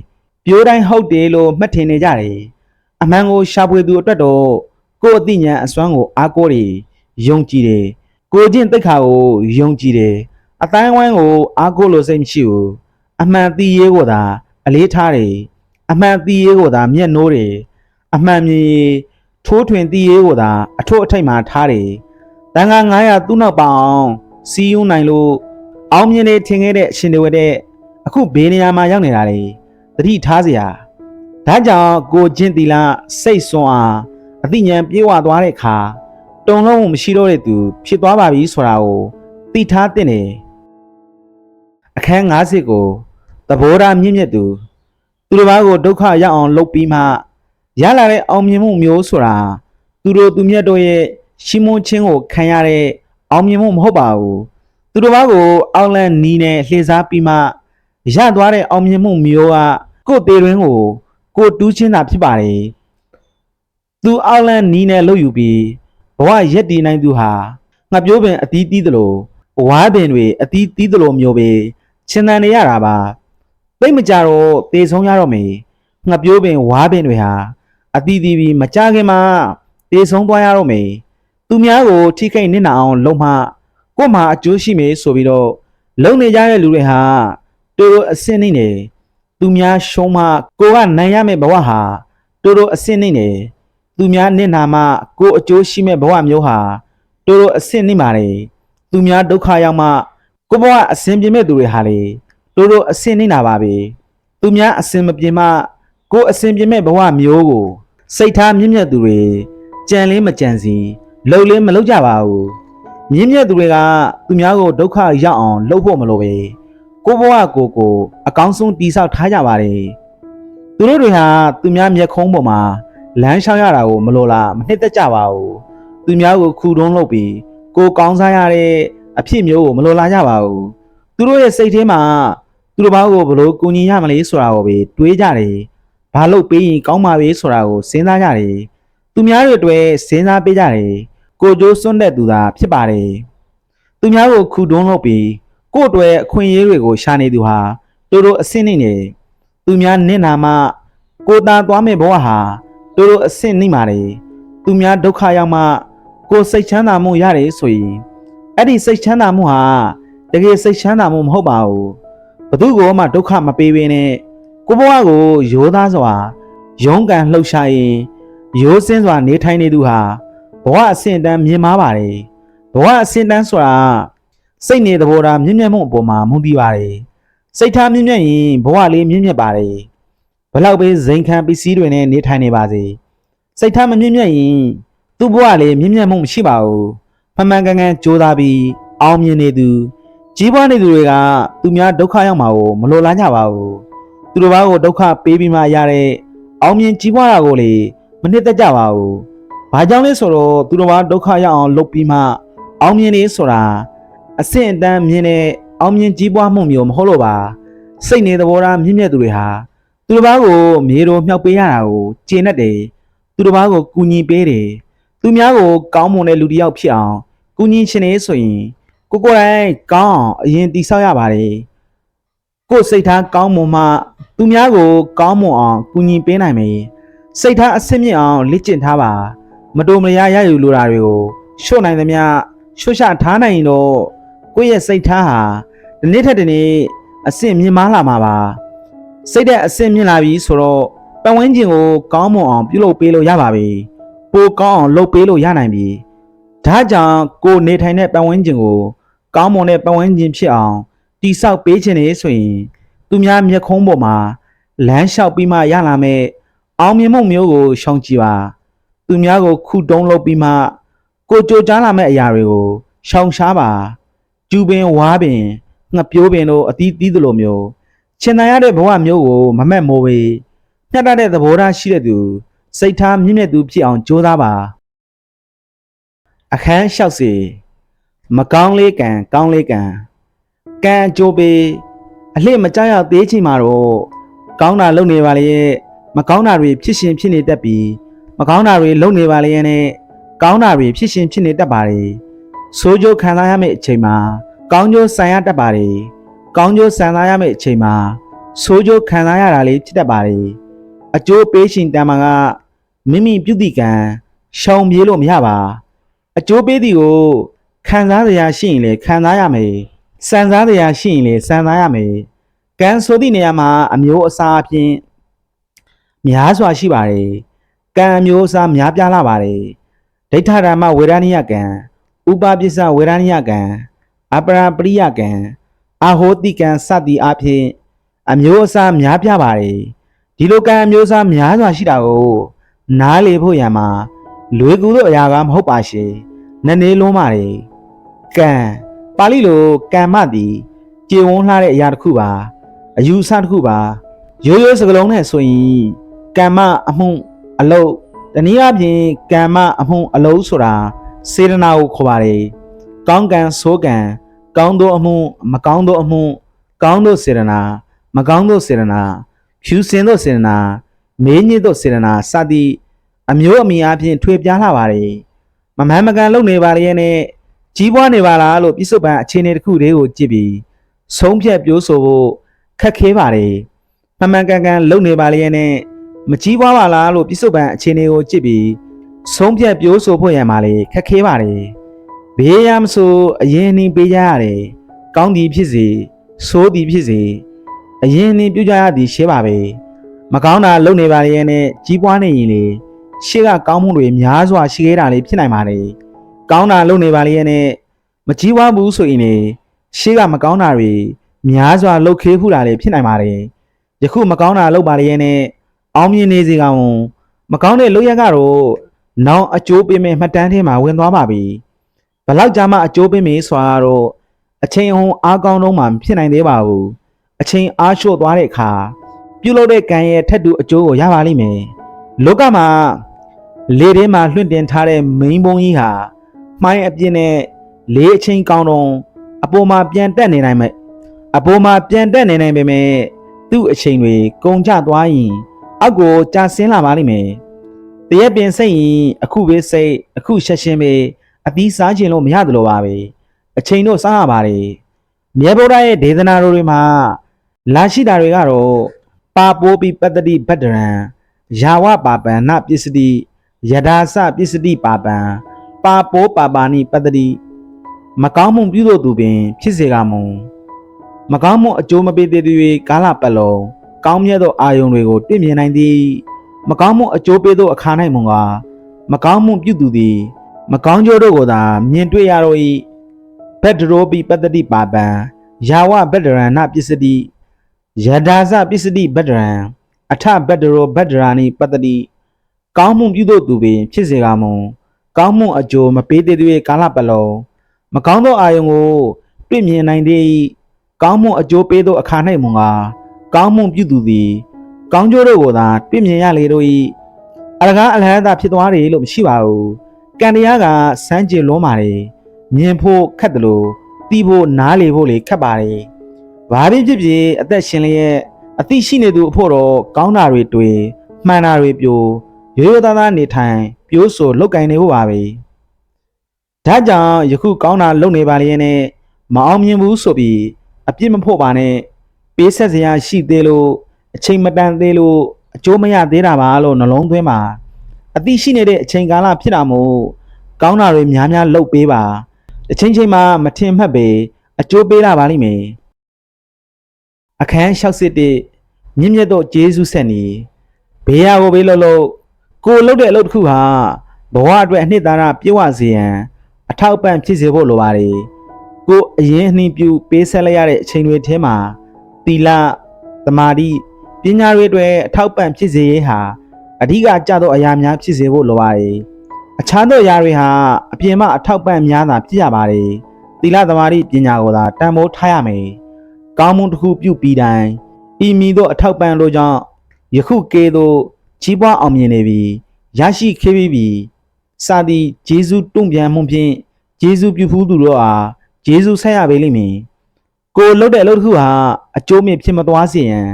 ပြိုးတိုင်းဟုတ်တယ်လို့မှတ်ထင်နေကြတယ်အမှန်ကိုရှာဖွေသူအတွက်တော့ကိုယ်အသိဉာဏ်အစွမ်းကိုအားကိုးတယ်ယုံကြည်တယ်ကိုယ်ချင်းသိက္ခာကိုယုံကြည်တယ်အတိုင်းအဝန်းကိုအားကိုးလို့စိတ်မရှိဘူးအမှန်သိရေးကိုသာအလေးထားတယ်အမှန်သိရေးကိုသာမျက်နှိုးတယ်အမှန်မြင်ထိုးထွင်သိရေးကိုသာအထွတ်အထိပ်မှာထားတယ်တန်ခါ900သူ့နောက်ပအောင်စီးယူနိုင်လို့အောင်မြင်နေထင်ခဲ့တဲ့အရှင်တွေတဲ့အခုဘေးနေရာမှာရောက်နေတာလေသတိထားစရာဒါကြောင့်ကိုချင်းတီလာစိတ်ဆွမ်းအားအသိဉာဏ်ပြေဝသွားတဲ့အခါတုံလုံးမှုမရှိတော့တဲ့သူဖြစ်သွားပါပြီဆိုတာကိုသိထားသင့်တယ်အခန်း50ကိုသဘောထားမြင့်မြတ်သူတစ်ပါးကိုဒုက္ခရောက်အောင်လုပ်ပြီးမှရလာတဲ့အောင်မြင်မှုမျိုးဆိုတာသူတို့သူမြတ်တို့ရဲ့ရှင်းမချင်းကိုခံရတဲ့အောင်မြင်မှုမဟုတ်ပါဘူးသူတို့ဘာကိုအောက်လန့်နီးနဲ့လှည့်စားပြီးမှရသွားတဲ့အောင်မြင်မှုမျိုးကကိုယ်သေးတွင်ကိုတူးချင်းတာဖြစ်ပါတယ် သူအောက်လန်းနီးနဲ့လှုပ်ယူပြီးဘဝရက်တည်နိုင်သူဟာငှက်ပြိုးပင်အသီးသီးသလိုဝါးပင်တွေအသီးသီးသလိုမျိုးပဲချင်တန်နေရတာပါသိမကြတော့တေဆုံးရတော့မေငှက်ပြိုးပင်ဝါးပင်တွေဟာအသီးသီးပြီးမကြခင်မှာတေဆုံးသွားရတော့မေသူများကိုထိခိုက်နစ်နာအောင်လုပ်မှကို့မှာအကျိုးရှိမေဆိုပြီးတော့လုံနေကြတဲ့လူတွေဟာတိုးတိုးအစင်းနေနေသူများရှုံးမှကိုကနိုင်ရမယ့်ဘဝဟာတိုးတိုးအစင်းနေနေသူများနစ်နာမှကိုအကျိုးရှိမဲ့ဘဝမျိုးဟာတိုးတိုးအစင်းနေပါတယ်သူများဒုက္ခရောက်မှကိုဘဝအစင်ပြေမဲ့သူတွေဟာလေတိုးတိုးအစင်းနေတာပါပဲသူများအစင်မပြေမှကိုအစင်ပြေမဲ့ဘဝမျိုးကိုစိတ်ထားမြင့်မြတ်သူတွေကြံလေးမကြံစီလှုပ်လေးမလှုပ်ကြပါဘူးမြင့်မြတ်သူတွေကသူများကိုဒုက္ခရောက်အောင်လှုပ်ဖို့မလိုပဲကိုဘဝကိုအကောင်းဆုံးတိဆောက်ထားကြပါတယ်သူတို့တွေဟာသူများမျက်ခုံးပေါ်မှာလမ်းလျှောက်ရတာကိုမလိုလားမနှစ်သက်ကြပါဘူးသူများကိုခုတုံးလုပ်ပြီးကိုကောင်းစားရတဲ့အဖြစ်မျိုးကိုမလိုလားကြပါဘူးသူတို့ရဲ့စိတ်ထဲမှာသူတို့ဘာကိုဘလို့ကူညီရမလဲဆိုတာကိုပဲတွေးကြတယ်ဘာလို့ပေးရင်ကောင်းမှာပဲဆိုတာကိုစဉ်းစားကြတယ်သူများတွေအတွက်စဉ်းစားပေးကြတယ်ကိုကြိုးစွန့်တဲ့သူသာဖြစ်ပါတယ်သူများကိုခုတုံးလုပ်ပြီးကို့အတွက်အခွင့်အရေးတွေကိုရှာနေသူဟာတိုးတိုးအဆင့်နေနေသူများနစ်နာမှကိုတာသွားမဲ့ဘဝဟာတိုးတိုးအဆင့်နေပါတယ်သူများဒုက္ခရောက်မှကိုစိတ်ချမ်းသာမှုရတယ်ဆိုရင်အဲ့ဒီစိတ်ချမ်းသာမှုဟာတကယ်စိတ်ချမ်းသာမှုမဟုတ်ပါဘူးဘသူကမှဒုက္ခမပေးဘဲနဲ့ကိုဘဝကိုရိုးသားစွာရုန်းကန်လှုပ်ရှားရင်ရိုးစင်းစွာနေထိုင်နေသူဟာဘဝအဆင့်တန်းမြင်မာပါတယ်ဘဝအဆင့်တန်းဆိုတာစိတ်နေသဘောထားမြင့်မြတ်မှုအပေါ်မှာမူတည်ပါတယ်စိတ်ထားမြင့်မြတ်ရင်ဘဝလေးမြင့်မြတ်ပါတယ်ဘလောက်ပဲဇိမ်ခံပစ္စည်းတွေနဲ့နေထိုင်နေပါစေစိတ်ထားမမြင့်မြတ်ရင်သူ့ဘဝလေးမြင့်မြတ်မှုမရှိပါဘူးမှန်မှန်ကန်ကန်ကြိုးစားပြီးအောင်မြင်နေသူကြီးပွားနေသူတွေကသူများဒုက္ခရောက်မှာကိုမလိုလားကြပါဘူးသူတို့ဘာကိုဒုက္ခပေးပြီးမှရတဲ့အောင်မြင်ကြီးပွားတာကိုလေမနှစ်သက်ကြပါဘူးဘာကြောင့်လဲဆိုတော့သူတို့ဘာဒုက္ခရောက်အောင်လုပ်ပြီးမှအောင်မြင်နေဆိုတာအဆင့်အတန်းမြင်တဲ့အောင်မြင်ကြီးပွားမှုမျိုးမဟုတ်လို့ပါစိတ်နေသဘောထားမြင့်မြတ်သူတွေဟာသူတို့ဘာကိုမြေတော်မြောက်ပေးရတာကိုကျေနပ်တယ်သူတို့ဘာကိုကူညီပေးတယ်သူများကိုကောင်းမွန်တဲ့လူတစ်ယောက်ဖြစ်အောင်ကူညီချင်နေဆိုရင်ကိုယ်တိုင်ကောင်းအောင်အရင်တည်ဆောက်ရပါတယ်ကိုယ်စိတ်ထားကောင်းမွန်မှသူများကိုကောင်းမွန်အောင်ကူညီပေးနိုင်မယ်စိတ်ထားအဆင့်မြင့်အောင်လေ့ကျင့်ထားပါမတော်မရာရယူလိုတာတွေကိုရှုတ်နိုင်သမျှရှုတ်ချထားနိုင်ရင်တော့ကိုယ့်ရဲ့စိတ်ထားဟာဒီနေ့ထက်ဒီနေ့အဆင့်မြင့်မားလာမှာပါစိတ်တဲ့အဆင့်မြင့်လာပြီဆိုတော့ပတ်ဝန်းကျင်ကိုကောင်းမွန်အောင်ပြုလုပ်ပေးလို့ရပါပြီပိုကောင်းအောင်လုပ်ပေးလို့ရနိုင်ပြီဒါကြောင့်ကိုနေထိုင်တဲ့ပတ်ဝန်းကျင်ကိုကောင်းမွန်တဲ့ပတ်ဝန်းကျင်ဖြစ်အောင်တိဆောက်ပေးခြင်းနေဆိုရင်သူများမျက်ခုံးပေါ်မှာလမ်းလျှောက်ပြီးမှရလာမဲ့အောင်မြင်မှုမျိုးကိုရှောင်ကြည်ပါသူများကိုခုတုံးလုပ်ပြီးမှကိုကြိုကြားလာမဲ့အရာတွေကိုရှောင်ရှားပါကျူပင်ဝါးပင်ငှက်ပြိုးပင်တို့အသီးသီးသလိုမျိုးချင်နိုင်ရတဲ့ဘဝမျိုးကိုမမက်မိုးပဲမျှတတဲ့သဘောထားရှိတဲ့သူစိတ်ထားမြင့်မြတ်သူဖြစ်အောင်ကြိုးစားပါအခန်းလျှောက်စီမကောင်းလေးကံကောင်းလေးကံကံကြိုးပေအလှမကြောက်ရောက်သေးချင်မှာတော့ကောင်းတာလုပ်နေပါလေမကောင်းတာတွေဖြစ်ရှင်ဖြစ်နေတတ်ပြီးမကောင်းတာတွေလုပ်နေပါလေနဲ့ကောင်းတာတွေဖြစ်ရှင်ဖြစ်နေတတ်ပါတယ်ဆိုးကျိုးခံစားရမယ့်အချိန်မှာကောင်းကျိုးဆံရတတ်ပါတယ်ကောင်းကျိုးဆံစားရမယ့်အချိန်မှာဆိုးကျိုးခံစားရတာလေးဖြစ်တတ်ပါတယ်အကျိုးပေးရှင်တန်မာကမိမိပြုသည့်ကံရှောင်ပြေးလို့မရပါအကျိုးပေးသည်ကိုခံစားရရှိရင်လည်းခံစားရမယ်စံစားရရှိရင်လည်းစံစားရမယ်ကံဆိုသည့်နေရာမှာအမျိုးအစားအပြင်များစွာရှိပါတယ်ကံအမျိုးအစားများပြားလာပါတယ်ဒိဋ္ဌဓမ္မဝေဒနိယကံဥပပစ္စဝေဒနိယကံအပရာပရိယကံအာဟောတိကံစသည်အဖြစ်အမျိုးအစားများပြားပါတယ်ဒီလိုကံအမျိုးအစားများစွာရှိတာကိုနားလေဖို့ရမှာလွေကူသောအရာကမဟုတ်ပါရှင်နည်းနည်းလုံးပါတယ်ကံပါဠိလိုကမ္မသည်ကျေဝန်းလှတဲ့အရာတစ်ခုပါအယူအဆတစ်ခုပါရိုးရိုးစကားလုံးနဲ့ဆိုရင်ကမ္မအမှုအလုပ်တနည်းအားဖြင့်ကမ္မအမှုအလုပ်ဆိုတာစေတနာကိုခေါ်ပါတယ်ကောင်းကံဆိုးကံကောင်းသောအမှုမကောင်းသောအမှုကောင်းသောစေတနာမကောင်းသောစေတနာဖြူစင်သောစေတနာမေးညစ်သောစေတနာစသည် အမျိုးအမည်အပြင်ထွေပြားလာပါတယ်မမှန်မကန်လုပ်နေပါရဲ့နဲ့ကြီးပွားနေပါလားလို့ပြစ္ဆုတ်ပန်အခြေအနေတစ်ခုတည်းကိုကြည့်ပြီးဆုံးဖြတ်ပြောဆိုဖို့ခက်ခဲပါတယ်မှန်မှန်ကန်ကန်လုပ်နေပါရဲ့နဲ့မကြီးပွားပါလားလို့ပြစ္ဆုတ်ပန်အခြေအနေကိုကြည့်ပြီးဆုံးဖြတ်ပြောဆိုဖို့ရန်ပါလေခက်ခဲပါတယ်ဘေးရမဆိုအရင်နှင်းပေးကြရတယ်ကောင်းသည်ဖြစ်စေဆိုးသည်ဖြစ်စေအရင်နှင်းပြုကြရသည်ရှဲပါပဲမကောင်းတာလုပ်နေပါရဲ့နဲ့ကြီးပွားနေရင်လေရှေ့ကကောင်းမှုတွေများစွာရှိခဲ့တာလေးဖြစ်နိုင်ပါတယ်ကောင်းတာလုပ်နေပါလေရဲ့နဲ့မကြီးပွားဘူးဆိုရင်လေရှေ့ကမကောင်းတာတွေများစွာလုပ်ခေးဖူးတာလေးဖြစ်နိုင်ပါတယ်ယခုမကောင်းတာလုပ်ပါလေရဲ့နဲ့အောင်မြင်နေစေကောင်မကောင်းတဲ့လုပ်ရက်ကတော့နောင်အကျိုးပေးမဲ့မှတ်တမ်းထဲမှာဝင်သွားပါပြီဘလောက်ကြာမှအကျိုးပေးမယ်ဆိုတာတော့အချိန်အဟုန်အားကောင်းတော့မှဖြစ်နိုင်သေးပါဘူးအချိန်အားလျှော့သွားတဲ့အခါပြုလုပ်တဲ့ကံရဲ့ထက်တူအကျိုးကိုရပါလိမ့်မယ်လောကမှာလေထဲမှာလွှင့်တင်ထားတဲ့မိန်းဘုံကြီးဟာမှိုင်းအပြင်းနဲ့လေအချိန်ကောင်းတော့အပေါ်မှာပြန်တက်နေနိုင်မယ်အပေါ်မှာပြန်တက်နေနိုင်ပေမဲ့သူ့အချိန်တွေကုန်ကျသွားရင်အောက်ကိုကျဆင်းလာပါလိမ့်မယ်တရက်ပင်စိတ်ရင်အခုပဲစိတ်အခုဆက်ရှင်ပဲအပြီးစားခြင်းလို့မရသလိုပါပဲအချိန်တော့စားရပါတယ်မြဲဗုဒ္ဓရဲ့ဒေသနာတော်တွေမှာလာရှိတာတွေကတော့ပါပိုးပြီးပတ္တိဗတ္တရံယာဝပါပံနပစ္စတိယဒါစပစ္စတိပါပံပါပိုးပါပါနိပတ္တိမကောင်းမှုပြုလို့သူပင်ဖြစ်စေကမူမကောင်းမှုအကျိုးမပေးသေးသည်ကာလပတ်လုံးကောင်းမြတ်သောအာယုန်တွေကိုတွေ့မြင်နိုင်သည်မကောင်းမှုအကျိုးပေးသောအခါ၌မူကားမကောင်းမှုပြုသူသည်မကောင်းကျိုးတို့ကိုသာမြင်တွေ့ရတော့၏ဘတ်ဒရောပိပတ္တိပါပံယာဝဗတ္တရဏပစ္စတိယဒါစပစ္စတိဗတ္တရံအထဗတ္တရောဗတ္တရာနိပတ္တိကောင်းမှုပြုသောသူပင်ဖြစ်စေကမူကောင်းမှုအကျိုးမပေးသေးသည်ကာလပတ်လုံးမကောင်းသောအာယုန်ကိုတွေ့မြင်နိုင်သည်ကောင်းမှုအကျိုးပေးသောအခါ၌မူကားကောင်းမှုပြုသူသည်ကောင်းကျိုးတို့ကိုသာတွေ့မြင်ရလေတို့၏အလကားအလဟံသာဖြစ်သွားတယ်လို့မရှိပါဘူးကံတရားကစမ်းကြယ်လွန်းပါတယ်မြင်ဖို့ခက်တယ်လို့သိဖို့နားလေဖို့လေခက်ပါတယ်ဘာဖြစ်ဖြစ်အသက်ရှင်လျက်အသိရှိနေသူအဖို့တော့ကောင်းတာတွေတွေ့မှန်တာတွေပြိုရိုးရိုးသားသားနေထိုင်ပြိုးဆိုလောက်ကင်နေဖို့ပါပဲဒါကြောင့်ယခုကောင်းတာလုပ်နေပါလေနဲ့မအောင်မြင်ဘူးဆိုပြီးအပြစ်မဖို့ပါနဲ့ပေးဆက်စရာရှိသေးလို့အချိန်မတန်သေးလို့အကျိုးမရသေးတာပါလို့နှလုံးသွင်းပါအသိရှိနေတဲ့အချိန်ကာလဖြစ်တာမို့ကောင်းတာတွေများများလုပ်ပေးပါတစ်ချိန်ချိန်မှာမထင်မှတ်ပဲအကျိုးပေးလာပါလိမ့်မယ်အခန်း61မြင့်မြတ်သောဂျေဇုဆက်နေဘေးရကိုဘေးလို့ကိုလှုပ်တဲ့အလုပ်တစ်ခုဟာဘဝအတွက်အနှစ်သာရပြည့်ဝစေရန်အထောက်ပံ့ဖြစ်စေဖို့လိုပါတယ်ကိုအရင်အနှင်းပြုပေးဆက်လိုက်ရတဲ့အချိန်တွေထဲမှာသီလသမာဓိပညာတွေအတွက်အထောက်ပံ့ဖြစ်စေရေးဟာအဓိကကျသောအရာများဖြစ်စေဖို့လိုပါတယ်အခြားသောအရာတွေဟာအပြင်မှအထောက်ပံ့များသာဖြစ်ရပါတယ်သီလသမာဓိပညာကိုသာတန်ဖိုးထားရမယ်ကောင်းမှုတစ်ခုပြုပြီးတိုင်းဤမည်သောအထောက်ပံ့တို့ကြောင့်ယခုကဲ့သို့ကြီးပွားအောင်မြင်နေပြီးရရှိခဲ့ပြီးစသည်ဂျေဇုတုံ့ပြန်မှုဖြင့်ဂျေဇုပြုဖူးသူတို့အားဂျေဇုဆက်ရပေလိမ့်မည်ကိုလှုပ်တဲ့အလုပ်တစ်ခုဟာအကျိုးမြင့်ဖြစ်မသွားစေရန်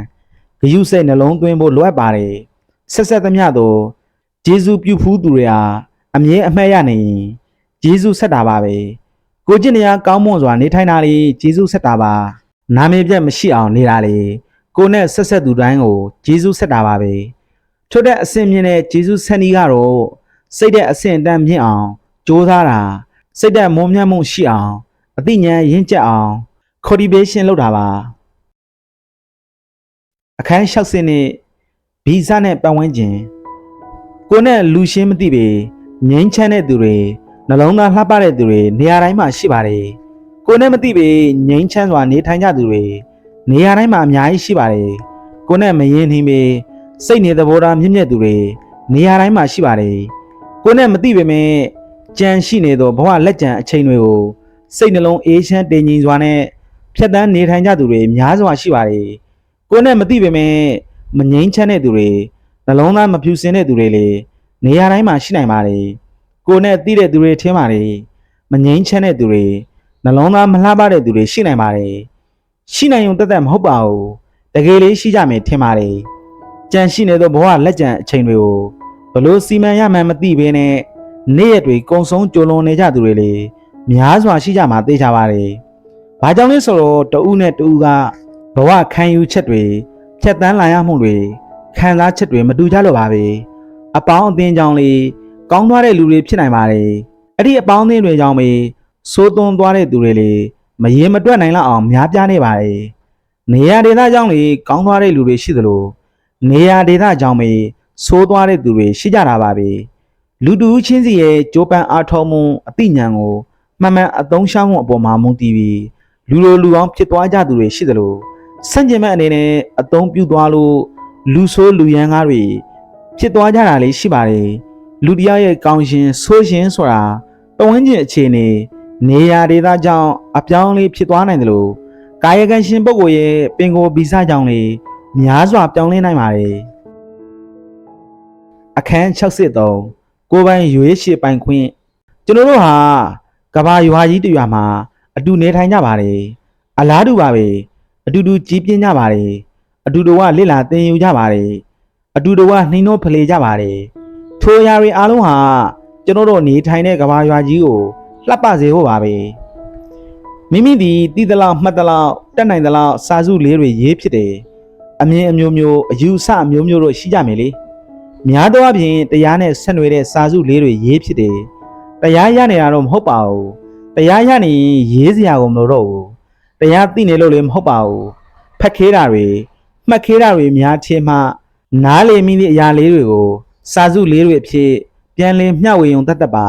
ဂရုစိတ်နှလုံးသွင်းဖို့လိုအပ်ပါတယ်ဆက်ဆက်သမျှသောဂျေဇုပြုဖူးသူတွေအားအမြဲအမှတ်ရနေရင်ဂျေဇုဆက်တာပါပဲကိုကျင့်တရားကောင်းမွန်စွာနေထိုင်တာလေဂျေဇုဆက်တာပါနာမည်ပြတ်မရှိအောင်နေတာလေကိုနဲ့ဆက်ဆက်သူတိုင်းကိုဂျေဇုဆက်တာပါပဲထို့တဲ့အဆင့်မြင့်တဲ့ဂျေဇုဆက်နီးကတော့စိတ်တဲ့အဆင့်အတန်းမြင့်အောင်ကြိုးစားတာစိတ်တဲ့မွန်မြတ်မှုရှိအောင်အသိဉာဏ်ရင့်ကျက်အောင် cultivation လုပ်တာပါအခန်း60နှစ်ဗီဇနဲ့ပတ်ဝန်းကျင်ကိုနဲ့လူရှင်းမသိပေငိမ့်ချမ်းတဲ့သူတွေနှလုံးသားလှပတဲ့သူတွေနေရာတိုင်းမှာရှိပါတယ်ကိုနဲ့မသိပေငိမ့်ချမ်းစွာနေထိုင်ကြသူတွေနေရာတိုင်းမှာအများကြီးရှိပါတယ်ကိုနဲ့မရင်နှင်းပေစိတ်နေသဘောထားမြင့်မြတ်သူတွေနေရာတိုင်းမှာရှိပါတယ်ကိုနဲ့မသိပေမဲ့ကြံရှိနေသောဘဝလက်ကြံအချိန်တွေကိုစိတ်နှလုံးအေးချမ်းတည်ငြိမ်စွာနဲ့ဖြတ်တန်းနေထိုင်ကြသူတွေများစွာရှိပါတယ်ကိုနဲ့မသိပေမဲ့မငြိမ်းချမ်းတဲ့သူတွေနှလုံးသားမဖြူစင်တဲ့သူတွေလေနေရာတိုင်းမှာရှိနိုင်ပါတယ်ကိုနဲ့သိတဲ့သူတွေထင်ပါတယ်မငြိမ်းချမ်းတဲ့သူတွေနှလုံးသားမလှပတဲ့သူတွေရှိနိုင်ပါတယ်ရှိနိုင်ုံတက်တက်မဟုတ်ပါဘူးတကယ်လေးရှိကြမယ်ထင်ပါတယ်ကြံရှိနေသောဘဝလက်ကြံအချိန်တွေကို ဘလို့စီမံရမှန်းမသိဘဲနဲ့နေ့ရက်တွေကုံဆုံးကြိုလွန်နေကြသူတွေလေများစွာရှိကြမှာသိကြပါတယ်။ဘာကြောင့်လဲဆိုတော့တဦးနဲ့တဦးကဘဝခံယူချက်တွေဖြတ်တန်းလာရမှုတွေခံစားချက်တွေမတူကြလို့ပါပဲ။အပေါင်းအသင်းကြောင့်လေကောင်းသွားတဲ့လူတွေဖြစ်နိုင်ပါတယ်။အဲ့ဒီအပေါင်းအသင်းတွေကြောင့်ပဲစိုးသွန်းသွားတဲ့သူတွေလေမရင်မတွက်နိုင်လောက်အောင်များပြားနေပါတယ်။နေရာဒေသကြောင့်လေကောင်းသွားတဲ့လူတွေရှိသလိုနေရာဒေသကြောင့်ပဲဆိုးသွားတဲ့သူတွေရှိကြတာပါပဲလူတူချင်းစီရဲ့ကြိုးပမ်းအားထုတ်မှုအသိဉာဏ်ကိုမှန်မှန်အသုံးချမှုအပေါ်မှာမူတည်ပြီးလူလိုလူအောင်ဖြစ်သွားကြသူတွေရှိသလိုစန့်ကျင်မဲ့အနေနဲ့အသုံးပြုသွားလို့လူဆိုးလူရန်ကားတွေဖြစ်သွားကြတာလေးရှိပါတယ်လူတရားရဲ့ကောင်းရှင်ဆိုးရှင်ဆိုတာပဝန်းကျင်အခြေအနေနေရာဒေသကြောင့်အပြောင်းလေးဖြစ်သွားနိုင်တယ်လို့ကာယကံရှင်ပုဂ္ဂိုလ်ရဲ့ပင်ကိုယ်ဗီဇကြောင့်လေများစွာပြောင်းလဲနိုင်ပါတယ်အခန်း63ကိုယ်ပိုင်ရွေးချယ်ပိုင်ခွင့်ကျွန်တော်တို့ဟာကဘာရွာကြီးတရွာမှာအတူနေထိုင်ကြပါတယ်အလားတူပါပဲအတူတူကြီးပြင်းကြပါတယ်အတူတူကလစ်လာသင်ယူကြပါတယ်အတူတူကနှိမ်နှိုးဖလှယ်ကြပါတယ်ထိုအရာတွေအားလုံးဟာကျွန်တော်တို့နေထိုင်တဲ့ကဘာရွာကြီးကိုလှပစေဖို့ပါပဲမိမိဒီတီးတလောက်မှတ်တလောက်တက်နိုင်တလောက်စာစုလေးတွေရေးဖြစ်တယ်အမြင်အမျိုးမျိုးအယူအဆအမျိုးမျိုးတို့ရှိကြမယ်လေများသောအားဖြင့်တရားနဲ့ဆက်နွယ်တဲ့စာစုလေးတွေရေးဖြစ်တယ်တရားရနေတာတော့မဟုတ်ပါဘူးတရားရနေရေးစရာကိုမလိုတော့ဘူးတရားသိနေလို့လည်းမဟုတ်ပါဘူးဖက်ခဲတာတွေမှတ်ခဲတာတွေများထင်မှနားလေမိသည့်အရာလေးတွေကိုစာစုလေးတွေအဖြစ်ပြန်လည်မျှဝေုံတတ်ပါ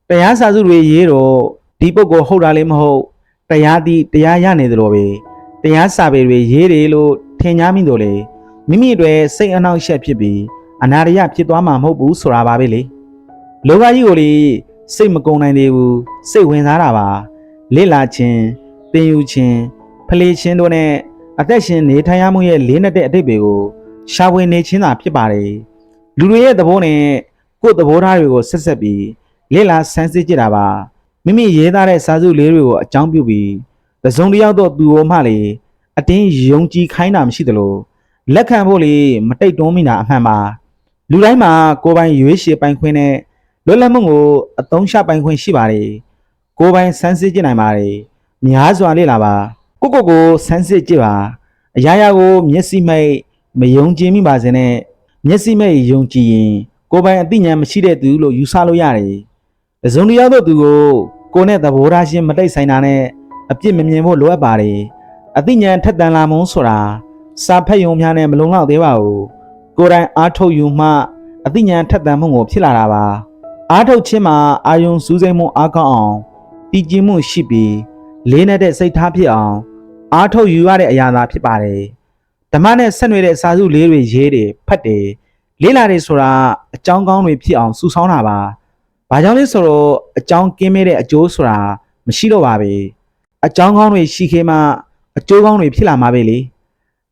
တရားစာစုတွေရေးတော့ဒီပုဂ္ဂိုလ်ဟုတ်တာလည်းမဟုတ်တရားသည်တရားရနေသလိုပဲတရားစာပေတွေရေးတယ်လို့ထင်များမိတော့လေမိမိအတွက်စိတ်အနှောက်အယှက်ဖြစ်ပြီးအနာရယဖြစ်သွားမှာမဟုတ်ဘူးဆိုတာပါပဲလေလောကကြီးကိုလေစိတ်မကုန်နိုင်သေးဘူးစိတ်ဝင်စားတာပါလစ်လာခြင်းသင်ယူခြင်းဖလှယ်ခြင်းတို့နဲ့အသက်ရှင်နေထိုင်ရမှုရဲ့လေးနက်တဲ့အတိတ်တွေကိုရှာဖွေနေခြင်းသာဖြစ်ပါတယ်လူတွေရဲ့သဘောနဲ့ကိုယ်သဘောထားတွေကိုဆက်ဆက်ပြီးလစ်လာဆန်းစစ်ကြတာပါမိမိရေးသားတဲ့စာစုလေးတွေကိုအကြောင်းပြုပြီးတစုံတစ်ယောက်တော့သူ့ကိုမှလေအတင်းယုံကြည်ခိုင်းတာမရှိသလိုလက်ခံဖို့လေမတိတ်တွန်းမိတာအမှန်ပါလူတိုင်းမှာကိုယ်ပိုင်ရွေးချယ်ပိုင်ခွင့်နဲ့လွတ်လပ်မှုကိုအသုံးချပိုင်ခွင့်ရှိပါတယ်ကိုယ်ပိုင်စမ်းစစ်ကြည့်နိုင်ပါတယ်များစွာလေ့လာပါကိုစမ်းစစ်ကြည့်ပါအရာရာကိုမျက်စိမိတ်မယုံကြည်မိပါစေနဲ့မျက်စိမိတ်ယုံကြည်ရင်ကိုယ်ပိုင်အသိဉာဏ်မရှိတဲ့သူလို့ယူဆလို့ရတယ်တစုံတစ်ယောက်သောသူကိုယ်နဲ့သဘောထားချင်းမတိတ်ဆိုင်တာနဲ့အပြစ်မမြင်ဖို့လိုအပ်ပါတယ်အသိဉာဏ်ထက်သန်လာမှုဆိုတာစာဖတ်ယုံများနဲ့မလုံလောက်သေးပါဘူးကိုယ်တိုင်အားထုတ်ယူမှအသိဉာဏ်ထက်သန်မှုကိုဖြစ်လာတာပါအားထုတ်ခြင်းမှာအာယုံစူးစိမ်မှုအားကောင်းအောင်တည်ကြည်မှုရှိပြီးလေးနက်တဲ့စိတ်ထားဖြစ်အောင်အားထုတ်ယူရတဲ့အရာသာဖြစ်ပါတယ်ဓမ္မနဲ့ဆက်နွယ်တဲ့စာစုလေးတွေရေးတယ်ဖတ်တယ်လေးလာတယ်ဆိုတာအကြောင်းကောင်းတွေဖြစ်အောင်စုဆောင်းတာပါဘာကြောင့်လဲဆိုတော့အကြောင်းကင်းမဲ့တဲ့အကျိုးဆိုတာမရှိတော့ပါပဲအကြောင်းကောင်းတွေရှိခေမှအကျိုးကောင်းတွေဖြစ်လာမှာပဲလေ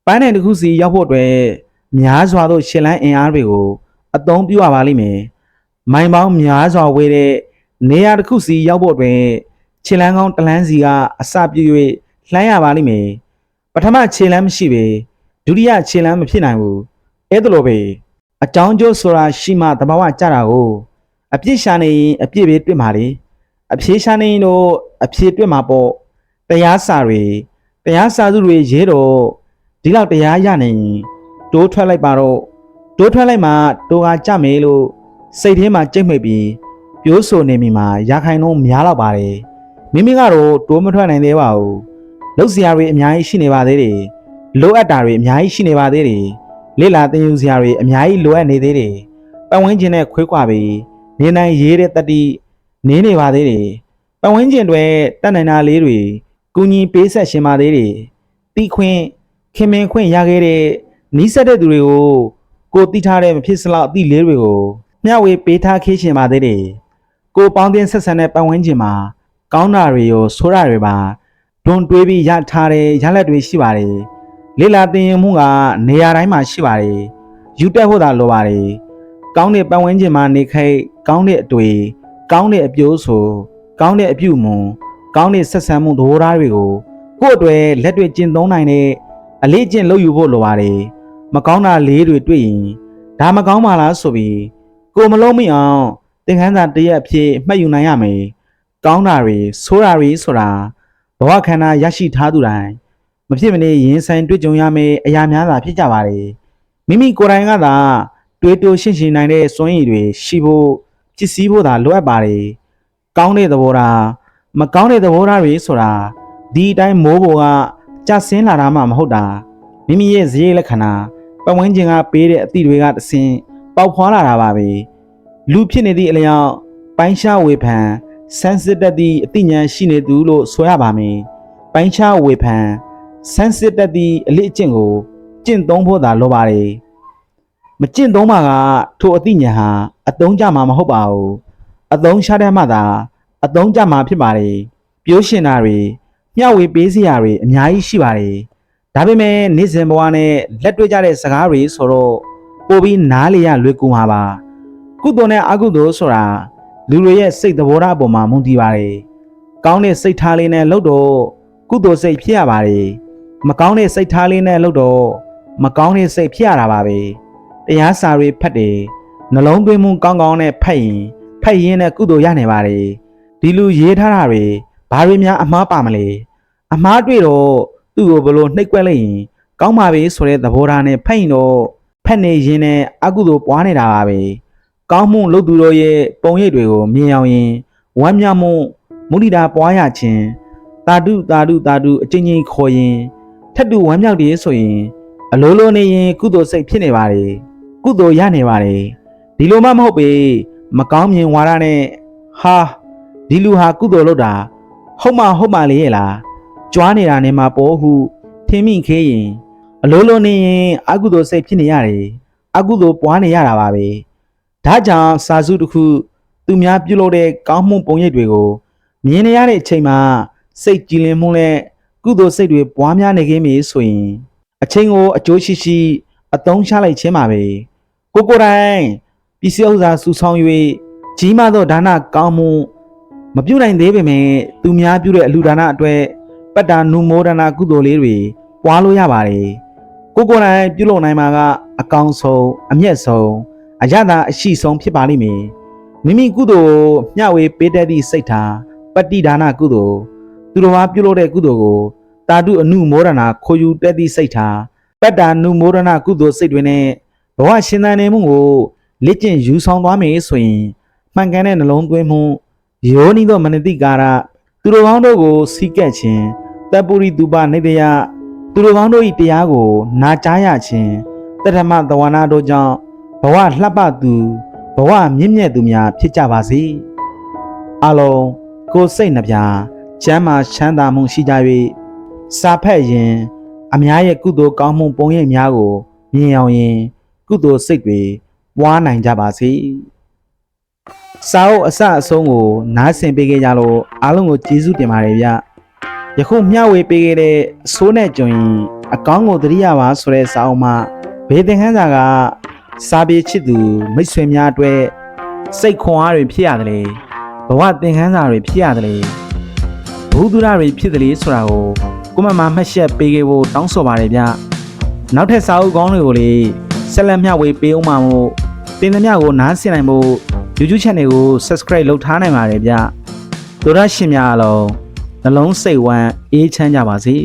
ပန်းတဲ့တစ်ခုစီရောက်ဖို့အတွက်များစွာသောရှင်လန်းအင်အားတွေကိုအသုံးပြုရပါလိမ့်မယ်မိုင်ပေါင်းများစွာဝေးတဲ့နေရာတစ်ခုစီရောက်ဖို့အတွက်ခြေလမ်းကောင်းတလန်းစီကအစပြု၍လှမ်းရပါလိမ့်မယ်ပထမခြေလမ်းမရှိပဲဒုတိယခြေလမ်းမဖြစ်နိုင်ဘူးအဲ့ဒါလိုပဲအကြောင်းကျိုးဆိုတာရှိမှတဘာဝကြတာကိုအပြစ်ရှာနေရင်အပြစ်ပဲတွေ့မှာလေအဖြေရှာနေရင်တော့အဖြေတွေ့မှာပေါ့တရားစာစုတွေရေးတော့ဒီလောက်တရားရနေရင်တိုးထွက်လိုက်ပါတော့တိုးထွက်လိုက်မှတိုးကကြမယ်လို့စိတ်ထဲမှာကြိတ်မိတ်ပြီးပြောဆိုနေမိမှာရာခိုင်နှုန်းများတော့ပါတယ်မိမိကတော့တိုးမထွက်နိုင်သေးပါဘူးလုပ်စရာတွေအများကြီးရှိနေပါသေးတယ်လိုအပ်တာတွေအများကြီးရှိနေပါသေးတယ်လေ့လာသင်ယူစရာတွေအများကြီးလိုအပ်နေသေးတယ်ပတ်ဝန်းကျင်နဲ့ခွေးခွာပြီးနေနိုင်ရေးတဲ့တတိနေပါသေးတယ်ပတ်ဝန်းကျင်တွေတတ်နိုင်တာလေးတွေကူညီပေးဆက်ရှင်ပါသေးတယ်တီးခွင့်ခင်မင်ခွင့်ရခဲ့တဲ့နီးစပ်တဲ့သူတွေကိုကိုတီးထားတဲ့မဖြစ်စလောက်အသည့်လေးတွေကိုမျှဝေပေးထားခေးရှင်ပါသေးတယ်ကိုပေါင်းတင်ဆက်ဆံတဲ့ပတ်ဝန်းကျင်မှာကောင်းတာတွေရောဆိုးတာတွေပါတွန်းတွေးပြီးရထားတဲ့ရလက်တွေရှိပါတယ်လေလာတင်ရင်မှုကနေရာတိုင်းမှာရှိပါတယ်ယူတက်ဖို့သာလိုပါတယ်ကောင်းတဲ့ပတ်ဝန်းကျင်မှာနေခိုက်ကောင်းတဲ့အတွေ့ကောင်းတဲ့အပြိုးဆိုကောင်းတဲ့အပြုမွန်ကောင်းတဲ့ဆက်ဆံမှုသဘောထားတွေကိုကိုယ့်အတွက်လက်တွေ့ကျင့်သုံးနိုင်တဲ့အလေးကျင့်လုပ်ယူဖို့လိုပါတယ်မကောင်းတာလေးတွေတွေ့ရင်ဒါမကောင်းပါလားဆိုပြီး ကိုမလုံးမိအောင်သင်ခန်းစာတစ်ရက်အဖြစ်မှတ်ယူနိုင်ရမယ်ကောင်းတာတွေဆိုးတာတွေဆိုတာဘဝခန္ဓာရရှိထားသူတိုင်းမဖြစ်မနေရင်ဆိုင်တွေ့ကြုံရမယ်အရာများသာဖြစ်ကြပါတယ်မိမိကိုယ်တိုင်ကသာတွေးတိုးရှင်းရှင်းနိုင်တဲ့စွမ်းရည်တွေရှိဖို့ဖြစ်စည်းဖို့သာလိုအပ်ပါတယ်ကောင်းတဲ့သဘောထားမကောင်းတဲ့သဘောထားတွေဆိုတာဒီအတိုင်းမိုးပေါ်ကကျဆင်းလာတာမှမဟုတ်တာမိမိရဲ့ဇယိလက္ခဏာပတ်ဝန်းကျင်ကပေးတဲ့အသည့်တွေကတဆင်းပေါက်ဖွာလာတာပါပဲလူဖြစ်နေသည့်အလျောက်ပိုင်းခြားဝေဖန်ဆန်းစစ်တတ်သည့်အသိဉာဏ်ရှိနေသူလို့ဆိုရပါမယ်ပိုင်းခြားဝေဖန်ဆန်းစစ်တတ်သည့်အလေးအကျင့်ကိုကျင့်သုံးဖို့သာလိုပါတယ်မကျင့်သုံးပါကထိုအသိဉာဏ်ဟာအသုံးကျမှာမဟုတ်ပါဘူးအသုံးချတဲ့မှသာအသုံးကျမှာဖြစ်ပါတယ်ပြိုးရှင်တာတွေမျှဝေပေးစရာတွေအများကြီးရှိပါတယ်ဒါပေမဲ့နေ့စဉ်ဘဝနဲ့လက်တွေ့ကြတဲ့စကားတွေဆိုတော့ပိုပြီးနားလေရလွယ်ကူမှာပါကုသိုလ်နဲ့အကုသိုလ်ဆိုတာလူတွေရဲ့စိတ်သဘောထားအပေါ်မှာမူတည်ပါတယ်ကောင်းတဲ့စိတ်ထားလေးနဲ့လုပ်တော့ကုသိုလ်စိတ်ဖြစ်ရပါတယ်မကောင်းတဲ့စိတ်ထားလေးနဲ့လုပ်တော့မကောင်းတဲ့စိတ်ဖြစ်ရတာပါပဲတရားစာတွေဖတ်တယ်နှလုံးသွင်းမှုကောင်းကောင်းနဲ့ဖတ်ရင်နဲ့ကုသိုလ်ရနိုင်ပါတယ်ဒီလူရေးထားတာတွေဘာတွေများအမှားပါမလဲအမှားတွေ့တော့သူ့ကိုဘလို့နှိပ်ကွက်လိုက်ရင်ကောင်းပါပြီဆိုတဲ့သဘောထားနဲ့ဖတ်ရင်တော့ဖတ်နေရင်နဲ့အကုသိုလ်ပွားနေတာပါပဲကောင်းမှုလုပ်သူတို့ရဲ့ပုံရိပ်တွေကိုမြင်အောင်ရင်ဝမ်းမြောက်မှုမုဒိတာပွားရခြင်းတာတုအကျဉ်းချင်းခေါ်ရင်ထက်တူဝမ်းမြောက်တယ်ဆိုရင်အလိုလိုနေရင်ကုသိုလ်စိတ်ဖြစ်နေပါတယ်ကုသိုလ်ရနေပါတယ်ဒီလိုမှမဟုတ်ပေမကောင်းမြင်ဝါဒနဲ့ဟာဒီလူဟာကုသိုလ်လုပ်တာဟုတ်မှလေရဲ့လားကြွားနေတာနဲ့မှပေါ်ဟုထင်မိခေးရင်အလိုလိုနေရင်အကုသိုလ်စိတ်ဖြစ်နေရတယ်အကုသိုလ်ပွားနေရတာပါပဲဒါကြောင့်စာစုတစ်ခုသူများပြုလုပ်တဲ့ကောင်းမှုပုံရိပ်တွေကိုမြင်နေရတဲ့အချိန်မှာစိတ်ကြည်လင်မှုနဲ့ကုသိုလ်စိတ်တွေပွားများနေခြင်းမျိုးဆိုရင်အချိန်ကိုအကျိုးရှိအသုံးချလိုက်ခြင်းပါပဲကိုယ်တိုင်ပစ္စည်းဥစ္စာစုဆောင်း၍ကြီးမားသောဒါနကောင်းမှုမပြုနိုင်သေးပေမဲ့သူများပြုတဲ့အလှူဒါနအတွက်ပတ္တာနုမောဒနာကုသိုလ်လေးတွေပွားလို့ရပါတယ်ကိုယ်တိုင်ပြုလုပ်နိုင်မှာကအကောင်းဆုံးအမျက်ဆုံးအရသာအရှိဆုံးဖြစ်ပါလိမ့်မယ်မိမိကုသိုလ်မျှဝေပေးတတ်သည့်စိတ်ထားပတ္တိဒါနကုသိုလ်သူတော်ဘာပြုလုပ်တဲ့ကုသိုလ်ကိုတာတုအနုမောဒနာခေါ်ယူတတ်သည့်စိတ်ထားပတ္တာနုမောဒနာကုသိုလ်စိတ်တွေနဲ့ဘဝရှင်သန်နေမှုကိုလက်ကျင့်ယူဆောင်သွားမယ်ဆိုရင်မှန်ကန်တဲ့နှလုံးသွင်းမှုယောနိသောမနတိကာရသူတော်ကောင်းတို့ကိုစီးကပ်ခြင်းတပ်ပုရိတုပနေတယသူတော်ကောင်းတို့၏တရားကိုနာကြားရခြင်းတထမသဝနာတို့ကြောင့်ဘဝလှပသူဘဝမြင့်မြတ်သူများဖြစ်ကြပါစေအလုံးကိုယ်စိတ်နှပြချမ်းသာချမ်းသာမှုရှိကြ၍စာဖက်ရင်အများရဲ့ကုသိုလ်ကောင်းမှုပုံရိပ်များကိုမြင်အောင်ရင်ကုသိုလ်စိတ်တွေပွားနိုင်ကြပါစေစာအုပ်အစအဆုံးကိုနားဆင်ပေးခဲ့ကြလို့အားလုံးကိုကျေးဇူးတင်ပါတယ်ဗျယခုမျှဝေပေးခဲ့တဲ့အဆိုးနဲ့ကြုံရင်အကောင်းကိုသတိရပါဆိုတဲ့စာအုပ်မှာဘေးသင်ခန်းစာကစာပေချစ်သူမိတ်ဆွေများအတွက်စိတ်ခွန်အားတွေဖြစ်ရတယ်လေဘဝသင်ခန်းစာတွေဖြစ်ရတယ်လေဘုဒ္ဓရာတွေဖြစ်တယ်လေဆိုတာကိုကိုမမမှတ်ချက်ပေးခဲ့ဖို့တောင်းဆိုပါတယ်ဗျနောက်ထပ်စာအုပ်ကောင်းတွေကိုလေဆက်လက်မျှဝေပေးအောင်ပါမို့တင်သမျှကိုနားဆင်နိုင်ဖို့ YouTube channel ကို subscribe လုပ်ထားနိုင်ပါတယ်ဗျတို့ရရှင်များအလုံးနှလုံးစိတ်ဝမ်းအေးချမ်းကြပါစေ